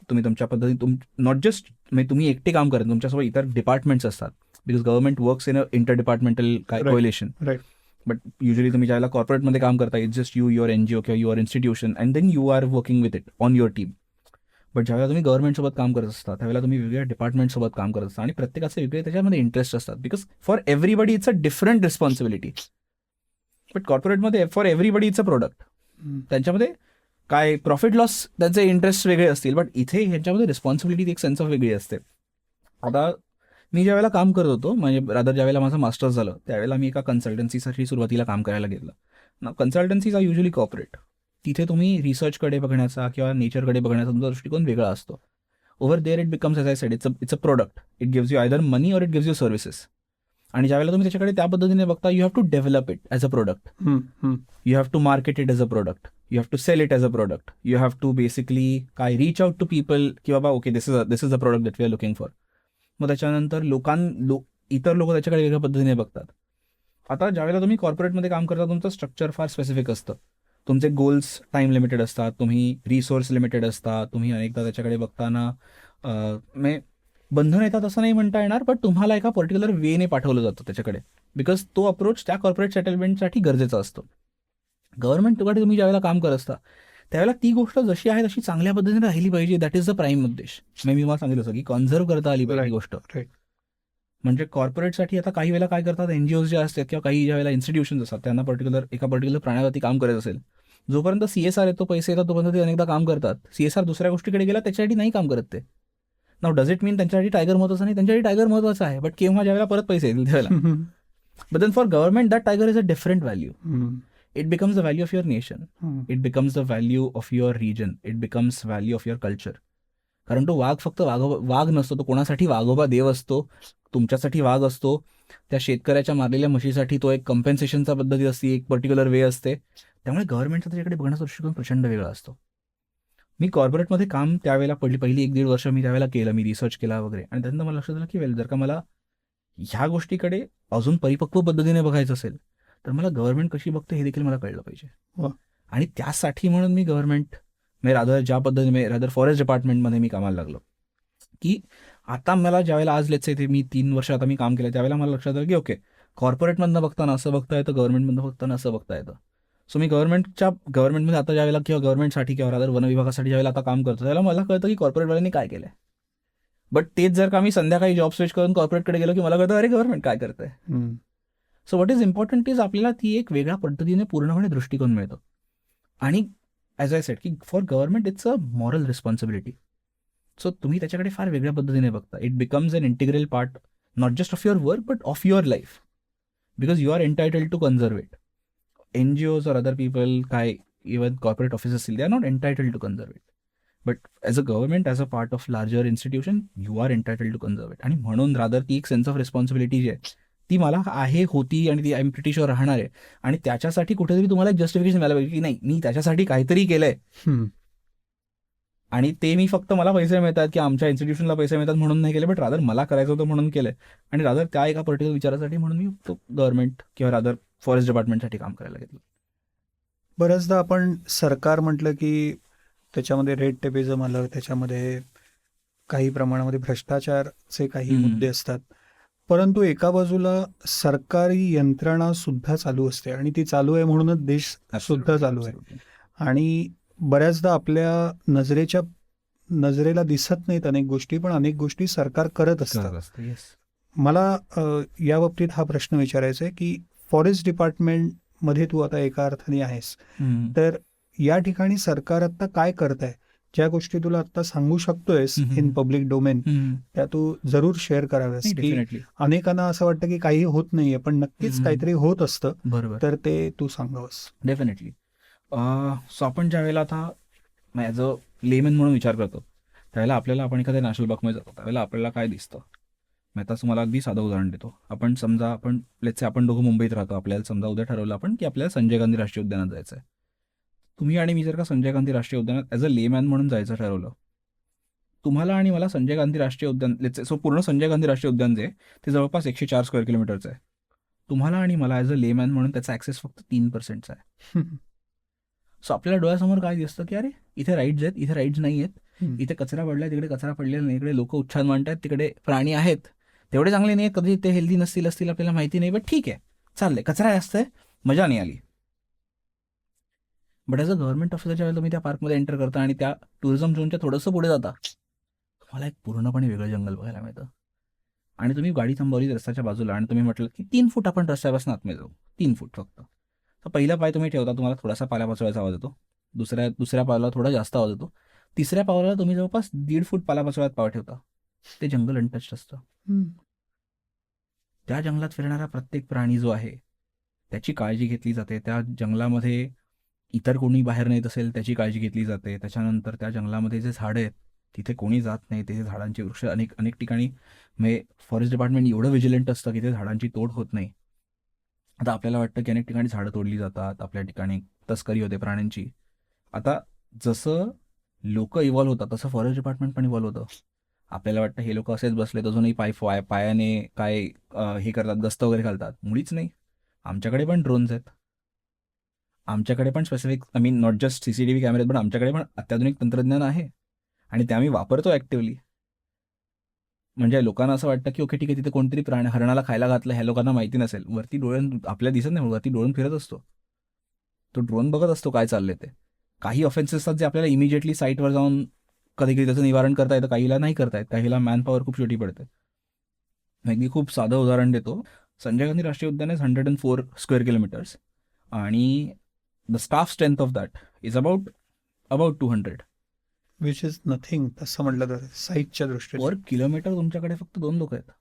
तुम्ही तुमच्या पद्धतीने नॉट जस्ट म्हणजे तुम्ही एकटे काम करत, तुमच्यासोबत इतर डिपार्टमेंट्स असतात. Because government works in a inter departmental coalition. But usually तुम्ही ज्यावेळेला कॉर्पोरेटमध्ये काम करता, इट्स जस्ट युअर एनजीओ किंवा your institution and then you are working with it on your team. But ज्यावेळेला तुम्ही गव्हर्नमेंटसोबत काम करत असता त्यावेळेला तुम्ही वेगवेगळ्या डिपार्टमेंटसोबत काम करत असता आणि प्रत्येकाचे वेगळे त्याच्यामध्ये इंटरेस्ट असतात. Because for everybody it's a different responsibility. But कॉर्पोरेटमध्ये for everybody it's a product. त्यांच्यामध्ये प्रॉफिट लॉस त्यांचे इंटरेस्ट वेगळे असतील, बट इथे ह्यांच्यामध्ये रिस्पॉन्सिबिलिटी एक सेन्स ऑफ वेगळी असते. आता मी ज्यावेळेला काम करत होतो, म्हणजे रादर ज्यावेळेला माझं मास्टर्स झालं त्यावेळेला मी एका कन्सल्टन्सीसाठी सुरुवातीला काम करायला गेलं ना. कन्सल्टन्सीज आर युजली कॉर्पोरेट. तिथे तुम्ही रिसर्चकडे बघण्याचा किंवा नेचरकडे बघण्याचा तुमचा दृष्टिकोन वेगळा असतो. Over there it becomes as I said it's a product. It gives you either money or it gives you services. आणि ज्यावेळेला तुम्ही त्याच्याकडे त्या पद्धतीने बघता, you have to develop it as a product. You have to market it as a product. You have to sell it as a product. You have to basically reach out to people की बाबा okay this is a product that we are looking for. मग त्याच्यानंतर इतर लोक त्याच्याकडे वेगळ्या पद्धतीने बघतात. आता ज्यावेळेला तुम्ही कॉर्पोरेटमध्ये काम करता तुमचं स्ट्रक्चर फार स्पेसिफिक असतं. तुमचे गोल्स टाईम लिमिटेड असतात, तुम्ही रिसोर्स लिमिटेड असतात, तुम्ही अनेकदा त्याच्याकडे बघताना म्हणजे बंधन येतात असं नाही म्हणता येणार, बट तुम्हाला एका पर्टिक्युलर वेने पाठवलं जातं त्याच्याकडे, बिकॉज तो अप्रोच त्या कॉर्पोरेट सेटलमेंटसाठी गरजेचा असतो. गव्हर्नमेंटकडे तुम्ही ज्यावेळेला काम करत असता त्यावेळेला ती गोष्ट जशी आहे तशी चांगल्या पद्धतीने राहिली पाहिजे. दॅट इज द प्राईम उद्देश. मी मला सांगितलं असं की कॉन्झर्व्ह करता आली पाहिजे गोष्ट. म्हणजे कॉर्पोरेटसाठी आता काही वेळेला काय करतात, एनजीओज जे असतात किंवा काही ज्या वेळेला इन्स्टिट्यूशन्स असतात त्यांना एका पर्टिक्युलर प्राण्यावरती काम करायचं असेल, जोपर्यंत CSR येतो, पैसे येतात, तोपर्यंत ते अनेकदा काम करतात. CSR दुसऱ्या गोष्टीकडे गेला त्याच्यासाठी नाही काम करत ते. नाउ डज इट मीन त्यांच्यासाठी टायगर महत्वाचं नाही? त्यांच्यासाठी टायगर महत्वाचं आहे, बट केव्हा ज्यावेळेला परत पैसे येतील त्यावेळेला. But then for government that tiger is a different value. It becomes the value of your nation. It becomes the value of your region. It becomes value of your culture. कारण तो वाघ फक्त वाघ नसतो, तो कोणासाठी वाघोबा देव असतो, तुमच्यासाठी वाघ असतो. त्या शेतकऱ्याच्या मारलेल्या म्हशीसाठी तो एक कम्पेन्सेशनचा पद्धती असते, एक पर्टिक्युलर वे असते. त्यामुळे गव्हर्नमेंटचा त्याच्याकडे बघण्याचा दृष्टिकोन प्रचंड वेगळा असतो. मी कॉर्पोरेटमध्ये काम त्यावेळेला पहिली 1-1.5 वर्ष मी त्यावेळेला केलं, मी रिसर्च केला वगैरे, आणि त्यानंतर मला लक्षात आलं की जर का मला ह्या गोष्टीकडे अजून परिपक्व पद्धतीने बघायचं असेल तर मला गव्हर्नमेंट कशी बघते हे देखील मला कळलं पाहिजे. आणि त्यासाठी म्हणून मी गव्हर्नमेंट ज्या पद्धतीने फॉरेस्ट डिपार्टमेंटमध्ये मी कामाला लागलो, की आता मला ज्यावेळेला आज लेट्स से मी 3 वर्ष आता मी काम केलं, त्यावेळेला मला लक्षात आलं की ओके, कॉर्पोरेटमधनं बघताना असं बघता येतं, गव्हर्नमेंटमधनं बघताना असं बघता येतं. सो मी गव्हर्नमेंटमध्ये आता ज्यावेळेला किंवा गव्हर्नमेंटसाठी किंवा वन विभागासाठी ज्यावेळेला आता काम करतो त्यावेळेला मला कळतं की कॉर्पोरेटवाल्यांनी काय केलंय. बट तेच जर का मी संध्याकाळी जॉब स्विच करून कॉर्पोरेटकडे गेलो की मला कळतं अरे गव्हर्नमेंट काय करतंय. So what is important is आपल्याला ती एक वेगळ्या पद्धतीने पूर्णपणे दृष्टिकोन मिळतो. आणि ॲज आय सेड की for government it's a moral responsibility. So तुम्ही त्याच्याकडे फार वेगळ्या पद्धतीने बघता. It becomes an integral part not just of your work but of your life, because you are entitled to conserve it. NGOs or other people, even corporate office असतील, they are not entitled to conserve it. But as a government, as a part of larger institution, you are entitled to conserve it. आणि म्हणून rather ती एक sense of responsibility जी आहे ती मला आहे, होती, आणि ती आय एम प्रिटी शुअर राहणार आहे. आणि त्याच्यासाठी कुठेतरी तुम्हाला एक जस्टिफिकेशन मिळालं पाहिजे की नाही, मी त्याच्यासाठी काहीतरी केलंय. आणि ते मी फक्त मला पैसे मिळतात की आमच्या इन्स्टिट्यूशनला पैसे मिळतात म्हणून नाही केले, बट रादर मला करायचं होतं म्हणून केलंय. आणि रादर त्या एका पर्टिक्युलर विचारासाठी म्हणून मी तो गव्हर्नमेंट किंवा रादर फॉरेस्ट डिपार्टमेंटसाठी काम करायला घेतलं. बऱ्याचदा आपण सरकार म्हटलं की त्याच्यामध्ये रेड टेपिझम आलं, त्याच्यामध्ये काही प्रमाणामध्ये भ्रष्टाचारचे काही हम्म. मुद्दे असतात. परंतु एका बाजूला सरकारी यंत्रणा सुद्धा चालू असते आणि ती चालू आहे म्हणूनच देश सुद्धा चालू आहे. Absolutely. आणि बऱ्याचदा आपल्या नजरेला दिसत नाहीत अनेक गोष्टी, पण अनेक गोष्टी सरकार करत असतात. करत असतं, yes. मला या बाबतीत हा प्रश्न विचारायचा आहे की फॉरेस्ट डिपार्टमेंटमध्ये तू आता एका अर्थाने आहेस, हम्म. तर या ठिकाणी सरकार आता काय करत आहे? ज्या गोष्टी तुला आता सांगू शकतोयस हम्म. इन पब्लिक डोमेन, हम्म. त्या तू जरूर शेअर कराव्यास. नाही, की definitely. अनेकांना असं वाटतं की काही होत नाहीये, पण नक्कीच हम्म. काहीतरी होत असतं, बरोबर, तर ते तू सांगावंस. डेफिनेटली. सो आपण ज्या वेळेला आता ॲज अ लेमन म्हणून विचार करतो त्यावेळेला आपल्याला, आपण एखाद्या नॅशनल पार्कमध्ये जातो त्यावेळेला आपल्याला काय दिसतं? मी आता तुम्हाला अगदी साधं उदाहरण देतो. आपण समजा आपण दोघं मुंबईत राहतो. आपल्याला समजा उद्या ठरवलं आपण की आपल्याला संजय गांधी राष्ट्रीय उद्यानात जायचं आहे. तुम्ही आणि मी जर का संजय गांधी राष्ट्रीय उद्यानात ॲज अ लेमॅन म्हणून जायचं ठरवलं, तुम्हाला आणि मला संजय गांधी राष्ट्रीय उद्यान, सो पूर्ण संजय गांधी राष्ट्रीय उद्यान जे ते जवळपास 104 स्क्वेअर किलोमीटरचं आहे. तुम्हाला आणि मला ॲज अ लेमॅन म्हणून त्याचा ॲक्सेस फक्त 3%चा आहे. सो आपल्याला डोळ्यासमोर काय दिसतं की अरे इथे राईड्स आहेत, इथे राईड्स नाही आहेत, इथे कचरा पडलाय, तिकडे कचरा पडलेला नाही, इकडे लोक उच्छाद मांडतात, तिकडे प्राणी आहेत, तेवढे चांगले नाही, कधी ते हेल्दी नसतील आपल्याला माहिती नाही, बट ठीक आहे, चाललंय, कचरा जास्त आहे, मजा नाही आली. But as a government officer ज्यावेळेला तुम्ही त्या पार्कमध्ये एंटर करता आणि त्या टुरिझम झोनच्या थोडंसं पुढे जाता, तुम्हाला एक पूर्णपणे वेगळं जंगल बघायला मिळतं. आणि तुम्ही गाडी थांबवली रस्त्याच्या बाजूला आणि तुम्ही म्हटलं की 3 फूट आपण रस्त्यापासून आतमध्ये जाऊ, 3 फूट फक्त. तर पहिला पाय तुम्ही ठेवता, तुम्हाला थोडासा पाल्यापाचोळ्याचा आवाज येतो. दुसऱ्या पावलाला थोडा जास्त आवाज येतो. तिसऱ्या पावलाला तुम्ही जवळपास 1.5 फूट पाल्यापाचोळ्यात पाव ठेवता. ते जंगल अनटच्ड असतं. त्या जंगलात फिरणारा प्रत्येक प्राणी जो आहे त्याची काळजी घेतली जाते. त्या जंगलामध्ये इतर कोणी बाहेर नेत असेल त्याची काळजी घेतली जाते. त्याच्यानंतर त्या जंगलामध्ये जे झाडं आहेत तिथे कोणी जात नाही. तिथे झाडांची वृक्ष अनेक ठिकाणी म्हणजे फॉरेस्ट डिपार्टमेंट एवढं विजिलंट असतं की ते झाडांची तोड होत नाही. आता आपल्याला वाटतं की अनेक ठिकाणी झाडं तोडली जातात, आपल्या ठिकाणी तस्करी होते प्राण्यांची. आता जसं लोक इव्हॉल्व्ह होतात तसं फॉरेस्ट डिपार्टमेंट पण इव्हॉल्व्ह होतं. आपल्याला वाटतं हे लोक असेच बसलेत, अजूनही पायाने काय हे करतात, गस्त वगैरे घालतात. मुळीच नाही. आमच्याकडे पण ड्रोन्स आहेत, आमच्याकडे पण स्पेसिफिक नॉट जस्ट CCTV कॅमेरे, पण आमच्याकडे पण अत्याधुनिक तंत्रज्ञान आहे आणि ते आम्ही वापरतो ॲक्टिव्हली. म्हणजे लोकांना असं वाटतं की ओके ठीक आहे, तिथे कोणतरी हरणाला खायला घातलं, ह्या लोकांना माहिती नसेल. वरती आपल्याला दिसत नाही, वरती डोळून फिरत असतो, तो ड्रोन बघत असतो काय चाललंय ते. काही ऑफेन्सेस असतात जे आपल्याला इमिजिएटली साईटवर जाऊन कधी कधी त्याचं निवारण करता येतं, काहीला नाही करता येत, काहीला मॅनपॉवर खूप छोटी पडते. मी खूप साधं उदाहरण देतो. संजय गांधी राष्ट्रीय उद्यान इज 104 स्क्वेअर किलोमीटर्स आणि the staff strength of that is about 200. Which is nothing तसं म्हटलं तर साईजच्या दृष्टीने. पर किलोमीटर तुमच्याकडे फक्त 2 लोक आहेत.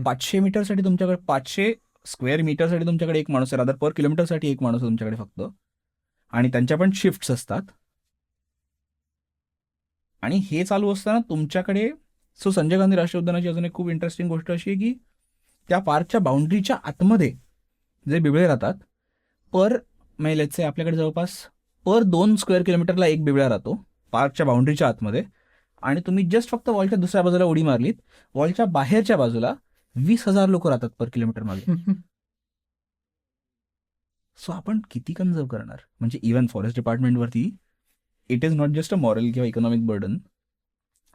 500 मीटरसाठी तुमच्याकडे 500 स्क्वेअर मीटरसाठी तुमच्याकडे एक माणूस आहे, रादर पर किलोमीटरसाठी एक माणूस आहे तुमच्याकडे फक्त. आणि त्यांच्या पण शिफ्ट्स असतात. आणि हे चालू असताना तुमच्याकडे संजय गांधी राष्ट्रीय उद्यानाची अजून एक खूप इंटरेस्टिंग गोष्ट अशी आहे की त्या पार्कच्या बाउंड्रीच्या आतमध्ये जे बिबळे राहतात, लेट्स से आपल्याकडे जवळपास पर 2 स्क्वेअर किलोमीटरला एक बिबळा राहतो पार्कच्या बाउंड्रीच्या आतमध्ये. आणि तुम्ही जस्ट फक्त वॉलच्या दुसऱ्या बाजूला उडी मारलीत, वॉलच्या बाहेरच्या बाजूला 20,000 लोक राहतात पर किलोमीटर मागे. सो आपण किती कन्झर्व करणार? म्हणजे इव्हन फॉरेस्ट डिपार्टमेंटवरती it is not just a moral किंवा economic burden,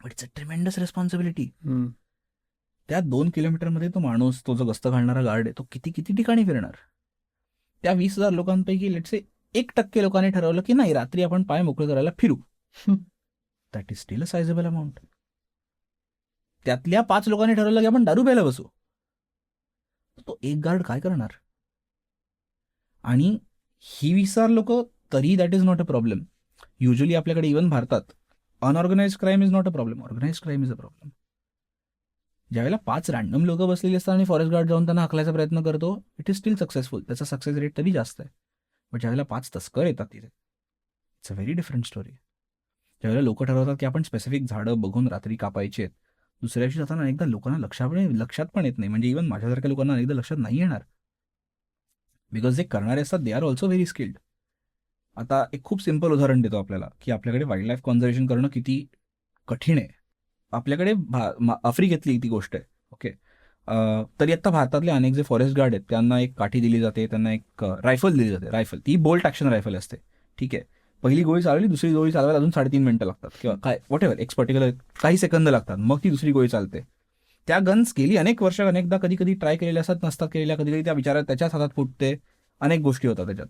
but it's a tremendous responsibility. त्या 2 किलोमीटरमध्ये तो माणूस, तो जो गस्त घालणारा गार्ड आहे, तो किती ठिकाणी फिरणार? त्या 20,000 लोकांपैकी लेट्स से 1% लोकांनी ठरवलं की नाही, रात्री आपण पाय मोकळे करायला फिरू, that is still a sizeable amount. त्यातल्या 5 लोकांनी ठरवलं की आपण दारू प्यायला बसू, तो एक गार्ड काय करणार? आणि ही 20,000 लोक तरी that is not a problem. Usually आपल्याकडे इव्हन भारतात unorganise crime is not a problem, organise crime is a problem. ज्यावेळेला 5 रॅन्डम लोक बसलेली असतात आणि फॉरेस्ट गार्ड जाऊन त्यांना हाकलायचा प्रयत्न करतो, इट इज स्टील सक्सेसफुल, त्याचा सक्सेस रेट तरी जास्त आहे. बट ज्यावेळेला 5 तस्कर येतात तिथे, it's a very different story. ज्यावेळेला लोक ठरवतात की आपण स्पेसिफिक झाडं बघून रात्री कापायची आहेत, दुसऱ्या दिवशी जाताना अनेकदा लोकांना लक्षात पण येत नाही, म्हणजे इव्हन माझ्यासारख्या लोकांना अनेकदा लक्षात नाही येणार, बिकॉज जे करणारे असतात they are also very skilled. आता एक खूप सिम्पल उदाहरण देतो आपल्याला, की आपल्याकडे वाईल्ड लाईफ कॉन्झर्वेशन करणं किती कठीण आहे. आपल्याकडे आफ्रिकेतली ती गोष्ट आहे, ओके. तरी आत्ता भारतातले अनेक जे फॉरेस्ट गार्ड आहेत त्यांना एक काठी दिली जाते, त्यांना एक रायफल दिली जाते. रायफल ती बोल्ट ॲक्शन रायफल असते, ठीक आहे. पहिली गोळी चालवली, दुसरी गोळी चालवायला अजून 3.5 मिनिटं लागतात, किंवा काय वॉट एव्हर, एक पर्टिक्युलर काही सेकंद लागतात, मग ती दुसरी गोळी चालते. त्या गन्स गेली अनेक वर्ष, अनेकदा कधी कधी ट्राय केलेल्या असतात, नसतात केलेल्या, कधी कधी त्या विचारात त्याच्याच हातात फुटते, अनेक गोष्टी होतात त्याच्यात.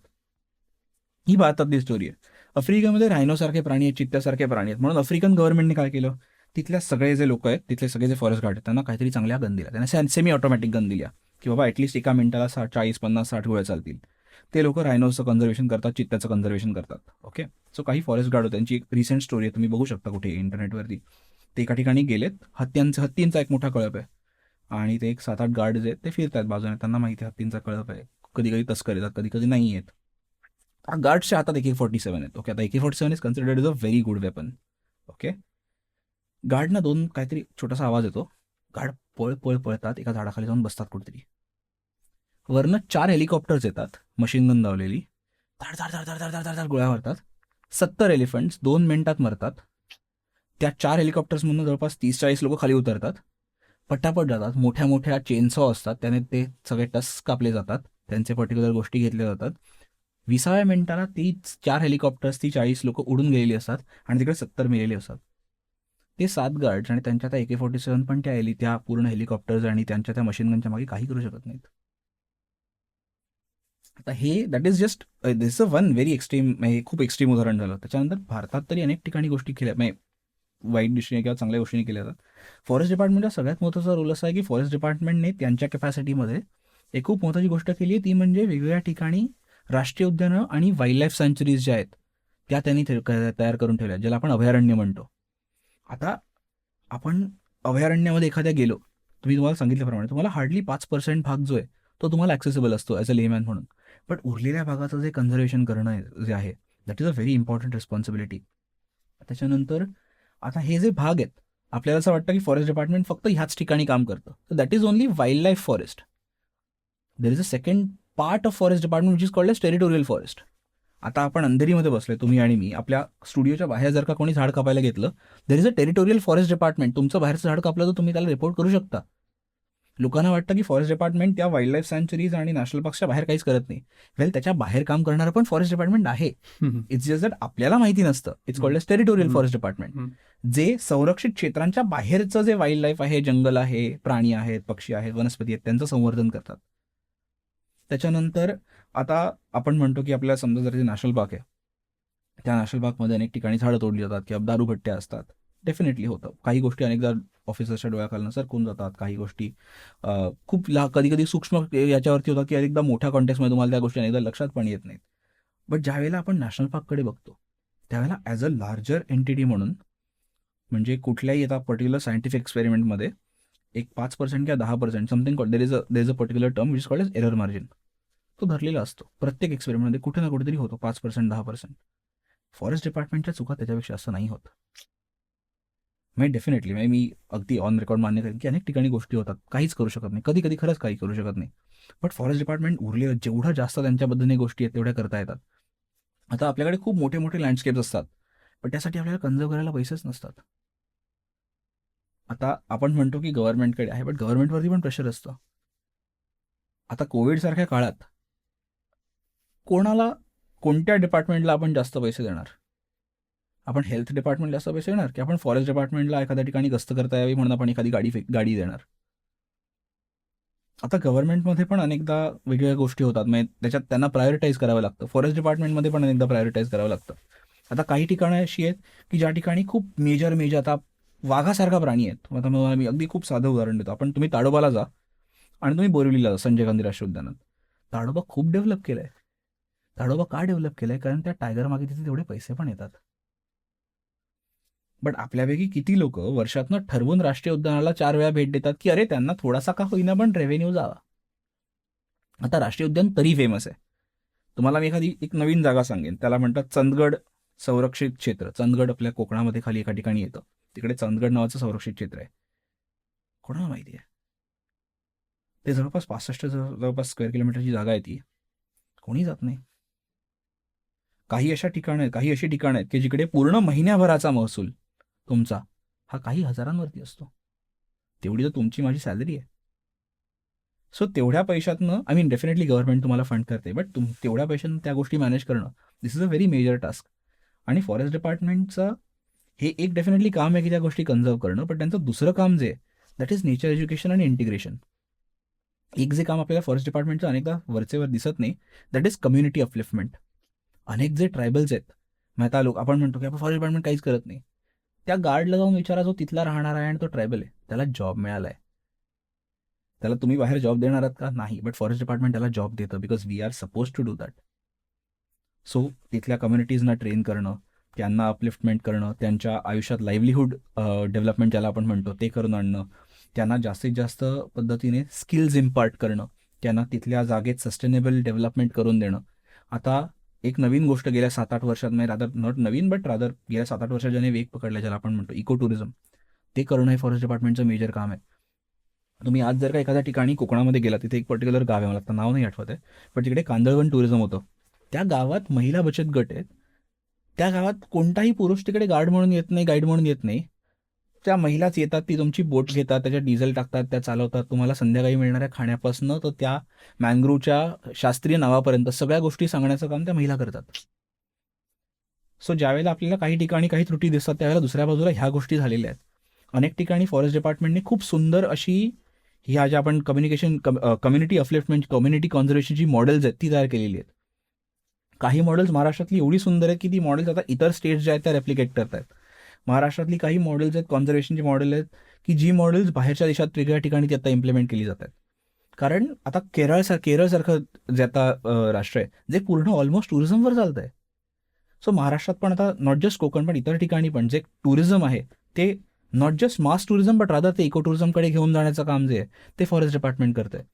ही भारतातली स्टोरी आहे. आफ्रिकेमध्ये रायनोसारखे प्राणी आहेत, चित्त्यासारखे प्राणी आहेत, म्हणून आफ्रिकन गव्हर्नमेंटने काय केलं, तिथल्या सगळे जे लोक आहेत, तिथले सगळे जे फॉरेस्ट गार्ड आहेत, त्यांना काहीतरी चांगल्या गन दिल्या, त्यांना सेमी ऑटोमॅटिक गन दिल्या, की बाबा ॲटलिस्ट एका मिनिटाला 40, 50, 60 गोळ्या चालतील. ते लोक रायनोचं कन्झर्वेशन करतात, चित्त्याचं कन्झर्वेशन करतात, ओके. सो काही फॉरेस्ट गार्ड होते, त्यांची एक रिसेंट स्टोरी आहे, तुम्ही बघू शकता कुठे इंटरनेटवरती. ते एका ठिकाणी गेलेत, हत्तींचा एक मोठा कळप आहे, आणि ते एक 7-8 गार्ड जे आहेत ते फिरतात बाजूने, त्यांना माहिती आहे हत्तींचा कळप आहे, कधी कधी तस्कर येतात, कधी कधी नाही येत. गार्ड्सच्या हातात AK-47 आहेत, ओके. आता AK-47 is considered is a very good weapon, okay. गार्डना काहीतरी छोटासा आवाज येतो, गार्ड पळतात, एका झाडाखाली जाऊन बसतात कुठेतरी. वरनं 4 हेलिकॉप्टर्स येतात, मशीन गन लावलेली, धाड धाड धाड धाड धाड धाड धाड गोळ्या मारतात. 70 एलिफंट्स 2 मिनिटात मरतात. त्या 4 हेलिकॉप्टर्समधून जवळपास 30-40 लोक खाली उतरतात, पटापट जातात. मोठ्या मोठ्या चेनसॉ असतात, त्याने ते सगळे टस्क कापले जातात, त्यांचे पर्टिक्युलर गोष्टी घेतल्या जातात. 20व्या मिनिटाला ती 4 हेलिकॉप्टर्स, ती 40 लोक उडून गेलेली असतात, आणि तिकडे 70 मेलेली असतात. ते 7 गार्ड्स आणि त्यांच्या त्या AK-47 पण त्या पूर्ण हेलिकॉप्टर्स आणि त्यांच्या त्या मशीन गनच्या मागे काही करू शकत नाहीत. आता हे that is just this a one very extreme, खूप एक्स्ट्रीम उदाहरण झालं. त्याच्यानंतर भारतात तरी अनेक ठिकाणी गोष्टी केल्या, वाईट दृष्टीने किंवा चांगल्या गोष्टीने केल्या जातात. फॉरेस्ट डिपार्टमेंटचा सगळ्यात महत्त्वाचा रोल असा आहे की फॉरेस्ट डिपार्टमेंटने त्यांच्या कॅपॅसिटीमध्ये एक खूप महत्त्वाची गोष्ट केली आहे, ती म्हणजे वेगवेगळ्या ठिकाणी राष्ट्रीय उद्यानं आणि वाईल्ड लाईफ सँच्युरीज ज्या आहेत त्या त्यांनी तयार करून ठेवल्या, ज्याला आपण अभयारण्य म्हणतो. आता आपण अभयारण्यामध्ये एखाद्या गेलो, तुम्हाला सांगितल्याप्रमाणे तुम्हाला हार्डली 5% भाग जो आहे तो तुम्हाला ॲक्सेसिबल असतो ॲज अ लेमॅन म्हणून, बट उरलेल्या भागाचं जे कन्झर्वेशन करणं जे आहे that is a very important responsibility. त्याच्यानंतर आता हे जे भाग आहेत, आपल्याला असं वाटतं की फॉरेस्ट डिपार्टमेंट फक्त ह्याच ठिकाणी काम करतं, तर that is only wild life forest. There is a second part of forest department which is called as territorial forest. आता आपण अंधेरीमध्ये बसलोय, तुम्ही आणि मी, आपल्या स्टुडिओच्या बाहेर जर का कोणी झाड कापायला घेतलं, देर is a territorial forest department. तुमचं बाहेरचं झाड कापलं तर तुम्ही त्याला रिपोर्ट करू शकता. लोकांना वाटतं की फॉरेस्ट डिपार्टमेंट त्या वाईल्ड लाईफ सँच्युरीज आणि नॅशनल पार्कच्या बाहेर काहीच करत नाही. वेल, त्याच्या बाहेर काम करणारं पण फॉरेस्ट डिपार्टमेंट आहे. इट्स जस्ट दॅट आपल्याला माहिती नसतं. It's called as territorial forest department, जे संरक्षित क्षेत्रांच्या बाहेरचं जे वाईल्ड लाईफ आहे, जंगल आहे, प्राणी आहेत, पक्षी आहेत, वनस्पती आहेत, त्यांचं संवर्धन करतात. त्याच्यानंतर आता आपण म्हणतो की आपल्याला समजा जर नॅशनल पार्क आहे, त्या नॅशनल पार्कमध्ये अनेक ठिकाणी झाडं तोडली जातात किंवा दारूभट्ट्या असतात. डेफिनेटली होतं. काही गोष्टी अनेकदा ऑफिसर्सच्या डोळ्याखालनं सरकून जातात, काही गोष्टी खूप कधी कधी सूक्ष्म याच्यावरती होतात की अनेकदा मोठ्या कॉन्टेक्स्टमध्ये तुम्हाला त्या गोष्टी अनेकदा लक्षात पण येत नाहीत. बट ज्यावेळेला आपण नॅशनल पार्ककडे बघतो त्यावेळेला ॲज अ लार्जर एंटिटी म्हणून, म्हणजे कुठल्याही आता पर्टिक्युलर सायंटिफिक एक्सपेरिमेंटमध्ये एक 5% किंवा 10% something there is a particular term which is called as error margin, तो धरलेला असतो प्रत्येक एक्सपेरिमेंटमध्ये, कुठे ना कुठेतरी होतो 5%, 10%. फॉरेस्ट डिपार्टमेंटच्या चुका त्याच्यापेक्षा असं नाही होत. डेफिनेटली मी अगदी ऑन रेकॉर्ड मान्य करेन की अनेक ठिकाणी गोष्टी होतात, काहीच करू शकत नाही, कधी कधी खरंच काही करू शकत नाही. बट फॉरेस्ट डिपार्टमेंट उरलेलं जेवढं जास्त त्यांच्या पद्धतीने गोष्टी आहेत तेवढ्या करता येतात. आता आपल्याकडे खूप मोठे मोठे लँडस्केप्स असतात, पण त्यासाठी आपल्याला कन्झर्व करायला पैसेच नसतात. आता आपण म्हणतो की गव्हर्नमेंटकडे आहे, बट गव्हर्नमेंटवरती पण प्रेशर असतं. आता कोविडसारख्या काळात कोणत्या डिपार्टमेंटला आपण जास्त पैसे देणार? आपण हेल्थ डिपार्टमेंटला जास्त पैसे देणार की आपण फॉरेस्ट डिपार्टमेंटला एखाद्या ठिकाणी गस्त करता यावी म्हणून आपण एखादी गाडी देणार? आता गव्हर्नमेंटमध्ये पण अनेकदा वेगवेगळ्या गोष्टी होतात, म्हणजे त्याच्यात त्यांना प्रायोरिटाईज करावं लागतं. फॉरेस्ट डिपार्टमेंटमध्ये पण अनेकदा प्रायोरिटाईज करावं लागतं. आता काही ठिकाणं अशी आहेत की ज्या ठिकाणी खूप मेजर आता वाघासारखा प्राणी आहेत. आता मी अगदी खूप साधं उदाहरण देतो. तुम्ही ताडोबाला जा आणि तुम्ही बोरिवलीला जा, संजय गांधी राष्ट्रीय उद्यानात. ताडोबा खूप डेव्हलप केलं आहे. ताडोबा का डेव्हलप केलं आहे? कारण त्या टायगर मागे तिथे तेवढे पैसे पण येतात. बट आपल्यापैकी किती लोक वर्षातनं ठरवून राष्ट्रीय उद्यानाला 4 वेळा भेट देतात की अरे त्यांना थोडासा का होईना पण रेव्हेन्यू जावा. आता राष्ट्रीय उद्यान तरी फेमस आहे. तुम्हाला मी एखादी एक नवीन जागा सांगेन, त्याला म्हणतात संरक्षित क्षेत्र, चंदगड आपल्या कोकणामध्ये खाली एका ठिकाणी येतं, तिकडे चंदगड नावाचं संरक्षित क्षेत्र आहे. कोणाला माहिती आहे? ते जवळपास 65 जवळपास स्क्वेअर किलोमीटरची जागा आहे ती. कोणी जात नाही. काही अशी ठिकाणं आहेत की जिकडे पूर्ण महिन्याभराचा महसूल तुमचा हा काही हजारांवरती असतो. तेवढी तर तुमची माझी सॅलरी आहे. सो तेवढ्या पैशातनं डेफिनेटली गव्हर्नमेंट तुम्हाला फंड करते, बट तेवढ्या पैशातनं त्या गोष्टी मॅनेज करणं this is a very major task. आणि फॉरेस्ट डिपार्टमेंटचं हे एक डेफिनेटली काम आहे की त्या गोष्टी कन्झर्व करणं, पण त्यांचं दुसरं काम जे आहे दॅट इज नेचर एज्युकेशन आणि इंटिग्रेशन. एक जे काम आपल्याला फॉरेस्ट डिपार्टमेंटचं अनेकदा वरचेवर दिसत नाही, दॅट इज कम्युनिटी अपलिफ्टमेंट. अनेक जे ट्रायबल्स आहेत, मग आता आपण म्हणतो की आपण फॉरेस्ट डिपार्टमेंट काहीच करत नाही. त्या गार्डला जाऊन विचारा, जो तिथला राहणार आहे आणि तो ट्रायबल आहे, त्याला जॉब मिळाला आहे. त्याला तुम्ही बाहेर जॉब देणार आहात का? नाही, बट फॉरेस्ट डिपार्टमेंट त्याला जॉब देतं because we are suppose to do that. So तिथल्या कम्युनिटीजना ट्रेन करणं, त्यांना अपलिफ्टमेंट करणं, त्यांच्या आयुष्यात लाईव्हलीहूड डेव्हलपमेंट ज्याला आपण म्हणतो ते करून आणणं, त्यांना जास्तीत जास्त पद्धतीने स्किल्स इम्पार्ट करणं, त्यांना तिथल्या जागेत सस्टेनेबल डेव्हलपमेंट करून देणं. आता एक नवीन गोष्ट गेल्या 7-8 वर्षात, rather not Naveen but rather गेल्या 7-8 वर्षात ज्याने वेग पकडला, ज्याला आपण म्हणतो इको टुरिझम, ते करणं हे फॉरेस्ट डिपार्टमेंटचं मेजर काम आहे. तुम्ही आज जर का एखाद्या ठिकाणी कोकणामध्ये गेला, तिथे एक पर्टिक्युलर गाव आहे, मला आता नाव नाही आठवत आहे, पण तिकडे कांदळवन टुरिझम होतं. त्या गावात महिला बचत गट आहेत. त्या गावात कोणताही पुरुष तिकडे गार्ड म्हणून येत नाही, गाईड म्हणून येत नाही. त्या महिलाच येतात, ती तुमची बोट घेतात, त्याच्यात डिझेल टाकतात, त्या चालवतात. तुम्हाला संध्याकाळी मिळणाऱ्या खाण्यापासून तर त्या मॅनग्रोवच्या शास्त्रीय नावापर्यंत सगळ्या गोष्टी सांगण्याचं काम त्या महिला करतात. सो ज्यावेळेला आपल्याला काही ठिकाणी काही त्रुटी दिसतात, त्यावेळेला दुसऱ्या बाजूला ह्या गोष्टी झालेल्या आहेत. अनेक ठिकाणी फॉरेस्ट डिपार्टमेंटने खूप सुंदर अशी ह्या ज्या आपण कम्युनिटी अपलिफ्टमेंट, कम्युनिटी कॉन्झर्वेशनची मॉडेल्स आहेत ती तयार केलेली आहेत. काही मॉडेल्स महाराष्ट्रातली एवढी सुंदर आहेत की ती मॉडेल्स आता इतर स्टेट्स ज्या आहेत त्या रेप्लिकेट करतात. महाराष्ट्रातली काही मॉडेल्स आहेत, कॉन्झर्वेशनची मॉडेल आहेत की जी मॉडेल्स बाहेरच्या देशात वेगळ्या ठिकाणी ती आता इम्प्लिमेंट केली जातात. कारण आता केरळसारखं जे आता राष्ट्र आहे जे पूर्ण ऑलमोस्ट टुरिझमवर चालत आहे. सो महाराष्ट्रात पण आता नॉट जस्ट कोकण पण इतर ठिकाणी पण जे टुरिझम आहे ते not just mass tourism but rather ते इको टुरिझमकडे घेऊन जाण्याचं काम जे आहे ते फॉरेस्ट डिपार्टमेंट करत आहे.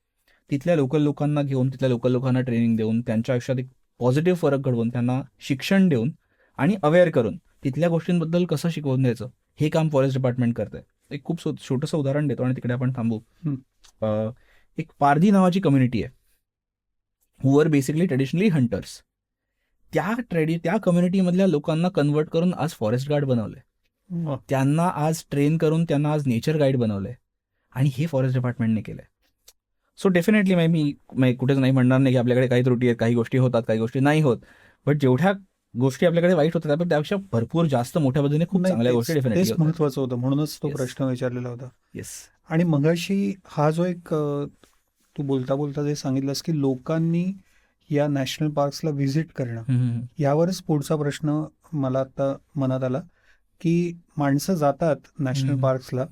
तिथल्या लोकल लोकांना घेऊन, तिथल्या लोकल लोकांना ट्रेनिंग देऊन, त्यांच्या आयुष्यात एक पॉझिटिव्ह फरक घडवून, त्यांना शिक्षण देऊन आणि अवेअर करून तिथल्या गोष्टींबद्दल कसं शिकवून द्यायचं हे काम फॉरेस्ट डिपार्टमेंट करत आहे. एक खूप छोटंसं उदाहरण देतो आणि तिकडे आपण थांबू. एक पारधी नावाची कम्युनिटी आहे, हु आर बेसिकली ट्रेडिशनली हंटर्स. त्या कम्युनिटीमधल्या लोकांना कन्वर्ट करून आज फॉरेस्ट गार्ड बनवलंय, त्यांना आज ट्रेन करून त्यांना आज नेचर गाईड बनवलंय आणि हे फॉरेस्ट डिपार्टमेंटने केलंय. सो डेफिनेटली मी कुठेच नाही म्हणणार नाही की आपल्याकडे काही त्रुटी आहेत, काही गोष्टी होतात, काही गोष्टी नाही होत, बट जेवढ्या गोष्टी आपल्याकडे वाईट होतात पण त्यापेक्षा भरपूर जास्त मोठ्या पद्धतीने खूप चांगल्या गोष्टी डेफिनेटली महत्वाचं होतं, म्हणूनच तो Yes. प्रश्न विचारलेला होता. येस. आणि मगाशी हा जो एक तू बोलता बोलता जे सांगितलंस की लोकांनी या नॅशनल पार्क्सला व्हिजिट करणं, यावरच पुढचा प्रश्न मला आता मनात आला की माणसं जातात नॅशनल पार्क्सला,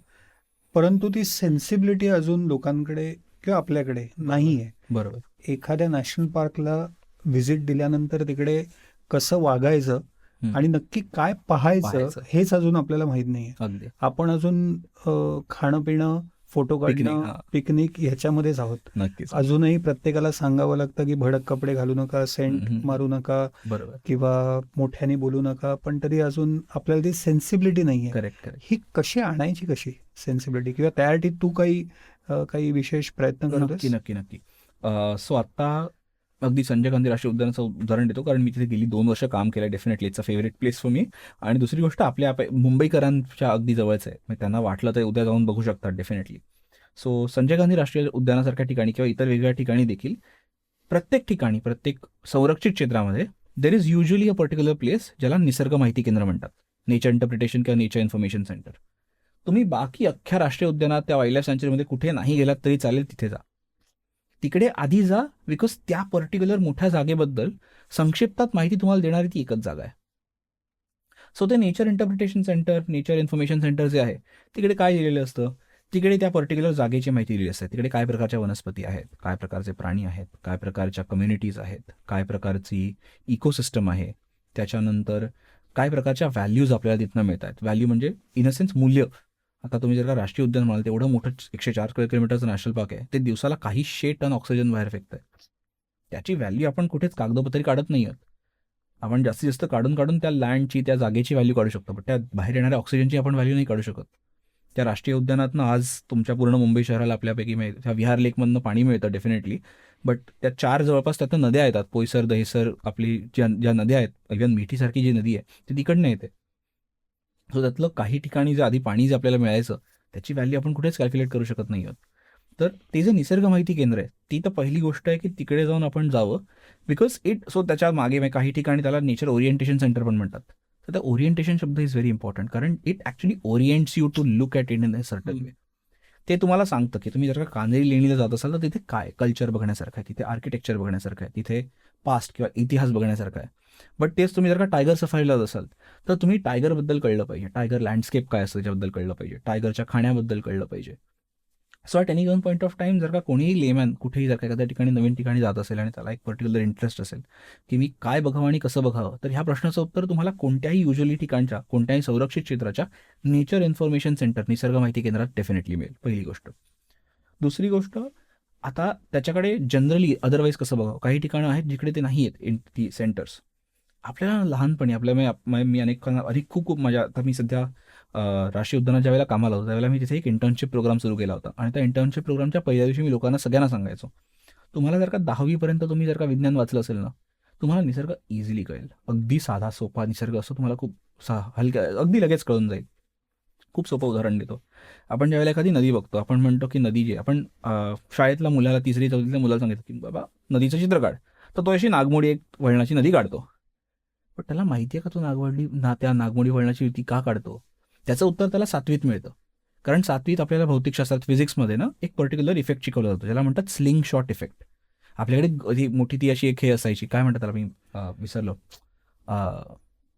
परंतु ती सेन्सिबिलिटी अजून लोकांकडे किंवा आपल्याकडे नाही आहे. बरोबर. एखाद्या नॅशनल पार्कला व्हिजिट दिल्यानंतर तिकडे कसं वागायचं आणि नक्की काय पाहायचं हेच अजून आपल्याला माहित नाहीये. अगदी. आपण अजून खाणं पिणं, फोटो काढणं, पिकनिक ह्याच्यामध्येच आहोत. नक्कीच. अजूनही प्रत्येकाला सांगावं लागतं की भडक कपडे घालू नका, सेंट मारू नका, बरोबर, किंवा मोठ्याने बोलू नका, पण तरी अजून आपल्याला ती सेन्सिबिलिटी नाहीये. करेक्ट. ही कशी आणायची, कशी सेन्सिबिलिटी, किंवा त्यासाठी तू काही विशेष प्रयत्न करतोस? नक्की. सो आता अगदी संजय गांधी राष्ट्रीय उद्यानाचं उदाहरण देतो कारण मी तिथे गेली 2 वर्ष काम केलं. Definitely it's a favourite place for me. आणि दुसरी गोष्ट आपल्या मुंबईकरांच्या अगदी जवळच आहे, त्यांना वाटलं तर उद्या जाऊन बघू शकतात डेफिनेटली. सो संजय गांधी राष्ट्रीय उद्यानासारख्या ठिकाणी किंवा इतर वेगवेगळ्या ठिकाणी देखील प्रत्येक संरक्षित क्षेत्रामध्ये there is usually a particular place ज्याला निसर्ग माहिती केंद्र म्हणतात, नेचर इंटरप्रिटेशन किंवा नेचर इन्फॉर्मेशन सेंटर. तुम्ही बाकी अख्ख्या राष्ट्रीय उद्यानात त्या वाईल्ड लाईफ सँच्युरीमध्ये कुठे नाही गेलात तरी चालेल, तिथे जा, तिकडे आधी जा, बिकॉज त्या पर्टिक्युलर मोठ्या जागेबद्दल संक्षिप्तात माहिती तुम्हाला देणारी ती एकच जागा आहे. सो ते nature interpretation centre, nature information centre जे आहे तिकडे काय दिलेलं असतं, तिकडे त्या पर्टिक्युलर जागेची माहिती दिली असते. तिकडे काय प्रकारच्या वनस्पती आहेत, काय प्रकारचे प्राणी आहेत, काय प्रकारच्या कम्युनिटीज आहेत, काय प्रकारची इकोसिस्टम आहे, त्याच्यानंतर काय प्रकारच्या व्हॅल्यूज आपल्याला तिथनं मिळत आहेत. व्हॅल्यू म्हणजे इन अ सेन्स मूल्य. आता तुम्ही जर का राष्ट्रीय उद्यान म्हणाल, तेवढं मोठं 104 स्क्वेअर किलोमीटरचं नॅशनल पार्क आहे, ते दिवसाला काही 100 टन ऑक्सिजन बाहेर फेकत आहे. त्याची व्हॅल्यू आपण कुठेच कागदोपत्री काढत नाही आहोत. आपण जास्तीत जास्त काढून काढून त्या लँडची, त्या जागेची व्हॅल्यू काढू शकतो, पण त्या बाहेर येणाऱ्या ऑक्सिजनची आपण व्हॅल्यू नाही काढू शकत. त्या राष्ट्रीय उद्यानातनं आज तुमच्या पूर्ण मुंबई शहराला आपल्यापैकी मिळतं, त्या विहार लेकमधनं पाणी मिळतं डेफिनेटली, बट त्या 4 जवळपास त्यातनं नद्या येतात, पोयसर, दहिसर, आपली ज्या नद्या आहेत, इव्हन मिठीसारखी जी नदी आहे ती तिकडनं येते. सो त्यातलं काही ठिकाणी जे आधी पाणी जे आपल्याला मिळायचं त्याची व्हॅल्यू आपण कुठेच कॅल्क्युलेट करू शकत नाही आहोत. तर ते जे निसर्ग माहिती केंद्र आहे ती तर पहिली गोष्ट आहे की तिकडे जाऊन आपण जावं, बिकॉज सो त्याच्या मागे काही ठिकाणी त्याला नेचर ओरिएंटेशन सेंटर पण म्हणतात. तर त्या ओरिएंटेशन शब्द इज व्हेरी इम्पॉर्टंट, कारण it actually orients you to look at it in a certain way. ते तुम्हाला सांगतं की तुम्ही जर का कांदेरी लेणीला जात असाल तर तिथे काय कल्चर बघण्यासारखं आहे, तिथे आर्किटेक्चर बघण्यासारखं आहे, तिथे पास्ट किंवा इतिहास बघण्यासारखं आहे. बट तेच तुम्ही जर का टायगर सफारीला जात असाल तर तुम्ही टायगरबद्दल कळलं पाहिजे, टायगर लँडस्केप काय असतं त्याच्याबद्दल कळलं पाहिजे, टायगरच्या खाण्याबद्दल कळलं पाहिजे. So at any one point of time जर का कोणीही लेमॅन कुठेही जर का एखाद्या ठिकाणी नवीन ठिकाणी जात असेल आणि त्याला एक पर्टिक्युलर इंटरेस्ट असेल की मी काय बघावं आणि कसं बघावं, तर ह्या प्रश्नाचं उत्तर तुम्हाला कोणत्याही युजली ठिकाणच्या, कोणत्याही संरक्षित क्षेत्राच्या नेचर इन्फॉर्मेशन सेंटर, निसर्ग माहिती केंद्रात डेफिनेटली मिळेल, पहिली गोष्ट. दुसरी गोष्ट, आता त्याच्याकडे जनरली अदरवाईज कसं बघावं, काही ठिकाणं आहेत जिकडे ते नाही आहेत ती सेंटर्स. आपल्याला लहानपणी मी अधिक खूप माझ्या, आता मी सध्या राष्ट्रीय उद्यानात ज्या वेळेला कामाला होतो त्यावेळेला मी तिथे एक इंटर्नशिप प्रोग्राम सुरू केला होता आणि त्या इंटर्नशिप प्रोग्रामच्या पहिल्या दिवशी मी लोकांना सगळ्यांना सांगायचो, तुम्हाला जर का 10वीपर्यंत तुम्ही जर का विज्ञान वाचलं असेल ना, तुम्हाला निसर्ग इझिली कळेल. अगदी साधा सोपा निसर्ग असतो, तुम्हाला खूप हलक्या अगदी लगेच कळून जाईल. खूप सोपं उदाहरण देतो. आपण ज्यावेळेला एखादी नदी बघतो, आपण म्हणतो की नदी जी आपण शाळेतल्या मुलाला, 3री-4थीतल्या मुलाला सांगितलं की बाबा नदीचं चित्र काढ, तर तो अशी नागमोडी एक वळणाची नदी काढतो. पण त्याला माहिती आहे का तो त्या नागमोडी वळणाची युती का काढतो? त्याचं उत्तर त्याला 7वीत मिळतं. कारण 7वीत आपल्याला भौतिकशास्त्रात, फिजिक्समध्ये ना एक पर्टिक्युलर इफेक्ट शिकवला जातो, ज्याला म्हणतात स्लिंग शॉट इफेक्ट. आपल्याकडे मोठी ती अशी एक हे असायची, काय म्हणतात त्याला, मी विसरलो,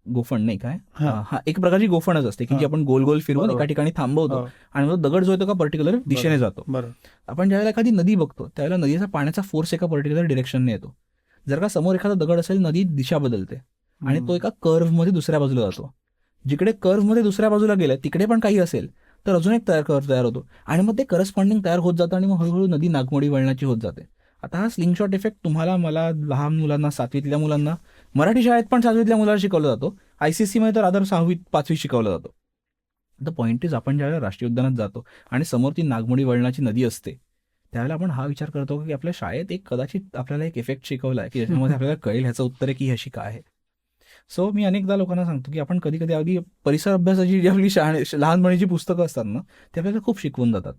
गोफण नाही काय, हा एक प्रकारची गोफणच असते की जी आपण गोल गोल फिरवून एका ठिकाणी थांबवतो आणि मग दगड जो येतो का पर्टिक्युलर दिशेने जातो. आपण ज्यावेळेला एखादी नदी बघतो त्यावेळेला नदीचा पाण्याचा फोर्स एका पर्टिक्युलर डिरेक्शनने येतो. जर का समोर एखादा दगड असेल, नदी दिशा बदलते आणि तो एका कर्व्हमध्ये दुसऱ्या बाजूला जातो. जिकडे कर्व्हमध्ये दुसऱ्या बाजूला गेलाय तिकडे पण काही असेल तर अजून एक कर्व्ह तयार होतो आणि मग ते करस्पॉन्डिंग तयार होत जातं आणि मग हळूहळू नदी नागमोडी वळणाची होत जाते. आता हा स्लिंगशॉट इफेक्ट तुम्हाला, मला, लहान मुलांना, 7वीतल्या मुलांना, मराठी शाळेत पण 7वीतल्या मुलांना शिकवला जातो, ICSE मध्ये तर आदर 6वी 5वी शिकवला जातो. द पॉईंट इज, आपण ज्यावेळेला राष्ट्रीय उद्यानात जातो आणि समोर ती नागमोडी वळणाची नदी असते त्यावेळेला आपण हा विचार करतो की आपल्या शाळेत एक कदाचित आपल्याला एक इफेक्ट शिकवला आहे की ज्याच्यामध्ये आपल्याला कळेल ह्याचं उत्तर आहे की ही अशी काय आहे. सो मी अनेकदा लोकांना सांगतो की आपण कधी कधी अगदी परिसर अभ्यासाची जी आपली लहानपणीची पुस्तकं असतात ना, ते आपल्याला खूप शिकवून जातात.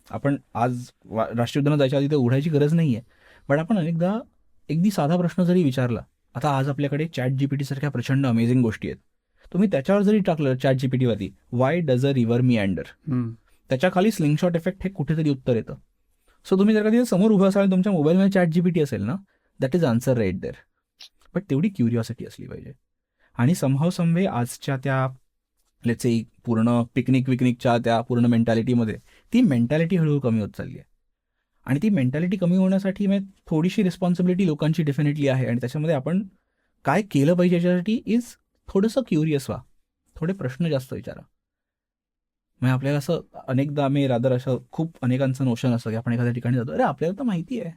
आपण आज राष्ट्रीय उद्यानात जायच्या आधी ते उघडायची गरज नाही आहे, बट आपण अनेकदा अगदी साधा प्रश्न जरी विचारला, आता आज आपल्याकडे ChatGPT सारख्या प्रचंड अमेझिंग गोष्टी आहेत, तुम्ही त्याच्यावर जरी टाकलं ChatGPT वरती, वाय डज अ रिव्हर मिअँडर, त्याच्या खाली स्लिंगशॉट इफेक्ट हे कुठेतरी उत्तर येतं. सो तुम्ही जर का तिथे समोर उभं असाल, तुमच्या मोबाईलमध्ये ChatGPT असेल ना, that is answer right there. But तेवढी क्युरिओसिटी असली पाहिजे. आणि समहाव समवे आजच्या त्या लेट्स से पूर्ण पिकनिकच्या त्या पूर्ण मेंटॅलिटीमध्ये ती मेंटॅलिटी हळूहळू कमी होत चालली आहे. आणि ती मेंटॅलिटी कमी होण्यासाठी मग थोडीशी रिस्पॉन्सिबिलिटी लोकांची डेफिनेटली आहे. आणि त्याच्यामध्ये आपण काय केलं पाहिजे याच्यासाठी इज थोडंसं क्युरियस व्हा, थोडे प्रश्न जास्त विचारा. मग आपल्याला असं अनेकदा मी असं खूप अनेकांचं नोशन असतं की आपण एखाद्या ठिकाणी जातो, अरे आपल्याला तर माहिती आहे,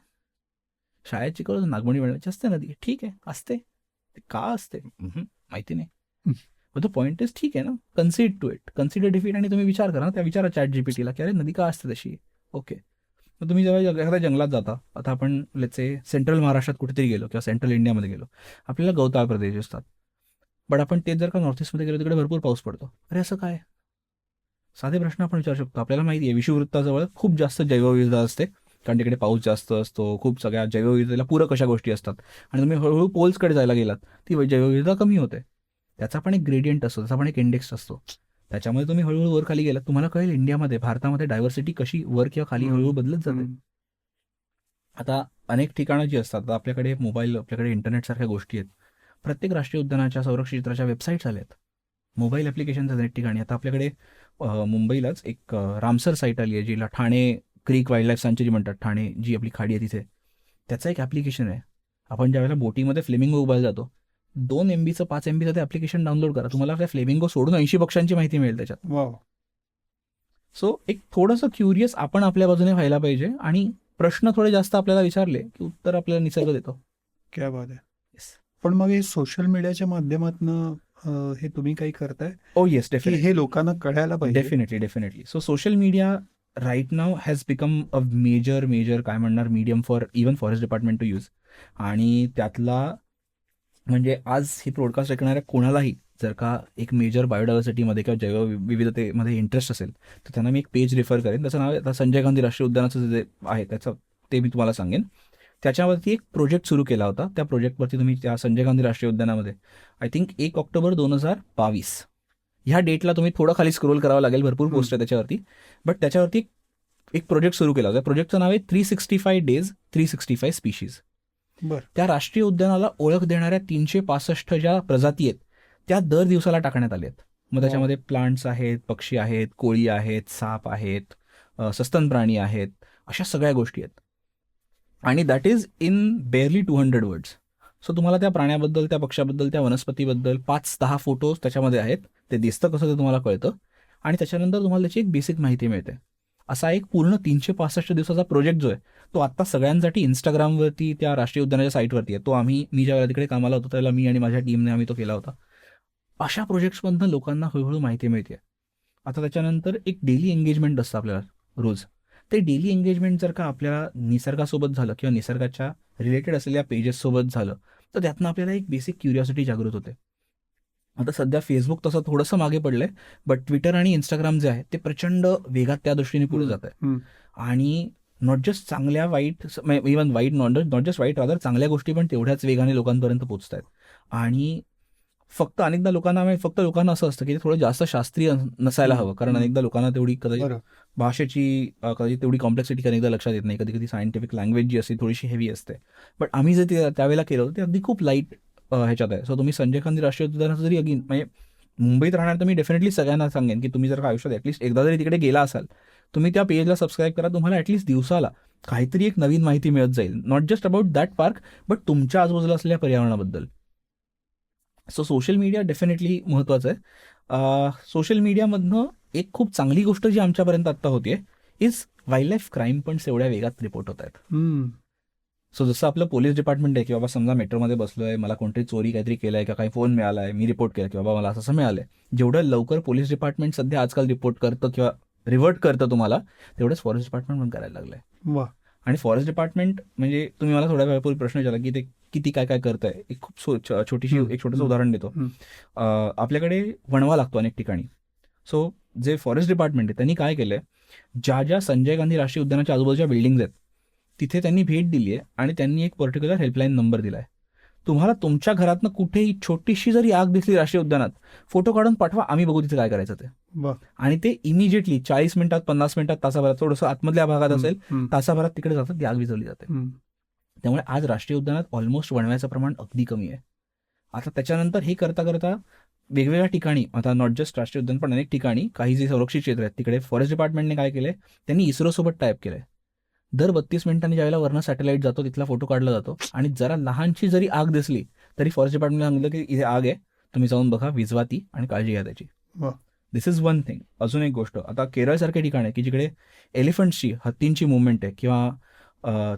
शाळेत शिकवलं नागमोडी वळणाची असते नदी, ठीक आहे असते, ते का असते माहिती नाही. द पॉईंट इज ठीक आहे ना, कन्सिडर डिफीट आणि तुम्ही विचार करा, त्या विचारा ChatGPTला की अरे नदी का असते तशी. ओके, मग तुम्ही जेव्हा एखाद्या जंगलात जाता, आता आपण लेट्स से सेंट्रल महाराष्ट्रात कुठेतरी गेलो किंवा सेंट्रल इंडियामध्ये गेलो, आपल्याला गवताळ प्रदेश असतात, बट आपण तेच जर का नॉर्थ ईस्टमध्ये गेलो तिकडे भरपूर पाऊस पडतो, अरे असं काय. साधे प्रश्न आपण विचारू शकतो. आपल्याला माहिती आहे विषुववृत्ताजवळ खूप जास्त जैवविविधता असते, कारण तिकडे पाऊस जास्त असतो, खूप सगळ्या जैवविविधतेला पूरक अशा गोष्टी असतात, आणि तुम्ही हळूहळू पोल्सकडे जायला गेलात ती जैवविविधता कमी होते. त्याचा पण एक ग्रेडियंट असतो, त्याचा पण एक इंडेक्स असतो, त्याच्यामध्ये तुम्ही हळूहळू वर खाली गेलात, तुम्हाला कळेल इंडियामध्ये, भारतामध्ये डायव्हर्सिटी कशी वर किंवा खाली हळूहळू बदलत जाते. आता अनेक ठिकाणं जी असतात, आपल्याकडे मोबाईल, आपल्याकडे इंटरनेट सारख्या गोष्टी आहेत, प्रत्येक राष्ट्रीय उद्यानाच्या संरक्षित क्षेत्राच्या वेबसाईट्स आल्यात, मोबाईल ॲप्लिकेशन्स अनेक ठिकाणी. आता आपल्याकडे मुंबईलाच एक रामसर साईट आली आहे, जिला ठाणे क्रीक वाईल्ड लाईफ सँच्युरी म्हणतात, ठाणे जी आपली खाडी आहे तिथे, त्याचं एक ॲप्लिकेशन आहे. आपण ज्यावेळेला बोटीमध्ये फ्लेमिंगो उभायला जातो, 2 MBचं 5 MBचं ते ॲप्लिकेशन डाउनलोड करा, तुम्हाला त्या फ्लेमिंगो सोडून 80 पक्ष्यांची माहिती मिळेल त्याच्यात. सो एक थोडंसं क्युरियस आपण आपल्या बाजूने व्हायला पाहिजे आणि प्रश्न थोडे जास्त आपल्याला विचारले की उत्तर आपल्याला निसर्ग देतो. क्या बात आहे. पण मग हे सोशल मीडियाच्या माध्यमातून हे तुम्ही काही करताय ओ येस, की डेफिनेटली. हे लोकांना कळायला पाहिजे? Definitely. So social media right now has become a major काय म्हणणार medium for even forest department to use. आणि त्यातला म्हणजे आज ही ब्रॉडकास्ट ऐकणाऱ्या कोणालाही जर का एक मेजर बायोडायव्हर्सिटीमध्ये किंवा जैवविविधतेमध्ये इंटरेस्ट असेल तर त्यांना मी एक पेज रेफर करेन. त्याचं नाव आहे आता संजय गांधी राष्ट्रीय उद्यानाचं जे आहे त्याचं ते मी तुम्हाला सांगेन. त्याच्यावरती एक प्रोजेक्ट सुरू केला होता. त्या प्रोजेक्टवरती तुम्ही त्या संजय गांधी राष्ट्रीय उद्यानामध्ये आय थिंक 1 ऑक्टोबर 2022 ह्या डेटला तुम्ही थोडं खाली स्क्रोल करावं लागेल, भरपूर पोस्ट आहे त्याच्यावरती. बट त्याच्यावरती एक प्रोजेक्ट सुरू केला होता. प्रोजेक्टचं नाव आहे 365 डेज 365 स्पीशीज. बरं. त्या राष्ट्रीय उद्यानाला ओळख देणाऱ्या 365 ज्या प्रजाती आहेत त्या दर दिवसाला टाकण्यात आल्या आहेत. मग त्याच्यामध्ये प्लांट्स आहेत, पक्षी आहेत, कोळी आहेत, साप आहेत, सस्तन प्राणी आहेत, अशा सगळ्या गोष्टी आहेत. आणि that is in barely 200 words. So तुम्हाला त्या प्राण्याबद्दल, त्या पक्षाबद्दल, त्या वनस्पतीबद्दल 5-10 फोटोज त्याच्यामध्ये आहेत. ते दिसतं कसं ते तुम्हाला कळतं आणि त्याच्यानंतर तुम्हाला त्याची एक बेसिक माहिती मिळते. असा एक पूर्ण 365 दिवसाचा प्रोजेक्ट जो आहे तो आत्ता सगळ्यांसाठी इंस्टाग्रामवरती त्या राष्ट्रीय उद्यानाच्या साईटवरती आहे. तो मी ज्या वेळेला तिकडे कामाला होतो त्याला मी आणि माझ्या टीमने आम्ही तो केला होता. अशा प्रोजेक्ट्समधनं लोकांना हळूहळू माहिती मिळते. आता त्याच्यानंतर एक डेली एंगेजमेंट असतं आपल्याला रोज. ते डेली एंगेजमेंट जर का आपल्याला निसर्गासोबत झालं किंवा निसर्गाच्या रिलेटेड असलेल्या पेजेससोबत झालं तर त्यातनं आपल्याला एक बेसिक क्युरिओसिटी जागृत होते. आता सध्या फेसबुक तसं थोडंसं मागे पडलंय, बट ट्विटर आणि इंस्टाग्राम जे आहे ते प्रचंड वेगात त्या दृष्टीने पुढे जात आहे. आणि नॉट जस्ट चांगल्या वाईट, इव्हन वाईट नॉट जस्ट वाईट रादर चांगल्या गोष्टी पण तेवढ्याच वेगाने लोकांपर्यंत पोहोचत आहेत. आणि अनेकदा लोकांना असं असतं की ते थोडं जास्त शास्त्रीय नसायला हवं, कारण अनेकदा लोकांना तेवढी कदाचित भाषेची कदाचित तेवढी कॉम्प्लेक्सिटी अनेकदा लक्षात येत नाही. कधी कधी सायंटिफिक लँग्वेज जी असते थोडीशी हेवी असते. बट आम्ही जे त्यावेळेला केलं होतं ते अगदी खूप लाईट ह्याच्यात आहे. सो तुम्ही संजय गांधी राष्ट्रीय उद्यानाचं जरी अगेन म्हणजे मुंबईत राहणार तर मी डेफिनेटली सगळ्यांना सांगेन की तुम्ही जर का आयुष्यात ॲटलीस्ट एकदा जरी तिकडे गेला असाल तुम्ही त्या पेजला सबस्क्राईब करा. तुम्हाला ॲटलीस्ट दिवसाला काहीतरी एक नवीन माहिती मिळत जाईल, not just about that park but तुमच्या आजूबाजूला असलेल्या पर्यावरणाबद्दल. सो सोशल मीडिया डेफिनेटली महत्त्वाचं आहे. सोशल मीडियामधनं एक खूप चांगली गोष्ट जी आमच्यापर्यंत आत्ता होतीये इज वाईल्ड लाईफ क्राईम पण एवढ्या वेगात रिपोर्ट होत आहेत. सो जसं आपलं पोलीस डिपार्टमेंट आहे की बाबा समजा मेट्रोमध्ये बसलोय, मला कोणतरी चोरी काहीतरी केलंय किंवा काही फोन मिळाला आहे, मी रिपोर्ट केलं की बाबा मला असं मिळालंय. जेवढं लवकर पोलीस डिपार्टमेंट सध्या आजकाल रिपोर्ट करतं किंवा रिव्हर्ट करतं तुम्हाला, तेवढंच फॉरेस्ट डिपार्टमेंट पण करायला लागलंय. वा. आणि फॉरेस्ट डिपार्टमेंट म्हणजे तुम्ही मला थोड्या वेळापूर्वी प्रश्न विचारला की ते किती काय काय करत आहे. एक खूप छोटंसं उदाहरण देतो. आपल्याकडे वणवा लागतो अनेक ठिकाणी. सो जे फॉरेस्ट डिपार्टमेंट आहे त्यांनी काय केलंय, ज्या संजय गांधी राष्ट्रीय उद्यानाच्या आजूबाजूच्या बिल्डिंग्ज आहेत तिथे त्यांनी भेट दिली आहे आणि त्यांनी एक पर्टिक्युलर हेल्पलाईन नंबर दिला आहे. तुम्हाला तुमच्या घरातनं कुठेही छोटीशी जरी आग दिसली राष्ट्रीय उद्यानात, फोटो काढून पाठवा, आम्ही बघू तिथे काय करायचं ते. आणि ते इमिजिएटली 40 मिनिटात, 50 मिनिटात, तासाभरात, थोडंसं आतमधल्या भागात असेल तासाभरात तिकडे जातात, ती आग विझवली जाते. त्यामुळे आज राष्ट्रीय उद्यानात ऑलमोस्ट वणव्याचं प्रमाण अगदी कमी आहे. आता त्याच्यानंतर हे करता करता वेगवेगळ्या ठिकाणी, आता नॉट जस्ट राष्ट्रीय उद्यान पण अनेक ठिकाणी काही जे संरक्षित क्षेत्र आहेत तिकडे फॉरेस्ट डिपार्टमेंटने काय केलंय, त्यांनी इस्रोसोबत टाईप केलंय. दर 32 मिनिटांनी ज्यावेळेला वरनं सॅटेलाईट जातो तिथला फोटो काढला जातो आणि जरा लहानशी जरी आग दिसली तरी फॉरेस्ट डिपार्टमेंटने सांगितलं की इथे आग आहे, तुम्ही जाऊन बघा, विझवा ती आणि काळजी घ्या त्याची. दिस इज वन थिंग. अजून एक गोष्ट, आता केरळसारखे ठिकाण आहे की जिकडे एलिफंट्सची, हत्तींची मुवमेंट आहे किंवा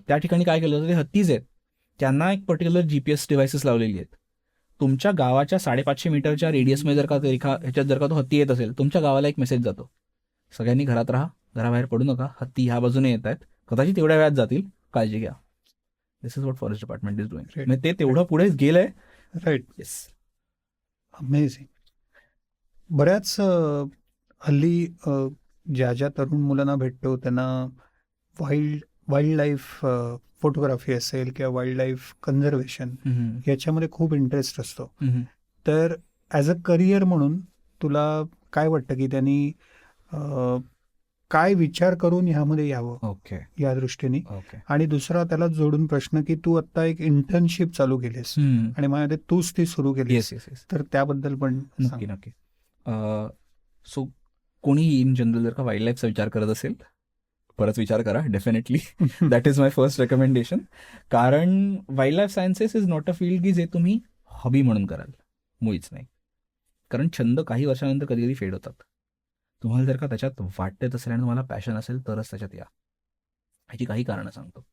त्या ठिकाणी काय केलं जातं, ते हत्तीज आहेत त्यांना एक पर्टिक्युलर GPS डिव्हायसेस लावलेली आहेत. तुमच्या गावाच्या 550 मीटरच्या रेडियसमध्ये जर का ह्याच्यात जर का तो हत्ती येत असेल, तुमच्या गावाला एक मेसेज जातो, सगळ्यांनी घरात राहा, घराबाहेर पडू नका, हत्ती ह्या बाजूने येत आहेत, कदाचित तेवढ्या वेळात जातील, काळजी घ्या. This is what forest department is doing. म्हणजे ते तेवढं पुढे गेलंय. राईट. येस. अमेझिंग. बऱ्याच हल्ली ज्या तरुण मुलांना भेटतो त्यांना वाईल्ड लाईफ फोटोग्राफी असेल किंवा वाईल्ड लाईफ कन्झर्वेशन याच्यामध्ये खूप इंटरेस्ट असतो. तर ॲज अ करिअर म्हणून तुला काय वाटतं की त्यांनी काय विचार करून ह्यामध्ये यावं? ओके. या दृष्टीने. ओके. आणि दुसरा त्याला जोडून प्रश्न की तू आता एक इंटर्नशिप चालू केलीस आणि माझ्या तूच ती सुरू केलीस, तर त्याबद्दल पण नक्की नक्की. सो कोणीही इन जनरल जर का वाईल्ड लाईफचा विचार करत असेल, परत विचार करा definitely. That is my first recommendation. कारण wild life sciences is not a field की जे तुम्ही हॉबी म्हणून कराल, मुळीच नाही. कारण छंद काही वर्षानंतर कधी कधी फेड होतात. तुम्हाला जर का त्याच्यात वाटत असेल आणि तुम्हाला पॅशन असेल तरच त्याच्यात या. ह्याची काही कारणं सांगतो.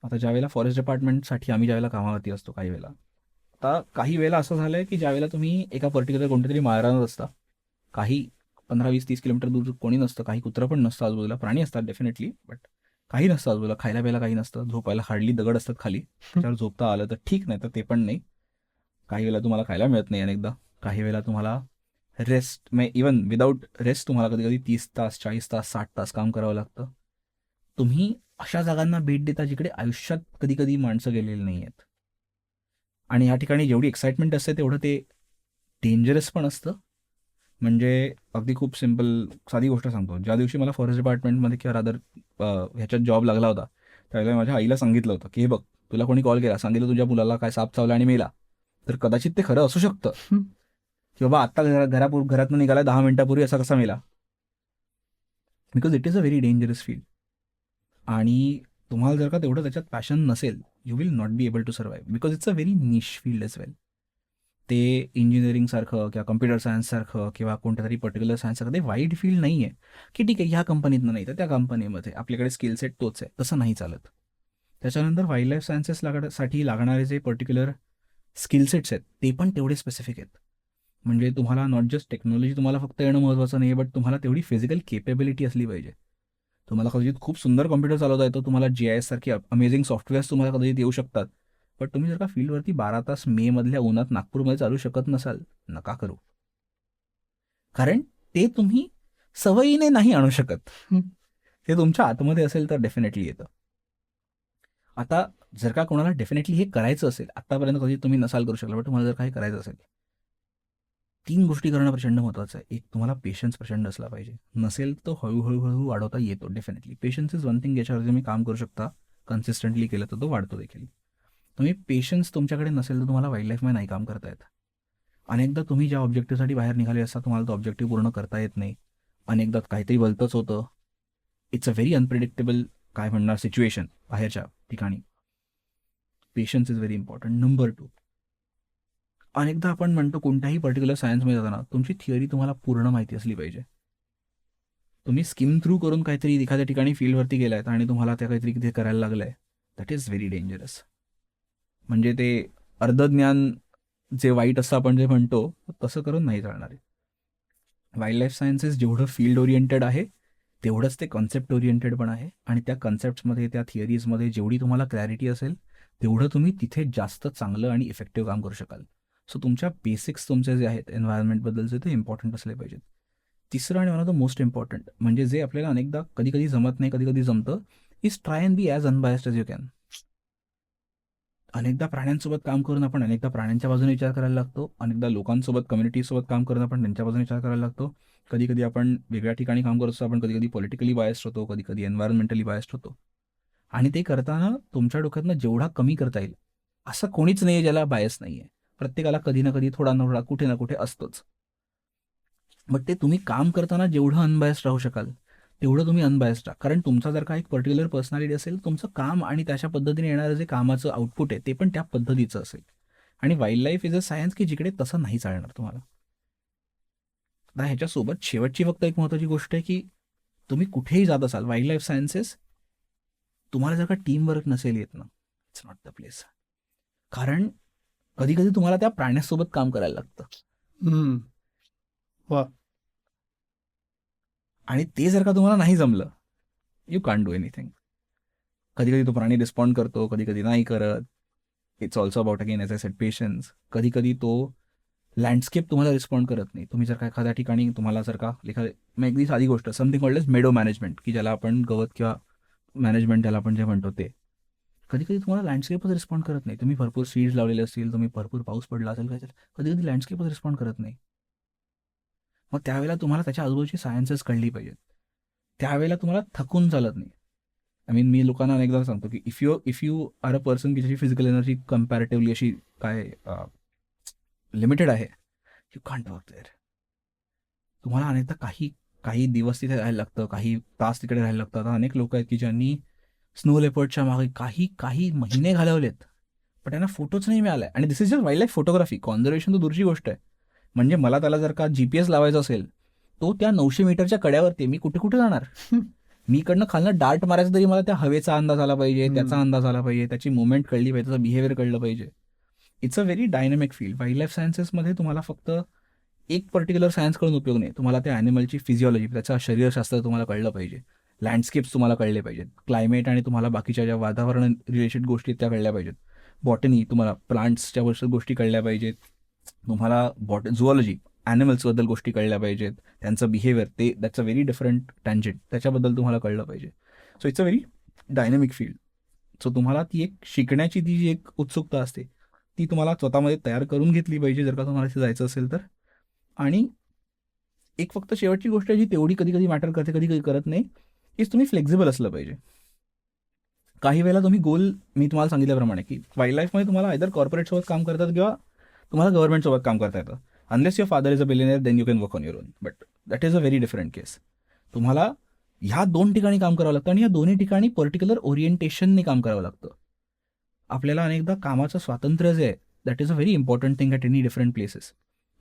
आता ज्यावेळेला फॉरेस्ट डिपार्टमेंटसाठी आम्ही ज्यावेळेला कामावरती असतो काही वेळेला, आता काही वेळेला असं झालंय की ज्या वेळेला तुम्ही एका पर्टिक्युलर कोणत्या तरी माळरानात असता, काही 15-20-30 किलोमीटर दूर कोणी नसतं, काही कुत्रं पण नसतं आजूबाजूला, प्राणी असतात डेफिनेटली, बट काही नसतं आजूबाजूला, खायला प्यायला काही नसतं, झोपायला हार्डली दगड असतात खाली, त्याच्यावर झोपता आलं तर ठीक, नाही तर ते पण नाही. काही वेळेला तुम्हाला खायला मिळत नाही अनेकदा, काही वेळेला तुम्हाला रेस्ट, इवन विदाऊट रेस्ट तुम्हाला कधी कधी 30 तास, 40 तास, 60 तास काम करावं लागतं. तुम्ही अशा जागांना भेट देता जिकडे आयुष्यात कधी कधी माणसं गेलेली नाही आहेत. आणि या ठिकाणी जेवढी एक्साइटमेंट असते तेवढं ते डेंजरस पण असतं. म्हणजे अगदी खूप सिम्पल साधी गोष्ट सांगतो. ज्या दिवशी मला फॉरेस्ट डिपार्टमेंटमध्ये किंवा रादर ह्याच्यात जॉब लागला होता, त्यावेळेला माझ्या आईला सांगितलं होतं की हे बघ, तुला कोणी कॉल केला, सांगितलं तुझ्या मुलाला काय साप चावला आणि मेला, तर कदाचित ते खरं असू शकतं की बाबा आत्ता घरातनं निघाला 10 मिनिटापूर्वी असा कसा मेला. Because it is a very dangerous field. आणि तुम्हाला जर का तेवढं त्याच्यात पॅशन नसेल, you will not be able to survive, because it's a very niche field as well. ते इंजिनिअरिंगसारखं किंवा कम्प्युटर सायन्ससारखं किंवा कोणत्या तरी पर्टिक्युलर सायन्ससारखं ते वाईड फील्ड नाही आहे की ठीक आहे ह्या कंपनीतनं नाही तर त्या कंपनीमध्ये आपल्याकडे स्किल सेट तोच आहे, तसं नाही चालत. त्याच्यानंतर वाईल्ड लाईफ सायन्सेस साठी लागणारे जे पर्टिक्युलर स्किल सेट्स आहेत ते पण तेवढे स्पेसिफिक आहेत. म्हणजे तुम्हाला नॉट जस्ट टेक्नॉलॉजी तुम्हाला फक्त येणं महत्त्वाचं नाही आहे, बट तुम्हाला तेवढी फिजिकल केपेबिलिटी असली पाहिजे. तुम्हाला कदाचित खूप सुंदर कॉम्प्युटर चालवता येतो, तुम्हाला GIS सारखी अमेझिंग सॉफ्टवेअर्स तुम्हाला कदाचित येऊ शकतात, पण तुम्ही जर का फील्डवरती 12 तास मे मधल्या उन्हात नागपूरमध्ये चालू शकत नसाल, नका करू. कारण ते तुम्ही सवयीने नाही आणू शकत. ते तुमच्या आतमध्ये असेल तर डेफिनेटली येतं. आता जर का कोणाला डेफिनेटली हे करायचं असेल, आतापर्यंत कधी तुम्ही नसाल करू शकला, पण तुम्हाला जर काही करायचं असेल, 3 गोष्टी करणं प्रचंड महत्त्वाचं आहे. एक, तुम्हाला पेशन्स प्रचंड असला पाहिजे. नसेल तर हळूहळू वाढवता येतो definitely. Patience is one thing, याच्यावर तुम्ही काम करू शकता, कन्सिस्टंटली केलं तर तो वाढतो देखील. तुम्ही पेशन्स तुमच्याकडे नसेल तर तुम्हाला वाईल्ड लाईफमध्ये नाही काम करता येत. अनेकदा तुम्ही ज्या ऑब्जेक्टिव्हसाठी बाहेर निघाले असता तुम्हाला तो ऑब्जेक्टिव्ह पूर्ण करता येत नाही. अनेकदा काहीतरी भलतंच होतं. इट्स अ व्हेरी अनप्रिडिक्टेबल काय म्हणणार सिच्युएशन बाहेरच्या ठिकाणी. Patience is very important. Number 2, अनेकदा आपण म्हणतो कोणत्याही पर्टिक्युलर सायन्समध्ये जाताना तुमची थिअरी तुम्हाला पूर्ण माहिती असली पाहिजे. तुम्ही स्किम थ्रू करून काहीतरी एखाद्या ठिकाणी फील्डवरती गेलायत आणि तुम्हाला त्या काहीतरी तिथे करायला लागलंय, दॅट इज व्हेरी डेंजरस. म्हणजे ते अर्धज्ञान जे वाईट असतं आपण जे म्हणतो तसं करून नाही चालणार आहे. वाईल्ड लाईफ सायन्सेस जेवढं फील्ड ओरिएंटेड आहे तेवढंच ते कॉन्सेप्ट ओरिएंटेड पण आहे. आणि त्या कॉन्सेप्ट्समध्ये, त्या थिअरीजमध्ये जेवढी तुम्हाला क्लॅरिटी असेल तेवढं तुम्ही तिथे जास्त चांगलं आणि इफेक्टिव्ह काम करू शकाल. सो तुमच्या बेसिक्स तुमचे जे आहेत एन्व्हायरमेंटबद्दलचे ते इम्पॉर्टंट असले पाहिजेत. तिसरं आणि one of the most important म्हणजे जे आपल्याला अनेकदा कधी कधी जमत नाही, कधी कधी जमतं, is try and be as unbiased as you can. अनेकदा प्राण्यांसोबत काम करून आपण अनेकदा प्राण्यांच्या बाजूने विचार करायला लागतो, अनेकदा लोकांसोबत कम्युनिटीसोबत काम करून आपण त्यांच्या बाजूने विचार करायला लागतो. कधी कधी आपण वेगळ्या ठिकाणी काम करत असतो, आपण कधी कधी पॉलिटिकली बायस्ड होतो, कधी कधी एन्व्हायरमेंटली बायस्ड होतो. आणि ते करताना तुमच्या डोक्यातनं जेवढा कमी करता येईल असं कोणीच नाही आहे ज्याला बायस नाही आहे. प्रत्येकाला कधी ना कधी थोडा ना थोडा कुठे ना कुठे असतोच. बट ते तुम्ही काम करताना जेवढं अनबायस्ड राहू शकाल तेवढं तुम्ही अनबायस्ड राहा. कारण तुमचा जर का एक पर्टिक्युलर पर्सनॅलिटी असेल, तुमचं काम आणि त्याच्या पद्धतीने येणारं जे कामाचं आउटपुट आहे ते पण त्या पद्धतीचं असेल. आणि wild life is a science की जिकडे तसं नाही चालणार तुम्हाला. आता ह्याच्यासोबत शेवटची फक्त एक महत्त्वाची गोष्ट आहे की तुम्ही कुठेही जात असाल, वाईल्ड लाईफ सायन्सेस तुम्हाला जर का टीमवर्क नसेल येत ना, इट्स नॉट द प्लेस. कारण कधी कधी तुम्हाला त्या प्राण्यासोबत काम करायला लागतं. वा. आणि ते जर का तुम्हाला नाही जमलं, यू कांट डू एनिथिंग. कधी कधी तो प्राणी रिस्पॉन्ड करतो, कधी कधी नाही करत. It's also about again as I said patience. कधी कधी तो लँडस्केप तुम्हाला रिस्पॉन्ड करत नाही. तुम्ही जर का एखाद्या ठिकाणी तुम्हाला जर का मग अगदी साधी गोष्ट, समथिंग कॉल्ड एज मेडो मॅनेजमेंट, की ज्याला आपण गवत किंवा मॅनेजमेंट ज्याला आपण जे म्हणतो ते, कधी कधी तुम्हाला लँडस्केपच रिस्पॉन्ड करत नाही. तुम्ही भरपूर सीड्स लावलेले असतील, तुम्ही भरपूर पाऊस पडला असेल काय, कधी कधी लँडस्केपच रिस्पॉन्ड करत नाही. मग त्यावेळेला तुम्हाला त्याच्या आजूबाजूची सायन्सेस कळली पाहिजेत. त्यावेळेला तुम्हाला थकून चालत नाही. मी लोकांना अनेकदा सांगतो की if you are a person की ज्याची फिजिकल एनर्जी कम्पॅरेटिव्हली अशी काय लिमिटेड आहे, यू कांट वर्क देअर. तुम्हाला अनेकदा काही दिवस तिथे राहायला लागतं, काही तास तिकडे राहायला लागतं. आता अनेक लोक आहेत की ज्यांनी स्नो लेपर्डच्या मागे काही महिने घालवलेत, पण त्यांना फोटोच नाही मिळालाय. आणि this is just wild life photography. Conservation तर दूरची गोष्ट आहे. म्हणजे मला त्याला जर का GPS लावायचा असेल, तो त्या 900 मीटरच्या कड्यावरती, मी कुठे कुठे जाणार? मी इकडनं खालनं डार्ट मारायचं तरी मला त्या हवेचा अंदाज आला पाहिजे, त्याचा अंदाज आला पाहिजे, त्याची मुवमेंट कळली पाहिजे, त्याचं बिहेवियर कळलं पाहिजे. It's a very dynamic field. Wild life सायन्सेसमध्ये तुम्हाला फक्त एक पर्टिक्युलर सायन्स करून उपयोग नाही. तुम्हाला त्या ॲनिमलची फिजिओलॉजी, त्याचं शरीरशास्त्र तुम्हाला कळलं पाहिजे, लँडस्केप्स तुम्हाला कळले पाहिजेत, क्लायमेट आणि तुम्हाला बाकीच्या ज्या वातावरण रिलेटेड गोष्टी आहेत त्या कळल्या पाहिजेत, बॉटनी तुम्हाला प्लांट्सच्या गोष्टी कळल्या पाहिजेत, तुम्हाला झुऑलॉजी ॲनिमल्सबद्दल गोष्टी कळल्या पाहिजेत, त्यांचं behaviour that's a very different tangent, त्याच्याबद्दल तुम्हाला कळलं पाहिजे. So it's a very dynamic field. So तुम्हाला ती एक शिकण्याची ती जी एक उत्सुकता असते ती तुम्हाला स्वतःमध्ये तयार करून घेतली पाहिजे जर का तुम्हाला तिथे जायचं असेल तर. आणि एक फक्त शेवटची गोष्ट जी तेवढी कधी कधी मॅटर करते, कधी कधी करत नाही, इज तुम्ही फ्लेक्झिबल असलं पाहिजे. काही वेळेला तुम्ही गोल, मी तुम्हाला सांगितल्याप्रमाणे की वाईल्ड लाईफमध्ये तुम्हाला आयदर कॉर्पोरेटसोबत काम करतात किंवा तुम्हाला गव्हर्नमेंटसोबत काम करता येतं. Unless your father is a billionaire then you can work on your own, but that is a very different case. तुम्हाला ह्या 2 ठिकाणी काम करावं लागतं आणि या दोन्ही ठिकाणी पर्टिक्युलर ओरिएंटेशनने काम करावं लागतं. आपल्याला अनेकदा कामाचं स्वातंत्र्य जे आहे that is a very important thing at any different places.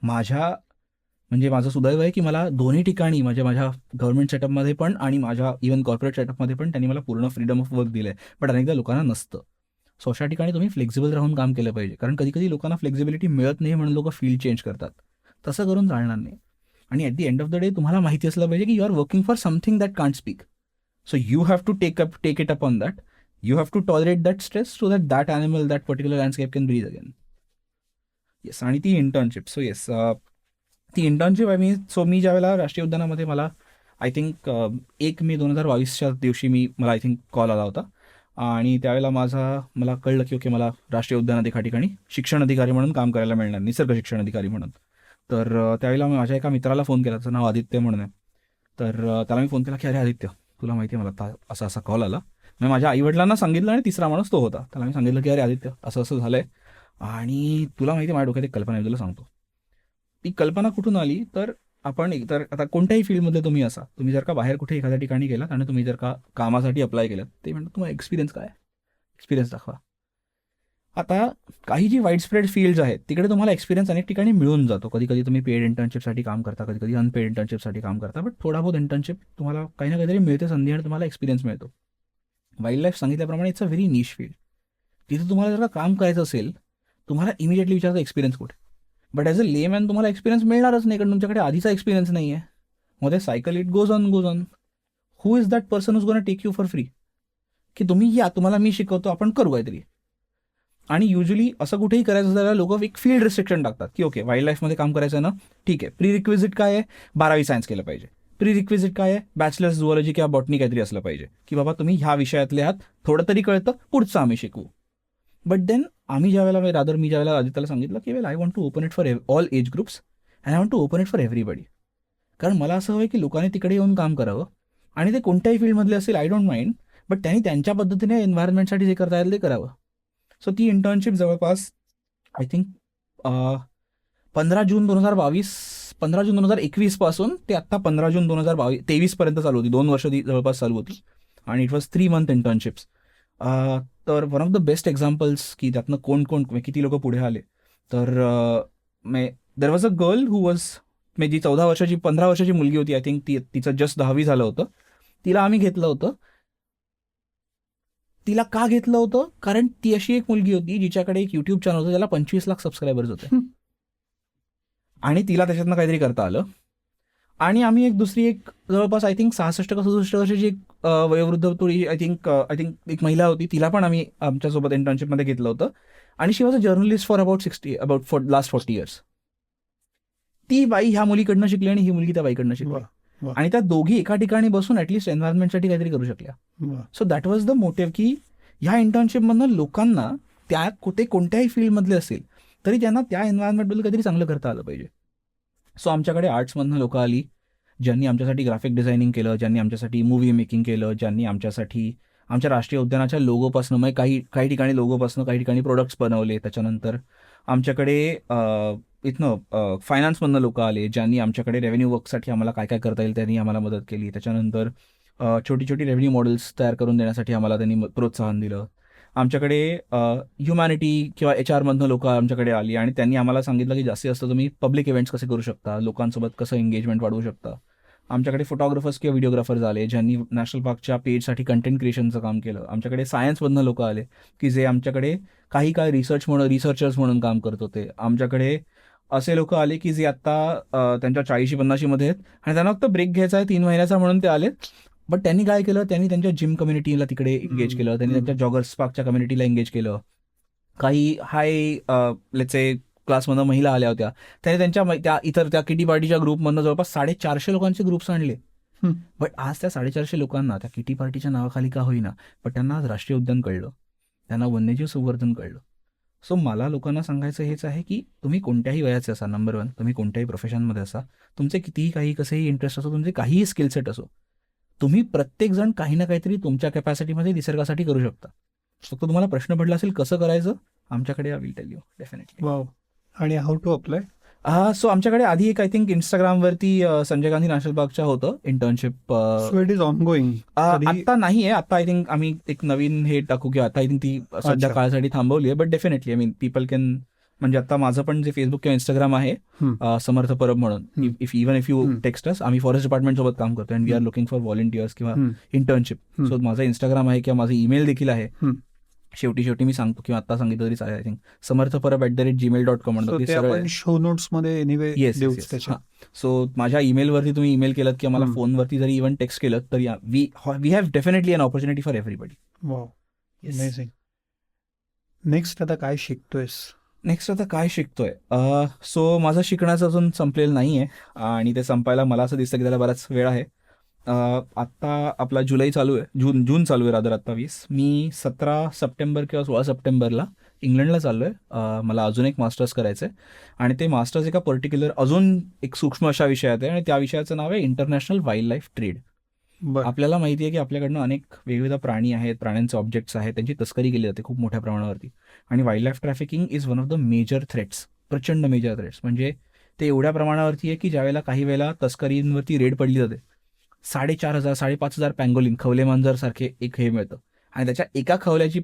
माझं सुदैव आहे की मला दोन्ही ठिकाणी माझ्या गव्हर्नमेंट सेटअपमध्ये पण आणि माझ्या इव्हन कॉर्पोरेट सेटअपमध्ये पण त्यांनी मला पूर्ण फ्रीडम ऑफ वर्क दिलं आहे. बट अनेकदा लोकांना नसतं. सो अशा ठिकाणी तुम्ही फ्लेक्झिबल राहून काम केलं पाहिजे, कारण कधी कधी लोकांना फ्लेक्झिबिलिटी मिळत नाही म्हणून लोक फील्ड चेंज करतात. तसं करून चालणार नाही. आणि at the end of the day तुम्हाला माहिती असलं पाहिजे की you are working for something that can't speak. So you have to take it up on that. You have to tolerate that stress so that animal, that particular landscape can breathe again. Yes. आणि ती internship, so yes, ती internship आहे. मी ज्यावेळेला राष्ट्रीय उद्यानामध्ये मला I think 1 मे 2022च्या दिवशी मला आय थिंक कॉल आला होता आणि त्यावेळेला मला कळलं की ओके, मला राष्ट्रीय उद्यानात एका ठिकाणी शिक्षण अधिकारी म्हणून काम करायला मिळणार, निसर्ग शिक्षण अधिकारी म्हणून. तर त्यावेळेला मी माझ्या एका मित्राला फोन केला, त्याचं नाव आदित्य म्हणून आहे. तर त्याला मी फोन केला की अरे आदित्य, तुला माहिती आहे मला असा कॉल आला. मी माझ्या आईवडिलांना सांगितलं आणि तिसरा माणूस तो होता. त्याला मी सांगितलं की अरे आदित्य, असं झालं आहे आणि तुला माहिती आहे माझ्या डोक्यात एक कल्पना आहे, तुला सांगतो. ती कल्पना कुठून आली तर आता कोणत्याही फील्डमध्ये तुम्ही जर का बाहेर कुठे एखाद्या ठिकाणी गेलात आणि तुम्ही जर का कामासाठी अप्लाय केलात, ते म्हणतात तुम्हाला एक्सपिरियन्स काय, एक्सपिरियन्स दाखवा. आता काही जी वाईड स्प्रेड फील्ड्स आहेत तिकडे तुम्हाला एक्सपिरियन्स अनेक ठिकाणी मिळून जातो. कधी कधी तुम्ही पेड इंटर्नशिपसाठी काम करता, कधी कधी अनपेड इंटर्नशिपसाठी काम करता, बट थोडा बहुत इंटर्नशिप तुम्हाला काही ना काहीतरी मिळते संधी आणि तुम्हाला एक्सपिरियन्स मिळतो. वाईल्ड लाईफ सांगितल्याप्रमाणे it's a very niche field. तिथे तुम्हाला जर का काम करायचं असेल, तुम्हाला इमिडिएटली विचारता एक्सपिरियन्स कुठे. बट ॲज अ लेमॅन तुम्हाला एक्सपिरियन्स मिळणारच नाही, कारण तुमच्याकडे आधीचा एक्सपिरियन्स नाही आहे. मग ते cycle it goes on. Who is that person who's gonna take you for free, की तुम्ही या, तुम्हाला मी शिकवतो, आपण करू काहीतरी. आणि युजली असं कुठेही करायचं असल्याला लोक एक फील्ड रिस्ट्रिक्शन टाकतात की ओके, वाईल्ड लाईफमध्ये काम करायचं ना, ठीक आहे, प्री रिक्विजिट काय आहे, 12वी सायन्स केलं पाहिजे. प्री रिक्विजिट काय आहे, बॅचलर्स झुऑलॉजी किंवा बॉटनी काहीतरी असलं पाहिजे, की बाबा तुम्ही ह्या विषयातले आहात, थोडं तरी कळतं, पुढचं आम्ही शिकवू. बट देन मी ज्यावेळेला आदित्यला सांगितलं की well I want to open it for all age groups and I want to open it for everybody. कारण मला असं हवं की लोकांनी तिकडे येऊन काम करावं आणि ते कोणत्याही फील्डमधले असेल, आय डोंट माइंड, बट त्यांनी त्यांच्या पद्धतीने एन्व्हायरमेंटसाठी जे करता येईल ते करावं. सो ती इंटर्नशिप जवळपास आय थिंक 15 जून 2021 पासून ते आत्ता 15 जून 2023 पर्यंत चालू होती. 2 वर्ष जवळपास चालू होती आणि इट वॉज 3 मंथ इंटर्नशिप्स. तर one of the best examples की त्यातनं कोण किती लोक पुढे आले. तर there was a girl who was जी 15 वर्षाची मुलगी होती, आय थिंक तिचं जस्ट 10वी झालं होतं. तिला आम्ही घेतलं होतं. तिला का घेतलं होतं, कारण ती अशी एक मुलगी होती जिच्याकडे एक यूट्यूब चॅनल होतं, ज्याला 25 लाख सबस्क्रायबर्स होते आणि तिला त्याच्यातनं काहीतरी करता आलं. आणि आम्ही एक जवळपास आय थिंक 66 का 67 वर्षाची एक वयोवृद्ध थोडी आय थिंक एक महिला होती, तिला पण आम्ही आमच्यासोबत इंटर्नशिपमध्ये घेतलं होतं. आणि she was a journalist for about last 40 years. ती बाई ह्या मुलीकडनं शिकली आणि ही मुलगी त्या बाईकडनं शिकली आणि त्या दोघी एका ठिकाणी बसून ॲटलिस्ट एन्व्हायरमेंटसाठी काहीतरी करू शकल्या. So that was the motive की ह्या इंटर्नशिपमधनं लोकांना ते कोणत्याही फील्डमधले असेल तरी त्यांना त्या एन्व्हायरमेंटबद्दल काहीतरी चांगलं करता आलं पाहिजे. सो आमच्याकडे आर्ट्समधनं लोकं आली, ज्यांनी आमच्यासाठी ग्राफिक डिझायनिंग केलं, ज्यांनी आमच्यासाठी मूव्ही मेकिंग केलं, ज्यांनी आमच्यासाठी आमच्या राष्ट्रीय उद्यानाच्या लोगोपासून म्हणजे काही ठिकाणी लोगोपासून काही ठिकाणी प्रोडक्ट्स बनवले. त्याच्यानंतर आमच्याकडे इथनं फायनान्समधनं लोकं आले, ज्यांनी आमच्याकडे रेव्हेन्यू वर्कसाठी आम्हाला काय काय करता येईल त्यांनी आम्हाला मदत केली. त्याच्यानंतर छोटी रेव्हेन्यू मॉडेल्स तयार करून देण्यासाठी आम्हाला त्यांनी प्रोत्साहन दिलं. आमच्याकडे ह्युमॅनिटी किंवा HR मधनं लोकं आमच्याकडे आली आणि त्यांनी आम्हाला सांगितलं की जास्तीत जास्त तुम्ही पब्लिक इव्हेंट्स कसे करू शकता, लोकांसोबत कसं एंगेजमेंट वाढवू शकता. आमच्याकडे फोटोग्राफर्स किंवा व्हिडिओग्राफर्स आले ज्यांनी नॅशनल पार्कच्या पेजसाठी कंटेंट क्रिएशनचं काम केलं. आमच्याकडे सायन्समधनं लोक आले की जे आमच्याकडे काही काळ रिसर्चर्स म्हणून काम करत होते. आमच्याकडे असे लोक आले की जे आत्ता त्यांच्या 40-50 मध्ये आहेत आणि त्यांना फक्त ब्रेक घ्यायचा आहे 3 महिन्याचा म्हणून ते आले. बट त्यांनी काय केलं, त्यांनी त्यांच्या जिम कम्युनिटीला तिकडे एंगेज केलं, त्यांनी त्यांच्या जॉगर्स पार्कच्या कम्युनिटीला एंगेज केलं. काही हाय लेट्स से क्लासमधनं महिला आल्या होत्या, त्यांनी त्या किटी पार्टीच्या ग्रुपमधनं जवळपास 450 लोकांचे ग्रुप्स आणले. बट आज त्या 450 लोकांना त्या किटी पार्टीच्या नावाखाली का होईना, पण त्यांना आज राष्ट्रीय उद्यान कळलं, त्यांना वन्यजीव संवर्धन कळलं. सो मला लोकांना सांगायचं हेच आहे की तुम्ही कोणत्याही वयाचे असा, नंबर 1 तुम्ही कोणत्याही प्रोफेशनमध्ये असा, तुमचे कितीही काही कसेही इंटरेस्ट असो, तुमचे काहीही स्किल सेट असो, तुम्ही प्रत्येकजण काही ना काहीतरी तुमच्या कॅपॅसिटीमध्ये निसर्गासाठी करू शकता. फक्त तुम्हाला प्रश्न पडला असेल कसं करायचं, आमच्याकडे will tell you definitely. Wow. आणि हाऊ टू अप्लाय? सो आमच्याकडे आधी एक आय थिंक इंस्टाग्रामवरती संजय गांधी नॅशनल पार्कच्या होतं internship. So it is on going? आता नाही आहे, आता आय थिंक आम्ही एक नवीन हे टाकू किंवा आता आय थिंक ती सध्या काळासाठी थांबवली आहे. But definitely I mean people can, म्हणजे आता माझं पण जे फेसबुक किंवा इंस्टाग्राम आहे समर्थ परब म्हणून, इफ यू टेक्स्ट अस, आम्ही फॉरेस्ट डिपार्टमेंट सोबत काम करतो and we are looking for volunteers किंवा इंटर्नशिप. सो माझं इंस्टाग्राम आहे किंवा माझं ईमेल देखील आहे. शेवटी मी सांगतो किंवा आता सांगितलं तरी चालेल, आय थिंक समर्थपरब@gmail.com म्हणून शो नोट्स मध्ये एनिवे देऊच त्याच्या. सो माझ्या ईमेलवरती तुम्ही ईमेल केलं किंवा मला फोनवरती जरी इव्हन टेक्स्ट केलं तर we have definitely an opportunity for everybody. Wow, amazing. Next आता काय शिकतोय? सो माझं शिकण्याचं अजून संपलेलं नाही आहे आणि ते संपायला मला असं दिसतं की त्याला बराच वेळ आहे. आत्ता आपला जुलै चालू आहे, जून चालू आहे रादर आत्ता 20. मी 17 सप्टेंबर किंवा 16 सप्टेंबरला इंग्लंडला चाललो आहे. मला अजून एक मास्टर्स करायचं आहे आणि ते मास्टर्स एका पर्टिक्युलर अजून एक सूक्ष्म अशा विषयात आहे आणि त्या विषयाचं नाव आहे इंटरनॅशनल वाईल्ड लाईफ ट्रेड. आपल्याला माहिती आहे की आपल्याकडनं अनेक वेगवेगळे प्राणी आहेत, प्राण्यांचे ऑब्जेक्ट्स आहेत, त्यांची तस्करी केली जाते खूप मोठ्या प्रमाणावरती. आणि wild life trafficking is one of the major threats, प्रचंड मेजर थ्रेट्स. म्हणजे ते एवढ्या प्रमाणावरती आहे की ज्यावेळेला काही वेळेला तस्करींवरती रेड पडली जाते, 4,500-5,500 पँगोलिन, खवले मांजर सारखे एक हे मिळतं आणि त्याच्या एका खवल्याची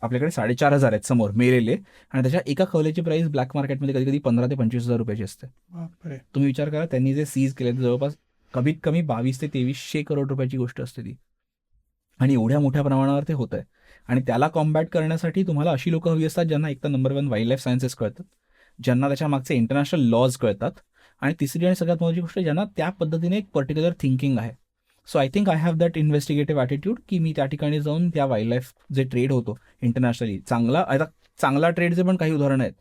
आपल्याकडे 4,500 आहेत समोर मेलेले आणि त्याच्या एका खवल्याची प्राइस ब्लॅक मार्केटमध्ये कधी कधी 15,000 ते 25,000 रुपयाची असते. तुम्ही विचार करा, त्यांनी जे सीज केले जवळपास कमीत कमी 2200 ते 2300 करोड रुपयाची गोष्ट असते ती. आणि एवढ्या मोठ्या प्रमाणावर ते होत आहे आणि त्याला कॉम्बॅट करण्यासाठी तुम्हाला अशी लोक हवी असतात ज्यांना एक तर नंबर 1 वाईल्ड लाईफ सायन्सेस कळतात, ज्यांना त्याच्या मागचे इंटरनॅशनल लॉज कळतात आणि तिसरी आणि सगळ्यात महत्त्वाची गोष्ट ज्यांना त्या पद्धतीने एक पर्टिक्युलर थिंकिंग आहे. So I think I have that investigative attitude की मी त्या ठिकाणी जाऊन त्या वाईल्ड लाईफ जे ट्रेड होतो इंटरनॅशनली, चांगला ट्रेडचे पण काही उदाहरणं आहेत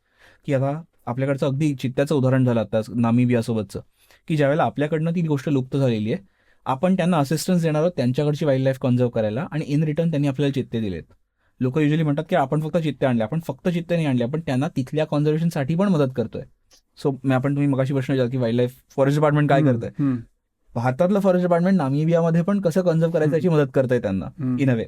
की आता आपल्याकडचं अगदी चित्त्याचं उदाहरण झालं आता नामिबियासोबतचं, की ज्यावेळेला आपल्याकडनं ती गोष्ट लुप्त झालेली आहे, आपण त्यांना असिस्टन्स देणार आहोत त्यांच्याकडची वाईल्ड लाईफ कन्झर्व करायला आणि इन रिटर्न त्यांनी आपल्याला चित्ते दिलेत. लोक युजली म्हणतात की आपण फक्त चित्ते आणले, आपण फक्त चित्ते नाही आणले, आपण त्यांना तिथल्या कॉन्झर्वेशनसाठी पण मदत करतोय. सो तुम्ही मगाशी प्रश्न विचारला की वाईल्ड लाईफ फॉरेस्ट डिपार्टमेंट काय करतंय, भारतातलं फॉरेस्ट डिपार्टमेंट नामिबियामध्ये पण कसं कन्झर्व करायचं याची मदत करतंय त्यांना इन अ वे.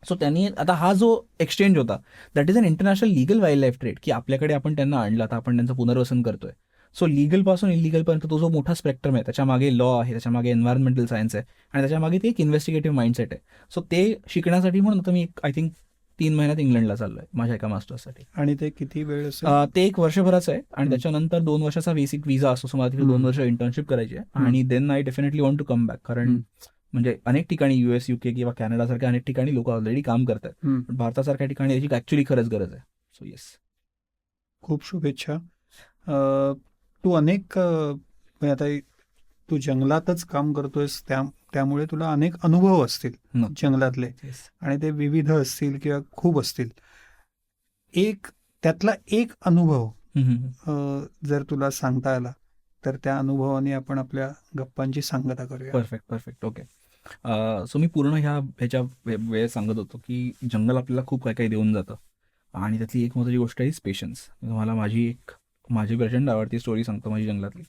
सो त्यांनी आता हा जो एक्सचेंज होता that is an international legal wild life trade, की आपल्याकडे आपण त्यांना आणलं, आता आपण त्यांचं पुनर्वसन करतोय. सो लिगल पासून इलिगलपर्यंत तो जो मोठा स्पेक्ट्रम आहे, त्याच्या मागे लॉ आहे, त्याच्या मागे एन्व्हायरमेंटल सायन्स आहे आणि त्याच्या मागे ते एक इन्व्हेस्टिगेटिव्ह माइंडसेट आहे. सो ते शिकण्यासाठी म्हणून आता मी आय थिंक 3 महिन्यात इंग्लंडला चाललोय माझ्या एका मास्टर्ससाठी. आणि ते किती वेळ? ते 1 वर्षभराचं आहे आणि त्याच्यानंतर 2 वर्षाचा बेसिक विजा असतो. सो मला तिथे 2 वर्ष इंटर्नशिप करायची आहे आणि then I definitely want to come back. कारण म्हणजे अनेक ठिकाणी US, UK किंवा कॅनडासारख्या अनेक ठिकाणी लोक ऑलरेडी काम करतात, पण भारतासारख्या ठिकाणी याची ऍक्च्युली खरंच गरज आहे. सो येस, खूप शुभेच्छा. तू अनेक आता तू जंगलातच काम करतोयस, त्यामुळे तुला अनेक अनुभव असतील जंगलातले आणि ते विविध असतील किंवा खूप असतील. त्यातला एक अनुभव जर तुला सांगता आला तर त्या अनुभवाने आपण आपल्या गप्पांची सांगता करूया. परफेक्ट. ओके. सो मी पूर्ण ह्याच्या वेळेस सांगत होतो की जंगल आपल्याला खूप काही काही देऊन जातं आणि त्यातली एक महत्त्वाची गोष्ट आहे पेशन्स. तुम्हाला माझी प्रचंड आवडती स्टोरी सांगतो माझी जंगलातली.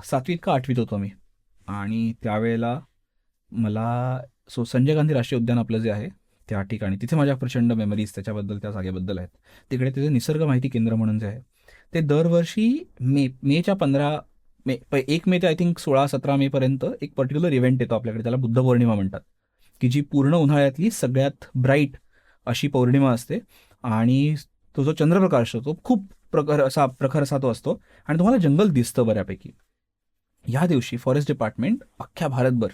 7वीत का 8वीत होतो मी आणि त्यावेळेला मला संजय गांधी राष्ट्रीय उद्यान आपलं जे आहे त्या ठिकाणी, तिथे माझ्या प्रचंड मेमरीज त्याच्याबद्दल, त्या जागेबद्दल आहेत. तिकडे त्याचे निसर्ग माहिती केंद्र म्हणून जे आहे ते दरवर्षी मेच्या 1 मे ते आय थिंक 16-17 मेपर्यंत एक पर्टिक्युलर इव्हेंट येतो आपल्याकडे, त्याला बुद्ध पौर्णिमा म्हणतात, की जी पूर्ण उन्हाळ्यातली सगळ्यात ब्राईट अशी पौर्णिमा असते आणि तो जो चंद्रप्रकाश असतो तो खूप प्रखर असा तो असतो आणि तुम्हाला जंगल दिसतं बऱ्यापैकी. ह्या दिवशी फॉरेस्ट डिपार्टमेंट अख्ख्या भारतभर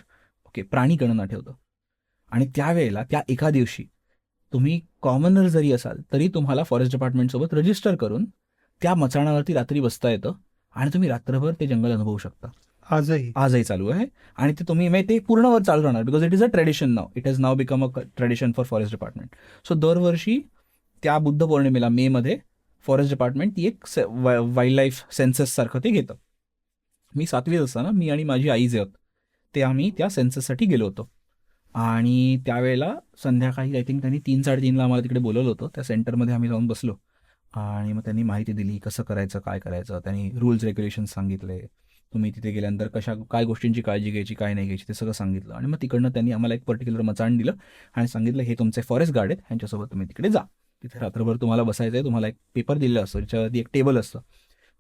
प्राणी गणना ठेवतं. आणि त्यावेळेला त्या एका दिवशी तुम्ही कॉमनर जरी असाल तरी तुम्हाला फॉरेस्ट डिपार्टमेंटसोबत रजिस्टर करून त्या मचाणावरती रात्री बसता येतं आणि तुम्ही रात्रभर ते जंगल अनुभवू शकता. आजही चालू आहे. आणि ते तुम्ही म्हणजे ते पूर्णवर चालू राहणार because it is a tradition now. It has now become a tradition for forest department. So दरवर्षी त्या बुद्ध पौर्णिमेला मेमध्ये फॉरेस्ट डिपार्टमेंट ती एक वाईल्ड लाईफ सेन्सससारखं ते घेतं. मी 7वीत असताना मी आणि माझी आई जे होत ते आम्ही त्या सेन्सससाठी गेलो होतो. आणि त्यावेळेला संध्याकाळी आय थिंक त्यांनी 3-3:30ला आम्हाला तिकडे बोलवलं होतं. त्या सेंटरमध्ये आम्ही जाऊन बसलो आणि मग त्यांनी माहिती दिली कसं करायचं काय करायचं. त्यांनी रूल्स रेग्युलेशन्स सांगितले. तुम्ही तिथे गेल्यानंतर काय गोष्टींची काळजी घ्यायची काय नाही घ्यायची ते सगळं सांगितलं. आणि मग तिकडनं त्यांनी आम्हाला एक पर्टिक्युलर मचाण दिलं आणि सांगितलं हे तुमचे फॉरेस्ट गार्ड आहेत, ह्यांच्यासोबत तुम्ही तिकडे जा. तिथे रात्रभर तुम्हाला बसायचं आहे. तुम्हाला एक पेपर दिलेला असतो ज्याच्यावरती एक टेबल असतं.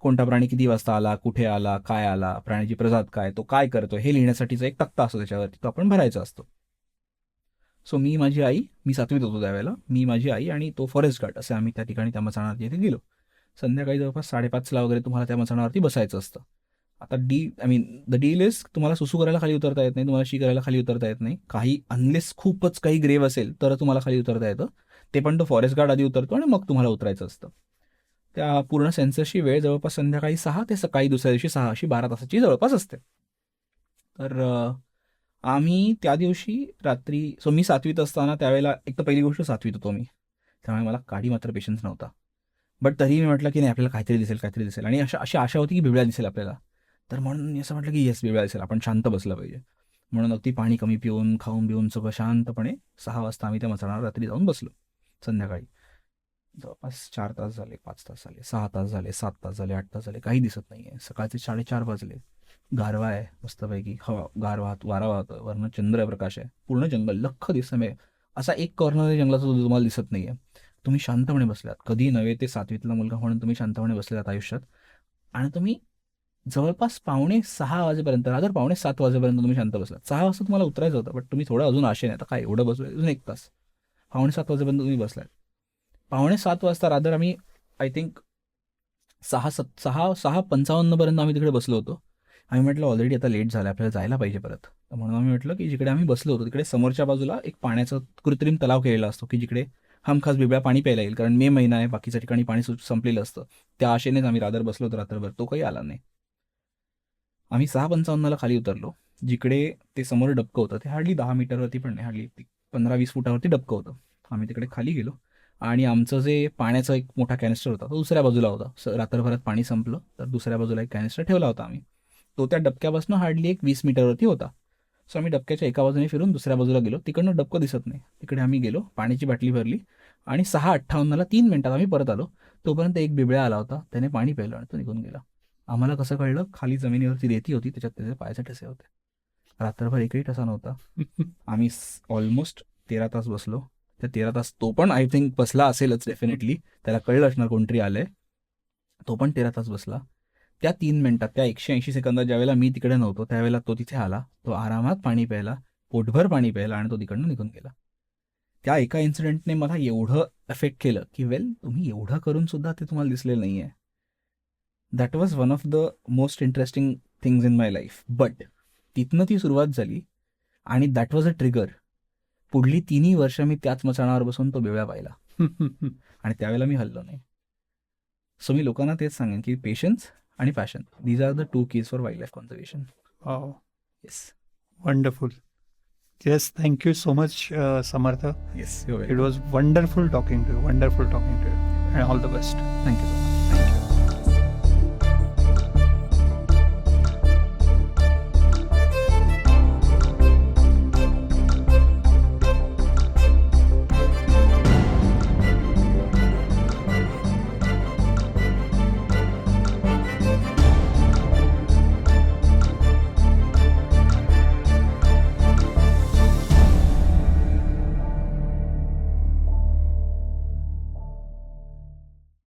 कोणता प्राणी किती वाजता आला, कुठे आला, काय आला, प्राण्याची प्रजात काय, तो काय करतो हे लिहिण्यासाठीचा एक तक्ता असतो त्याच्यावरती, तो आपण भरायचा असतो. सो मी 7वीत होतो त्यावेळेला. माझी आई आणि तो फॉरेस्ट गार्ड असे आम्ही त्या ठिकाणी त्या मचाणावरती इथे गेलो. संध्याकाळी जवळपास 5:30ला वगैरे तुम्हाला त्या मचाणावरती बसायचं असतं. आता द डील इज तुम्हाला सुसू करायला खाली उतरता येत नाही, तुम्हाला शी करायला खाली उतरता येत नाही. काही अनलेस खूपच काही ग्रेव्ह असेल तर तुम्हाला खाली उतरता येतं. ते पण तो फॉरेस्ट गार्ड आधी उतरतो आणि मग तुम्हाला उतरायचं असतं. त्या पूर्ण सेन्ससची वेळ जवळपास संध्याकाळी 6 ते सकाळी दुसऱ्या दिवशी 6 अशी 12 तासाची जवळपास असते. तर आम्ही त्या दिवशी रात्री मी 7वीत असताना त्यावेळेला एक तर पहिली गोष्ट 7वीत होतो मी, त्यामुळे मला काडी मात्र पेशन्स नव्हता. बट तरीही मी म्हटलं की नाही आपल्याला काहीतरी दिसेल आणि अशी आशा होती की बिबळ्या दिसेल आपल्याला. तर म्हणून मी असं म्हटलं की येस बिबळ्या दिसेल, आपण शांत बसलं पाहिजे. म्हणून अगदी पाणी कमी पिऊन खाऊन पिऊन सगळं शांतपणे 6 वाजता आम्ही त्या मचाणावर रात्री जाऊन बसलो. संध्याकाळी जवळपास 4 तास झाले, 5 तास झाले, 6 तास झाले, 7 तास झाले, 8 तास झाले, काही दिसत नाही आहे. सकाळचे 4:30 वाजले. गारवा आहे मस्तपैकी, वारा वाहतं, वरनं चंद्रप्रकाश आहे, पूर्ण जंगल लख्ख दिसतं. म्हणजे असा एक कॉर्नर जंगलाचा तुम्हाला दिसत नाही आहे. तुम्ही शांतपणे बसलात. कधी नव्हे ते 7वीतला मुलगा म्हणून तुम्ही शांतपणे बसलेलात आयुष्यात. आणि तुम्ही जवळपास 5:45 वाजेपर्यंत, रादर 5:45 वाजेपर्यंत तुम्ही शांत बसलात. 6 वाजता तुम्हाला उतरायचं होतं, बट तुम्ही थोडं अजून आशेने आता काय एवढं बसलो अजून 1 तास, 5:45 वाजेपर्यंत तुम्ही बसलात. 5:45 वाजता रादर आम्ही आय थिंक 6:55 पर्यंत आम्ही तिकडे बसलो होतो. आम्ही म्हटलं ऑलरेडी आता लेट झालं, आपल्याला जायला पाहिजे परत. म्हणून आम्ही म्हटलं की जिकडे आम्ही बसलो होतो तिकडे समोरच्या बाजूला एक पाण्याचा कृत्रिम तलाव केलेला असतो की जिकडे हमखास बिबळ्या पाणी प्यायला येईल, कारण मे महिना आहे, बाकीच्या ठिकाणी पाणी संपलेलं असतं. त्या आशेनेच आम्ही रादर बसलो होतो रात्रभर. तो काही आला नाही. आम्ही 6:55ला खाली उतरलो. जिकडे ते समोर डबकं होतं ते हार्डली 10 मीटरवरती पण नाही, हार्डली 15-20 फुटावरती डबकं होतं. आम्ही तिकडे खाली गेलो आणि आमचं जे पाण्याचा एक मोठा कॅनिस्टर होता तो दुसऱ्या बाजूला होता. रात्रभरात पाणी संपलं तर दुसऱ्या बाजूला एक कॅनिस्टर ठेवला होता आम्ही. तो त्या डबक्यापासून हार्डली एक 20 मीटरवरती होता. सो आम्ही डबक्याच्या एका बाजूने फिरून दुसऱ्या बाजूला गेलो. तिकडनं डबकं दिसत नाही, तिकडे आम्ही गेलो, पाण्याची बाटली भरली आणि 6:58ला 3 मिनिटात आम्ही परत आलो. तोपर्यंत एक बिबळ्या आला होता, त्याने पाणी प्यायलं आणि तो निघून गेला. आम्हाला कसं कळलं, खाली जमिनीवरती रेती होती, त्याच्यात त्याचे पायाचे ठसे होते. रात्रभर एकही ठसा नव्हता. आम्ही ऑलमोस्ट 13 तास बसलो. त्या 13 तास तो पण आय थिंक बसला असेलच डेफिनेटली, त्याला कळलं असणार कोणतरी आलंय. तो पण 13 तास बसला. त्या 3 मिनिटात, त्या 180 सेकंदात ज्यावेळेला मी तिकडे नव्हतो त्यावेळेला तो तिथे आला. तो आरामात पाणी प्यायला, पोटभर पाणी प्यायला आणि तो तिकडनं निघून गेला. त्या एका इन्सिडेंटने मला एवढं अफेक्ट केलं की तुम्ही एवढं करून सुद्धा ते तुम्हाला दिसलेलं नाही आहे. That was one of the most interesting things in my life. But तिथनं ती सुरुवात झाली आणि दॅट वॉज अ ट्रिगर. पुढली 3 वर्ष मी त्याच मचाणावर बसून तो बिबळ्या पाहिला आणि त्यावेळेला मी हललो नाही. सो मी लोकांना तेच सांगेन की पेशन्स आणि passion, these are the 2 keys for wild life conservation. Yes, wonderful. Yes, thank you so much, Samartha. Yes, It was wonderful talking to you, and all the best. Thank you.